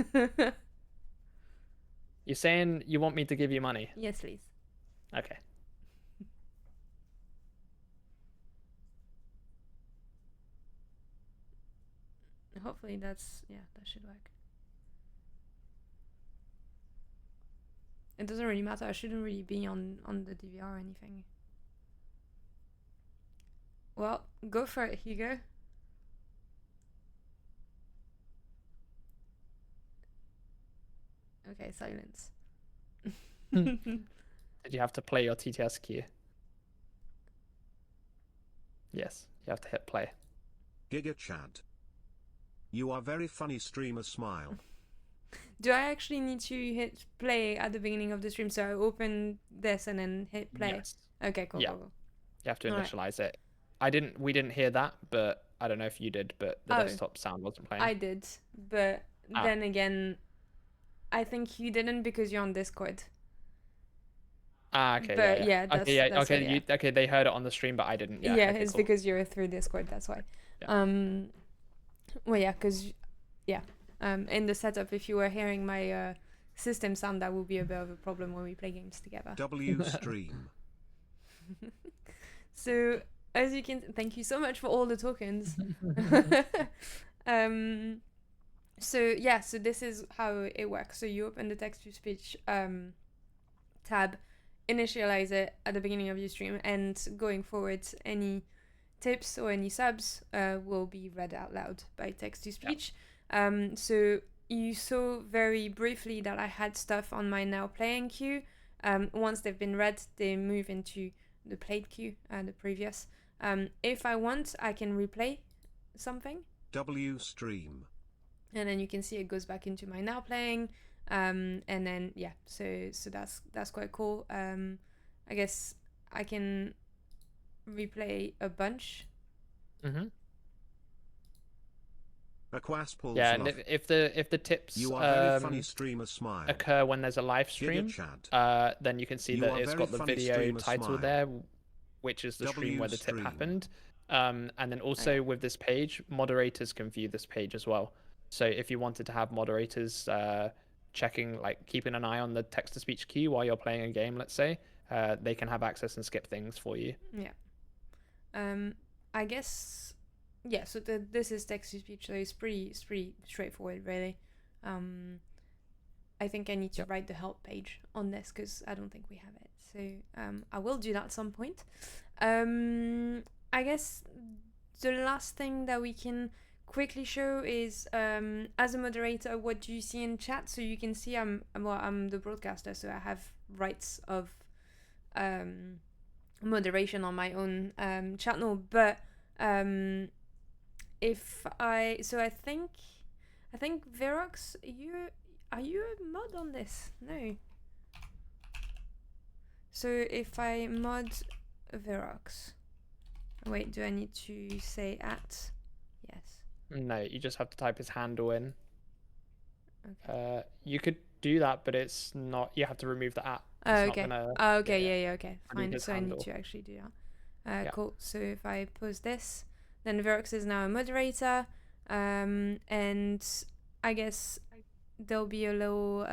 You're saying you want me to give you money? Yes, please. Okay. Hopefully that should work. It doesn't really matter. I shouldn't really be on the DVR or anything. Well, go for it, Hugo. Okay, silence. Did you have to play your TTS queue? Yes, you have to hit play. Giga Chad. You are very funny streamer, smile. Do I actually need to hit play at the beginning of the stream? So I open this and then hit play? Yes. Okay, cool, Yeah. cool. You have to All right. initialize it. We didn't hear that, but I don't know if you did, but the desktop sound wasn't playing. I did, but then again, I think you didn't because you're on Discord. Okay, But yeah. that's, Okay, yeah, that's okay, why, yeah. okay, they heard it on the stream, but I didn't. Yeah, Yeah, okay, it's cool. because you're through Discord, that's why. Yeah. Well, yeah, because, yeah, in the setup, if you were hearing my system sound, that would be a bit of a problem when we play games together. W stream. So, as you can, thank you so much for all the tokens. So yeah, so this is how it works. So you open the text-to-speech tab, initialize it at the beginning of your stream, and going forward, any tips or any subs will be read out loud by text-to-speech. Yep. So you saw very briefly that I had stuff on my now playing queue. Once they've been read, they move into the played queue, the previous. If I want, I can replay something. W stream. And then you can see it goes back into my now playing. And then, yeah, so that's quite cool. I guess I can replay a bunch. Mm-hmm. Yeah, and if the tips you are very funny streamer, smile. Occur when there's a live stream, then you can see that it's got the video title there, which is the stream where the tip happened. And then also with this page, moderators can view this page as well. So if you wanted to have moderators checking, like keeping an eye on the text-to-speech queue while you're playing a game, let's say, they can have access and skip things for you. Yeah. I guess, yeah, so this is text-to-speech, so it's pretty straightforward, really. I think I need to write the help page on this because I don't think we have it. So I will do that at some point. I guess the last thing that we can quickly show is as a moderator, what do you see in chat? So you can see I'm the broadcaster, so I have rights of moderation on my own channel. But I think Verox, are you a mod on this? No. So if I mod Verox, wait, do I need to say at? Yes. No, you just have to type his handle in. Okay. You could do that, but it's not. You have to remove the app. Okay. Okay. Okay. Fine. So handle. I need to actually do that. Cool. So if I post this, then Verox is now a moderator, and I guess there'll be a little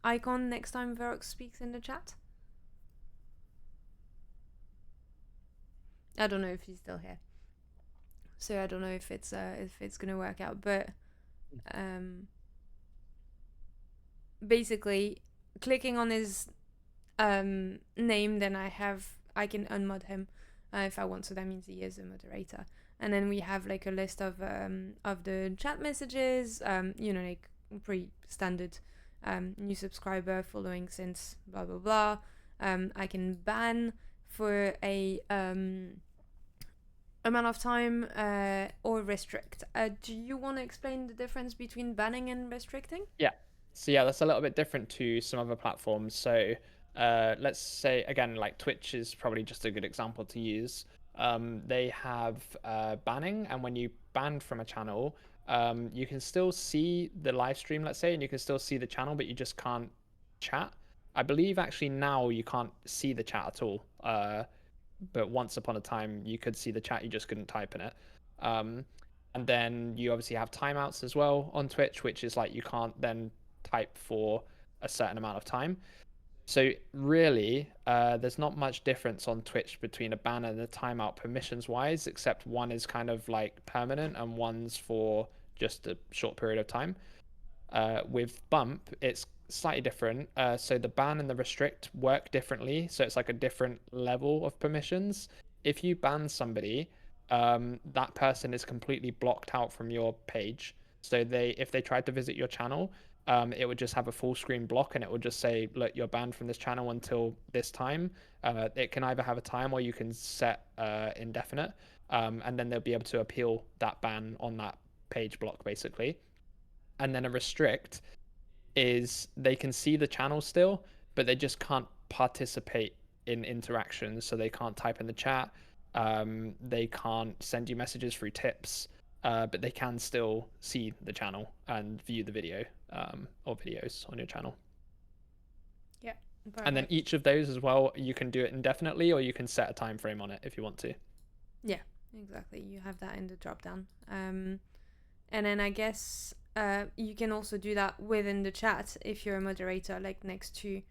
icon next time Verox speaks in the chat. I don't know if he's still here. So I don't know if it's gonna work out, but basically clicking on his name, then I can unmod him if I want. So that means he is a moderator. And then we have like a list of the chat messages, like pretty standard new subscriber following since blah blah blah. I can ban for a amount of time or restrict. Do you want to explain the difference between banning and restricting? Yeah. So yeah, that's a little bit different to some other platforms. So let's say, again, like Twitch is probably just a good example to use. They have banning, and when you ban from a channel, you can still see the live stream, let's say, and you can still see the channel, but you just can't chat. I believe actually now you can't see the chat at all. But once upon a time you could see the chat, you just couldn't type in it. And then you obviously have timeouts as well on Twitch, which is like you can't then type for a certain amount of time. So really, there's not much difference on Twitch between a ban and a timeout permissions wise, except one is kind of like permanent and one's for just a short period of time. With Bump, it's slightly different. So the ban and the restrict work differently. So it's like a different level of permissions. If you ban somebody, that person is completely blocked out from your page. So if they tried to visit your channel, it would just have a full screen block, and it would just say, look, you're banned from this channel until this time. It can either have a time or you can set indefinite, and then they'll be able to appeal that ban on that page block basically. And then a restrict is they can see the channel still, but they just can't participate in interactions. So they can't type in the chat, they can't send you messages through tips, but they can still see the channel and view the video, or videos on your channel. Yeah. Perfect. And then each of those as well, you can do it indefinitely, or you can set a time frame on it if you want to. Yeah, exactly. You have that in the drop down. And then I guess you can also do that within the chat if you're a moderator, like next to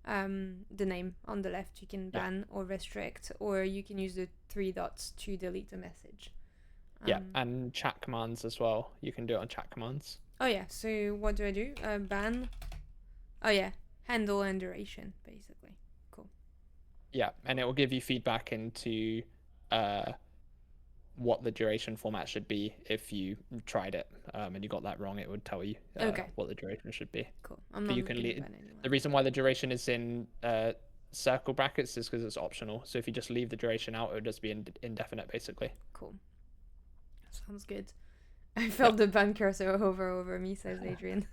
the name on the left. You can ban or restrict, or you can use the 3 dots to delete a message. Yeah, and chat commands as well. You can do it on chat commands. Oh yeah, so what do I do? Ban. Oh yeah, handle and duration, basically. Cool. Yeah, and it will give you feedback into what the duration format should be. If you tried it and you got that wrong, it would tell you what the duration should be. Cool. But you can the reason why the duration is in circle brackets is because it's optional. So if you just leave the duration out, it would just be indefinite, basically. Cool. Sounds good. I felt the ban cursor hover over me, says Adrian.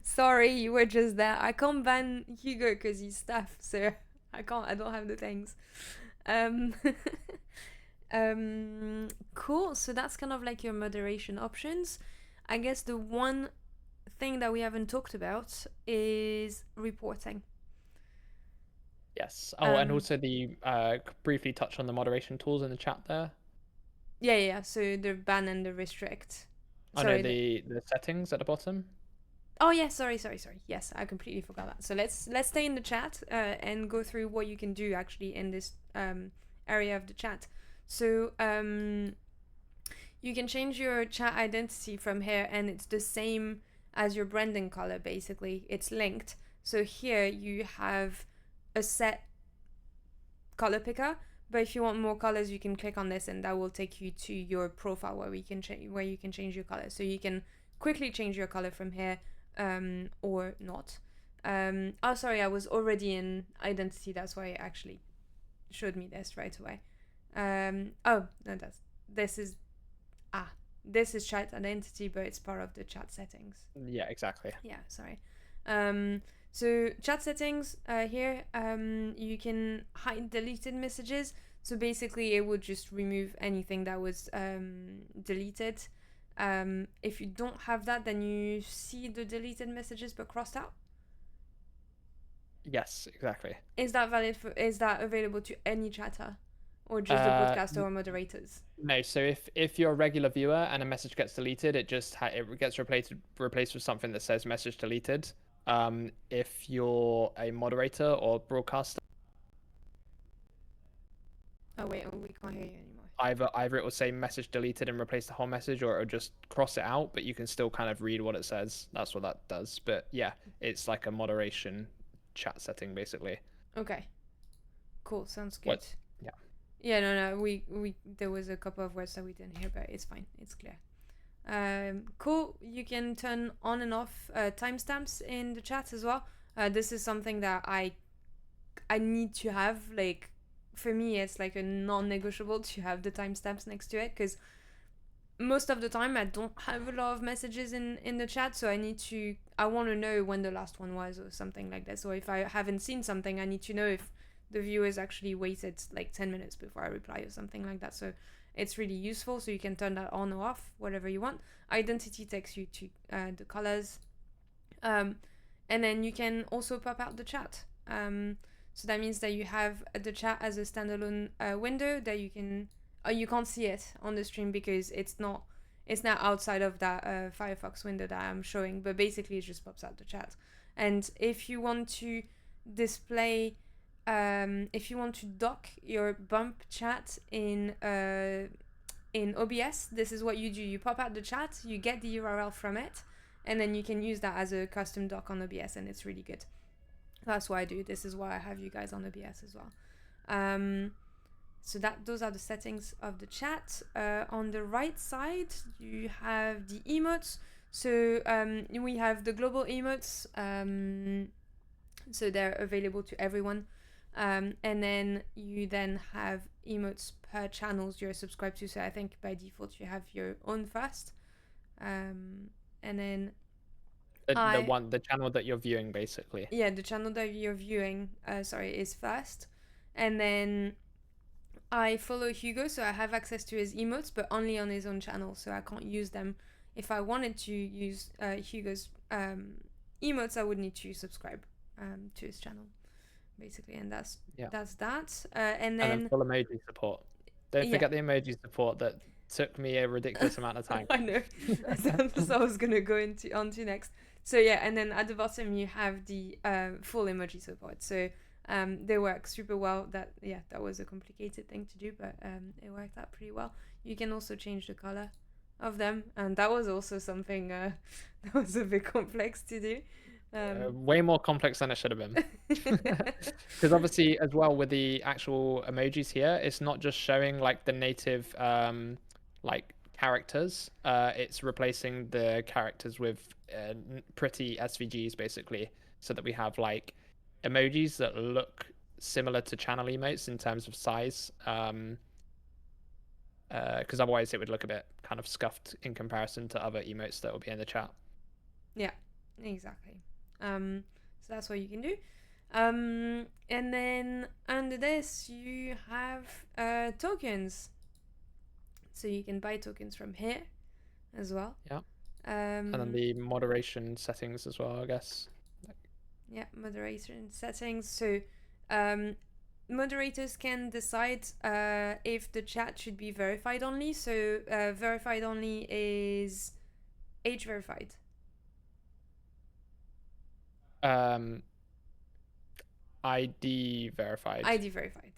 Sorry, you were just there. I can't ban Hugo because he's staff, so I don't have the things. Cool. So that's kind of like your moderation options. I guess the one thing that we haven't talked about is reporting. Yes. Oh, and also the briefly touch on the moderation tools in the chat there. Yeah. So the ban and the restrict. Oh no, the settings at the bottom. Oh yeah, sorry. Yes, I completely forgot that. So let's stay in the chat and go through what you can do actually in this area of the chat. So you can change your chat identity from here, and it's the same as your branding color basically. It's linked. So here you have a set color picker, but if you want more colors, you can click on this and that will take you to your profile where you can change your color. So you can quickly change your color from here or not. Oh, sorry, I was already in identity. That's why it actually showed me this right away. Oh, no, this is chat identity, but it's part of the chat settings. Yeah, exactly. Yeah, sorry. So chat settings here, you can hide deleted messages. So basically it would just remove anything that was deleted. If you don't have that, then you see the deleted messages but crossed out. Yes, exactly. Is that available to any chatter, or just the podcaster or moderators? No. So if you're a regular viewer and a message gets deleted, it just it gets replaced with something that says message deleted. If you're a moderator or broadcaster, we can't hear you anymore. Either it will say message deleted and replace the whole message, or it'll just cross it out, but you can still kind of read what it says. That's what that does. But yeah, it's like a moderation chat setting basically. Okay, cool, sounds good. Yeah, no, we there was a couple of words that we didn't hear, but it's fine, it's clear. Cool. You can turn on and off timestamps in the chat as well. This is something that I need to have. Like, for me, it's like a non-negotiable to have the timestamps next to it, because most of the time I don't have a lot of messages in the chat, so I want to know when the last one was or something like that. So if I haven't seen something, I need to know if the viewers actually waited like 10 minutes before I reply or something like that. So it's really useful. So you can turn that on or off, whatever you want. Identity takes you to the colors. And then you can also pop out the chat. So that means that you have the chat as a standalone window that you can... you can't see it on the stream because it's now outside of that Firefox window that I'm showing. But basically it just pops out the chat. And if you want to display... if you want to dock your bump chat in OBS, this is what you do. You pop out the chat, you get the URL from it, and then you can use that as a custom dock on OBS, and it's really good. That's why I do. This is why I have you guys on OBS as well. So those are the settings of the chat. On the right side, you have the emotes. So we have the global emotes, so they're available to everyone. And then you then have emotes per channels you're subscribed to. So I think by default you have your own first. And then the channel that you're viewing, basically. yeah, the channel that you're viewing, is first. And then I follow Hugo, so I have access to his emotes, but only on his own channel, so I can't use them. If I wanted to use Hugo's emotes, I would need to subscribe to his channel, basically, and that's that. And then full emoji support. Don't forget the emoji support that took me a ridiculous amount of time. I know. That's what I was gonna go onto next. So yeah, and then at the bottom you have the full emoji support. So they work super well. That was a complicated thing to do, but it worked out pretty well. You can also change the color of them, and that was also something that was a bit complex to do. Way more complex than it should have been. Because obviously, as well, with the actual emojis here, it's not just showing like the native like characters. It's replacing the characters with pretty SVGs, basically, so that we have like emojis that look similar to channel emotes in terms of size. Because otherwise it would look a bit kind of scuffed in comparison to other emotes that will be in the chat. Yeah, exactly. So that's what you can do. And then under this you have tokens. So you can buy tokens from here as well. Yeah. And then the moderation settings as well, I guess. Yeah, moderation settings. So moderators can decide if the chat should be verified only. So verified only is age verified. ID verified. ID verified.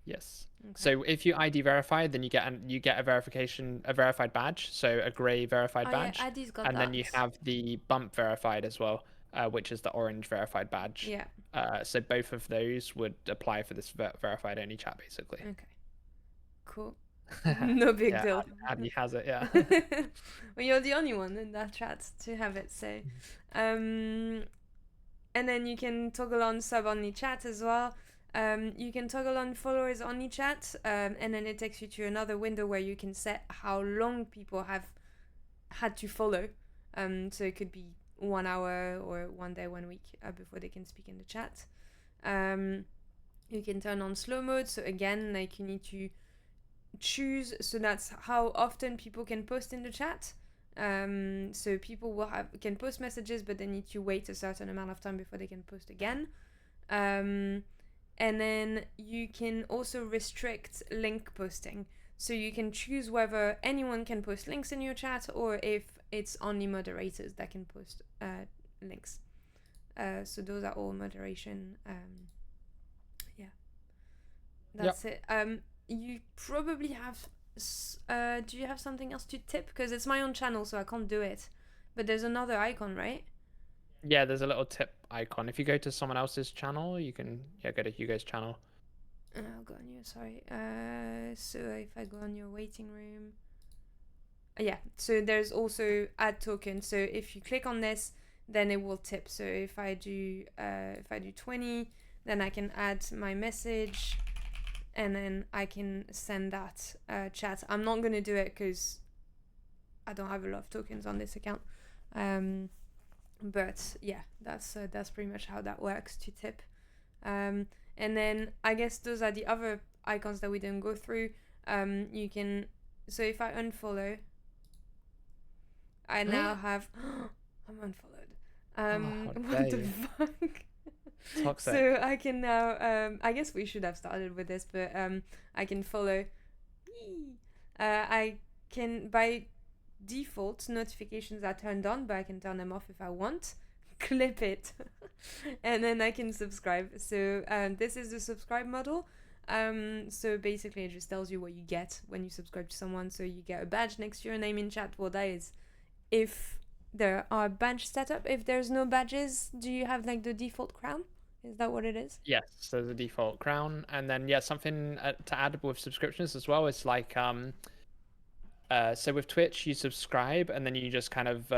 Yes. Okay. So if you ID verified, then you get a verified badge, so a grey verified badge. Yeah, ID's got and that. Then you have the bump verified as well, which is the orange verified badge. Yeah. So both of those would apply for this verified only chat, basically. Okay. Cool. No big deal. Adi has it, yeah. Well, you're the only one in that chat to have it, so and then you can toggle on sub only chat as well. You can toggle on followers only chat, and then it takes you to another window where you can set how long people have had to follow. So it could be 1 hour or 1 day, 1 week before they can speak in the chat. You can turn on slow mode. So again, like you need to choose. So that's how often people can post in the chat. So people can post messages, but they need to wait a certain amount of time before they can post again. And then you can also restrict link posting. So you can choose whether anyone can post links in your chat or if it's only moderators that can post links. So those are all moderation. That's it. You probably have... do you have something else to tip? Because it's my own channel, so I can't do it. But there's another icon, right? Yeah, there's a little tip icon. If you go to someone else's channel, you can go to Hugo's channel. I'll go on your... Sorry. So if I go on your waiting room... yeah, so there's also add token. So if you click on this, then it will tip. So if I do 20, then I can add my message, and then I can send that chat. I'm not gonna do it because I don't have a lot of tokens on this account. But yeah, that's pretty much how that works to tip. And then I guess those are the other icons that we didn't go through. You can... So if I unfollow, I now have... I'm unfollowed. What the fuck? Toxic. So I can now... I guess we should have started with this, but I can follow... I can... By default, notifications are turned on, but I can turn them off if I want. Clip it. And then I can subscribe. So this is the subscribe model. So basically it just tells you what you get when you subscribe to someone. So you get a badge next to your name in chat. Well, that is if there are badge set up. If there's no badges, do you have like the default crown? Is that what it is? Yes, so the default crown. And then something to add with subscriptions as well is like So with Twitch, you subscribe and then you just kind of,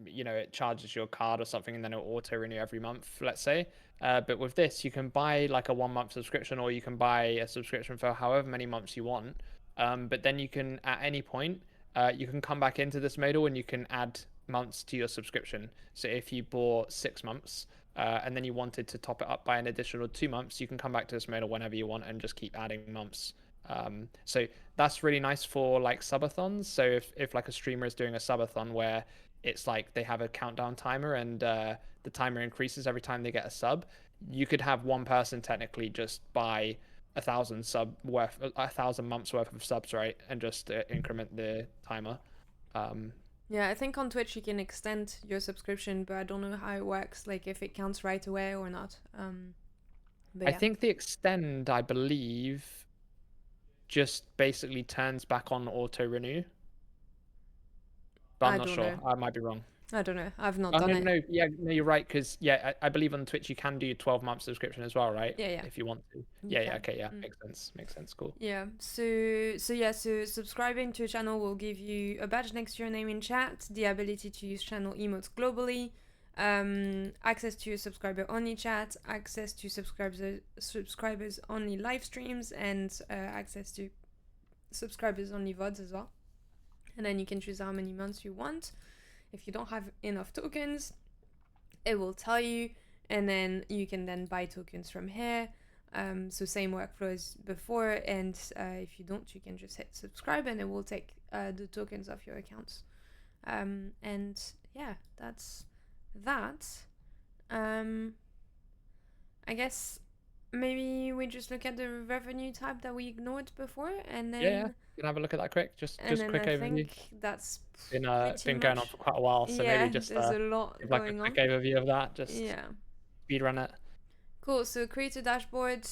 it charges your card or something, and then it'll auto renew every month, let's say. But with this, you can buy like a 1 month subscription, or you can buy a subscription for however many months you want. But then you can, at any point, you can come back into this modal and you can add months to your subscription. So if you bought 6 months, and then you wanted to top it up by an additional 2 months, you can come back to this modal whenever you want and just keep adding months. So that's really nice for like subathons. So if like a streamer is doing a subathon where it's like they have a countdown timer and the timer increases every time they get a sub, you could have one person technically just buy 1,000 months worth of subs, right, and just increment the timer. Yeah, I think on Twitch you can extend your subscription, but I don't know how it works, like if it counts right away or not. But I yeah. think the extend, I believe, just basically turns back on auto renew. But I'm I not don't sure. know. I might be wrong. I don't know. I've not Oh, done no, it. no, yeah, no, you're right, because I believe on Twitch you can do 12-month subscription as well, right? Yeah, yeah. If you want to. You Yeah, can. okay, yeah, makes sense, cool. Yeah. So subscribing to a channel will give you a badge next to your name in chat, the ability to use channel emotes globally, access to your subscriber only chat, access to subscribers only live streams, and access to subscribers only VODs as well. And then you can choose how many months you want. If you don't have enough tokens, it will tell you, and then you can then buy tokens from here. So same workflow as before, and if you don't, you can just hit subscribe and it will take the tokens off your accounts. And yeah, that's that. I guess maybe we just look at the revenue type that we ignored before, and then Yeah, you can have a look at that quick. Just quick I overview. think that's Been going on for quite a while, so yeah, maybe just there's a lot give like a going quick on. overview of that. Just Yeah. speed run it. Cool. So create a dashboard.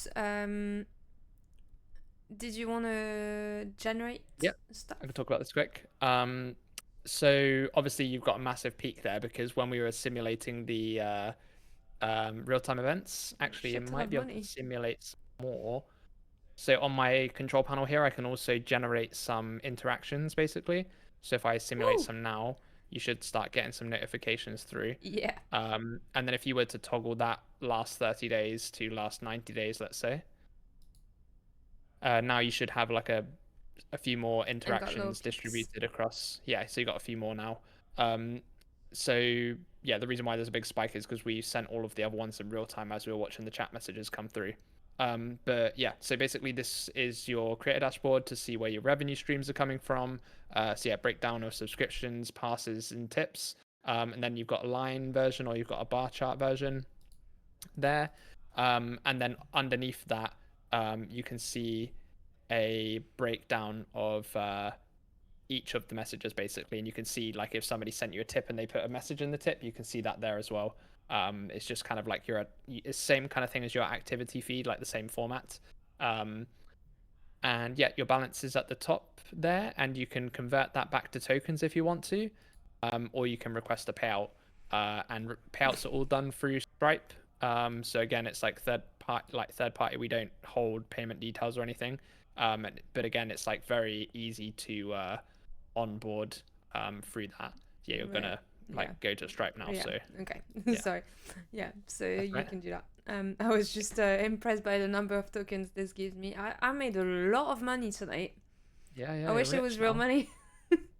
Did you want to generate stuff? I can talk about this quick. So obviously you've got a massive peak there because when we were simulating the real-time events, actually it might be able to simulate some more. So on my control panel here, I can also generate some interactions basically. So if I simulate some now, you should start getting some notifications through. Yeah. And then if you were to toggle that last 30 days to last 90 days, let's say, now you should have like a few more interactions distributed across. Yeah, so you got a few more now. So yeah, the reason why there's a big spike is because we sent all of the other ones in real time as we were watching the chat messages come through. But yeah, so basically this is your creator dashboard to see where your revenue streams are coming from. So yeah, breakdown of subscriptions, passes, and tips. And then you've got a line version or you've got a bar chart version there. And then underneath that, you can see a breakdown of each of the messages basically, and you can see like if somebody sent you a tip and they put a message in the tip, you can see that there as well. It's just kind of like it's the same kind of thing as your activity feed, like the same format. And yeah, your balance is at the top there, and you can convert that back to tokens if you want to, or you can request a payout. And payouts are all done through Stripe. So again, it's like third party. We don't hold payment details or anything. But again, it's like very easy to onboard through that. Yeah, you're gonna go to Stripe now. Yeah. So okay, yeah. sorry. Yeah, so That's you right. can do that. I was just impressed by the number of tokens this gives me. I made a lot of money tonight. Yeah. I wish it was real money.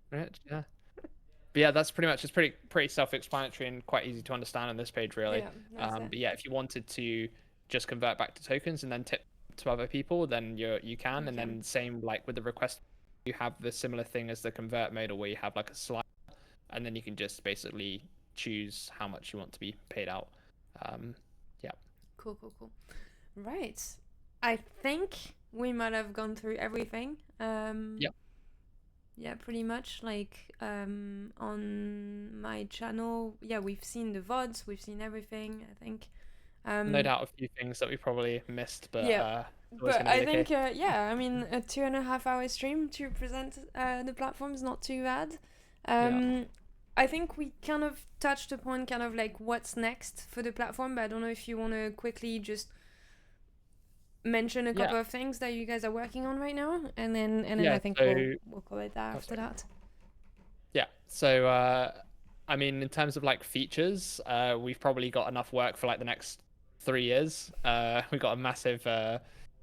Rich, yeah. But yeah, that's pretty much. It's pretty self-explanatory and quite easy to understand on this page, really. Yeah, But yeah, if you wanted to just convert back to tokens and then tip to other people, then you can. And then same like with the request, you have the similar thing as the convert modal where you have like a slide, and then you can just basically choose how much you want to be paid out. Yeah. Cool. Right. I think we might have gone through everything. Yeah, pretty much. Like on my channel, yeah, we've seen the VODs, we've seen everything, I think. No doubt a few things that we probably missed, but yeah. But I think yeah, I mean a 2.5 hour stream to present the platform is not too bad. I think we kind of touched upon kind of like what's next for the platform, but I don't know if you want to quickly just mention a Yeah. couple of things that you guys are working on right now, and then Yeah, I think so we'll call it that after sorry. that. Yeah. So I mean, in terms of like features, we've probably got enough work for like the next 3 years. We've got a massive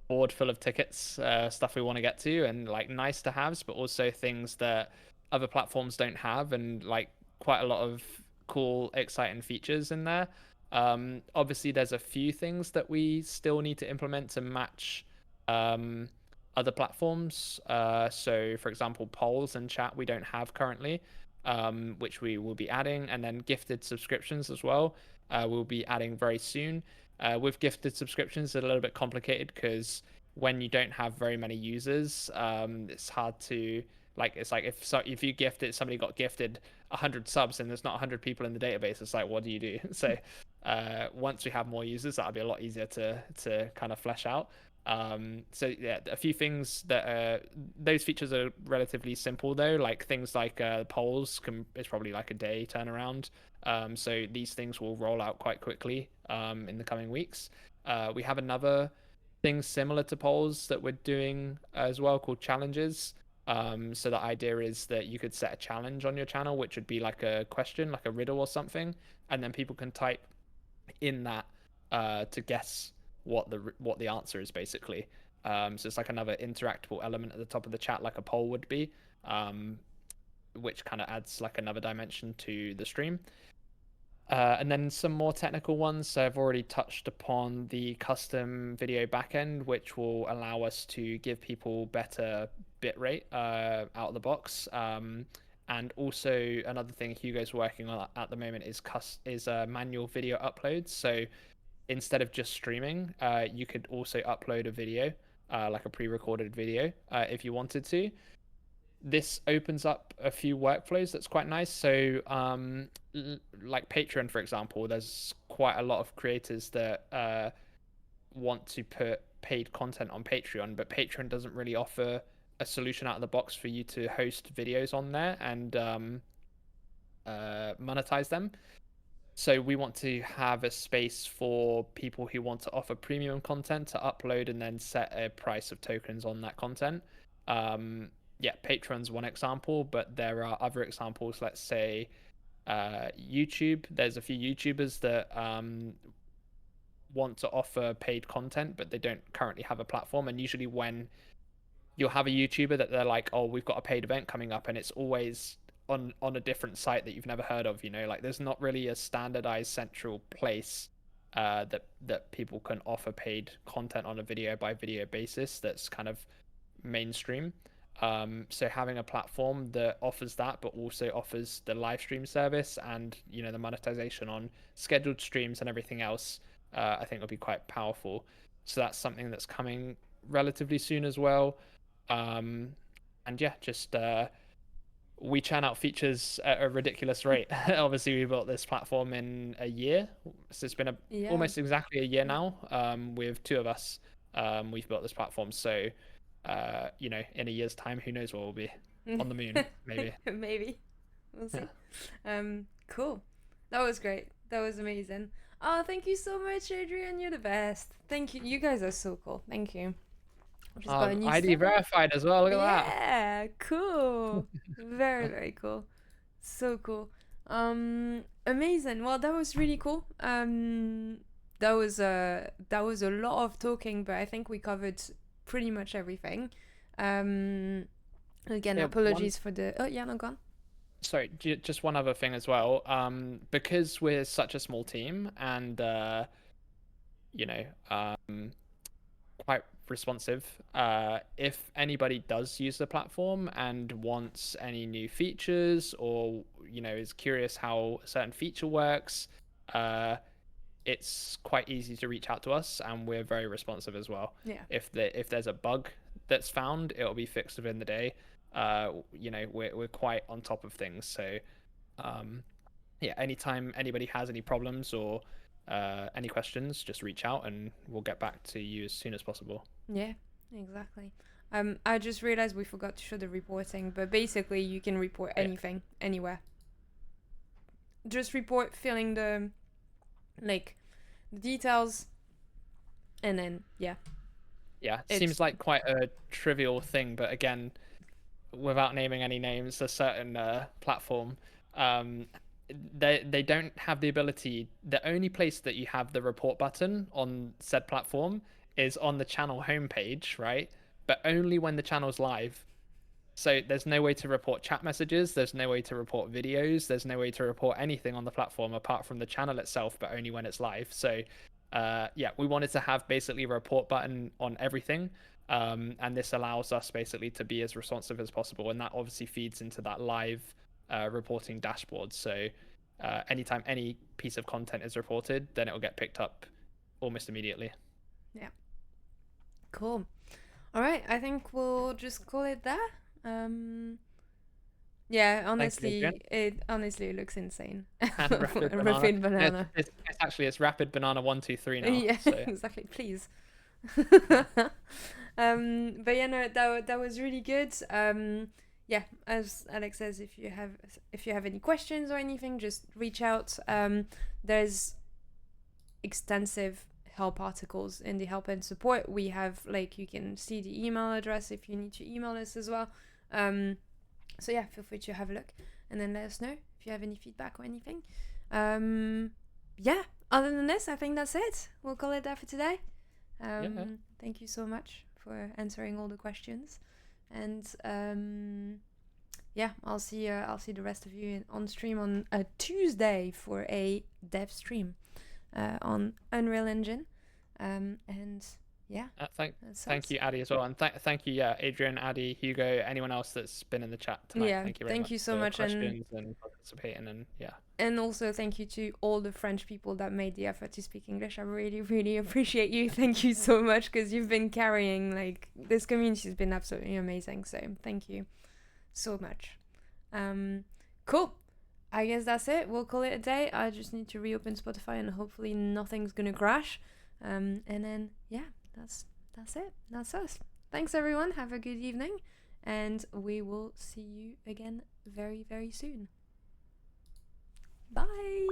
board full of tickets, stuff we want to get to, and like nice to haves, but also things that other platforms don't have, and like quite a lot of cool, exciting features in there. Obviously, there's a few things that we still need to implement to match um, other platforms. So, for example, polls and chat we don't have currently, which we will be adding, and then gifted subscriptions as well. We'll be adding very soon. With gifted subscriptions, it's a little bit complicated because when you don't have very many users, it's hard to like. It's like if you gift it, somebody got gifted 100 subs and there's not 100 people in the database. It's like, what do you do? So once we have more users, that'll be a lot easier to kind of flesh out. So yeah, a few things that those features are relatively simple though, like things like polls it's probably like a day turnaround. So these things will roll out quite quickly in the coming weeks. We have another thing similar to polls that we're doing as well called challenges. So the idea is that you could set a challenge on your channel, which would be like a question, like a riddle or something, and then people can type in that to guess what the answer is basically. So it's like another interactable element at the top of the chat, like a poll would be, which kind of adds like another dimension to the stream. And then some more technical ones. So I've already touched upon the custom video backend, which will allow us to give people better bitrate out of the box. And also another thing Hugo's working on at the moment is manual video uploads. So instead of just streaming, you could also upload a video, like a pre-recorded video, if you wanted to. This opens up a few workflows that's quite nice. So like Patreon, for example, there's quite a lot of creators that want to put paid content on Patreon, but Patreon doesn't really offer a solution out of the box for you to host videos on there and monetize them. So we want to have a space for people who want to offer premium content to upload and then set a price of tokens on that content. Yeah, Patreon's one example, but there are other examples. Let's say YouTube. There's a few YouTubers that want to offer paid content, but they don't currently have a platform. And usually when you'll have a YouTuber that they're like, oh, we've got a paid event coming up, and it's always on a different site that you've never heard of, like there's not really a standardized central place that people can offer paid content on a video by video basis that's kind of mainstream. So having a platform that offers that, but also offers the live stream service and the monetization on scheduled streams and everything else, I think will be quite powerful. So that's something that's coming relatively soon as well. And yeah, just we churn out features at a ridiculous rate. Obviously, we built this platform in a year, so it's been almost exactly a year now. With two of us, we've built this platform. So in a year's time, who knows where we'll be? On the moon, maybe. Maybe. We'll see. Yeah. Cool. That was great. That was amazing. Oh, thank you so much, Adrian. You're the best. Thank you. You guys are so cool. Thank you. ID verified as well. Look at that. Yeah, cool. Very, very cool. So cool. Amazing. Well, that was really cool. That was a lot of talking, but I think we covered pretty much everything. Again, apologies for the. Oh yeah, no, go on. Sorry, just one other thing as well. Because we're such a small team and quite responsive. If anybody does use the platform and wants any new features or is curious how a certain feature works, it's quite easy to reach out to us, and we're very responsive as well. Yeah. If there's a bug that's found, it'll be fixed within the day. We're quite on top of things. So yeah, anytime anybody has any problems or any questions, just reach out and we'll get back to you as soon as possible. Yeah, exactly. I just realized we forgot to show the reporting, but basically you can report anything, anywhere. Just report filling the details, and then Yeah, It's- seems like quite a trivial thing, but again, without naming any names, a certain platform, they don't have the ability. The only place that you have the report button on said platform is on the channel homepage, right? But only when the channel's live. So there's no way to report chat messages, there's no way to report videos, there's no way to report anything on the platform apart from the channel itself, but only when it's live. So yeah, we wanted to have basically a report button on everything. And this allows us basically to be as responsive as possible. And that obviously feeds into that live reporting dashboard. So anytime any piece of content is reported, then it will get picked up almost immediately. Yeah. Cool. All right, I think we'll just call it there. Yeah, honestly, it looks insane. And rapid banana. Rapid banana. It's actually it's rapid banana 1 2 3 now. Yeah, So. exactly. Please. But yeah, no, that was really good. Yeah, as Alex says, if you have any questions or anything, just reach out. There's extensive help articles in the help and support. We have, like, you can see the email address if you need to email us as well. So yeah, feel free to have a look and then let us know if you have any feedback or anything. Yeah, other than this, I think that's it. We'll call it that for today. Thank you so much for answering all the questions, and yeah, I'll see the rest of you on stream on a Tuesday for a dev stream on Unreal Engine, and yeah. Thank you, Addy, as well, and thank you, Adrian, Addy, Hugo, anyone else that's been in the chat tonight. Yeah, thank you very much. Thank you so for much, questions and participating, and yeah. And also thank you to all the French people that made the effort to speak English. I really, really appreciate you. Thank you so much, because you've been carrying, like, this community has been absolutely amazing. So thank you so much. Cool. I guess that's it. We'll call it a day. I just need to reopen Spotify and hopefully nothing's gonna crash. And then yeah, that's it. That's us. Thanks everyone. Have a good evening, and we will see you again very, very soon. Bye.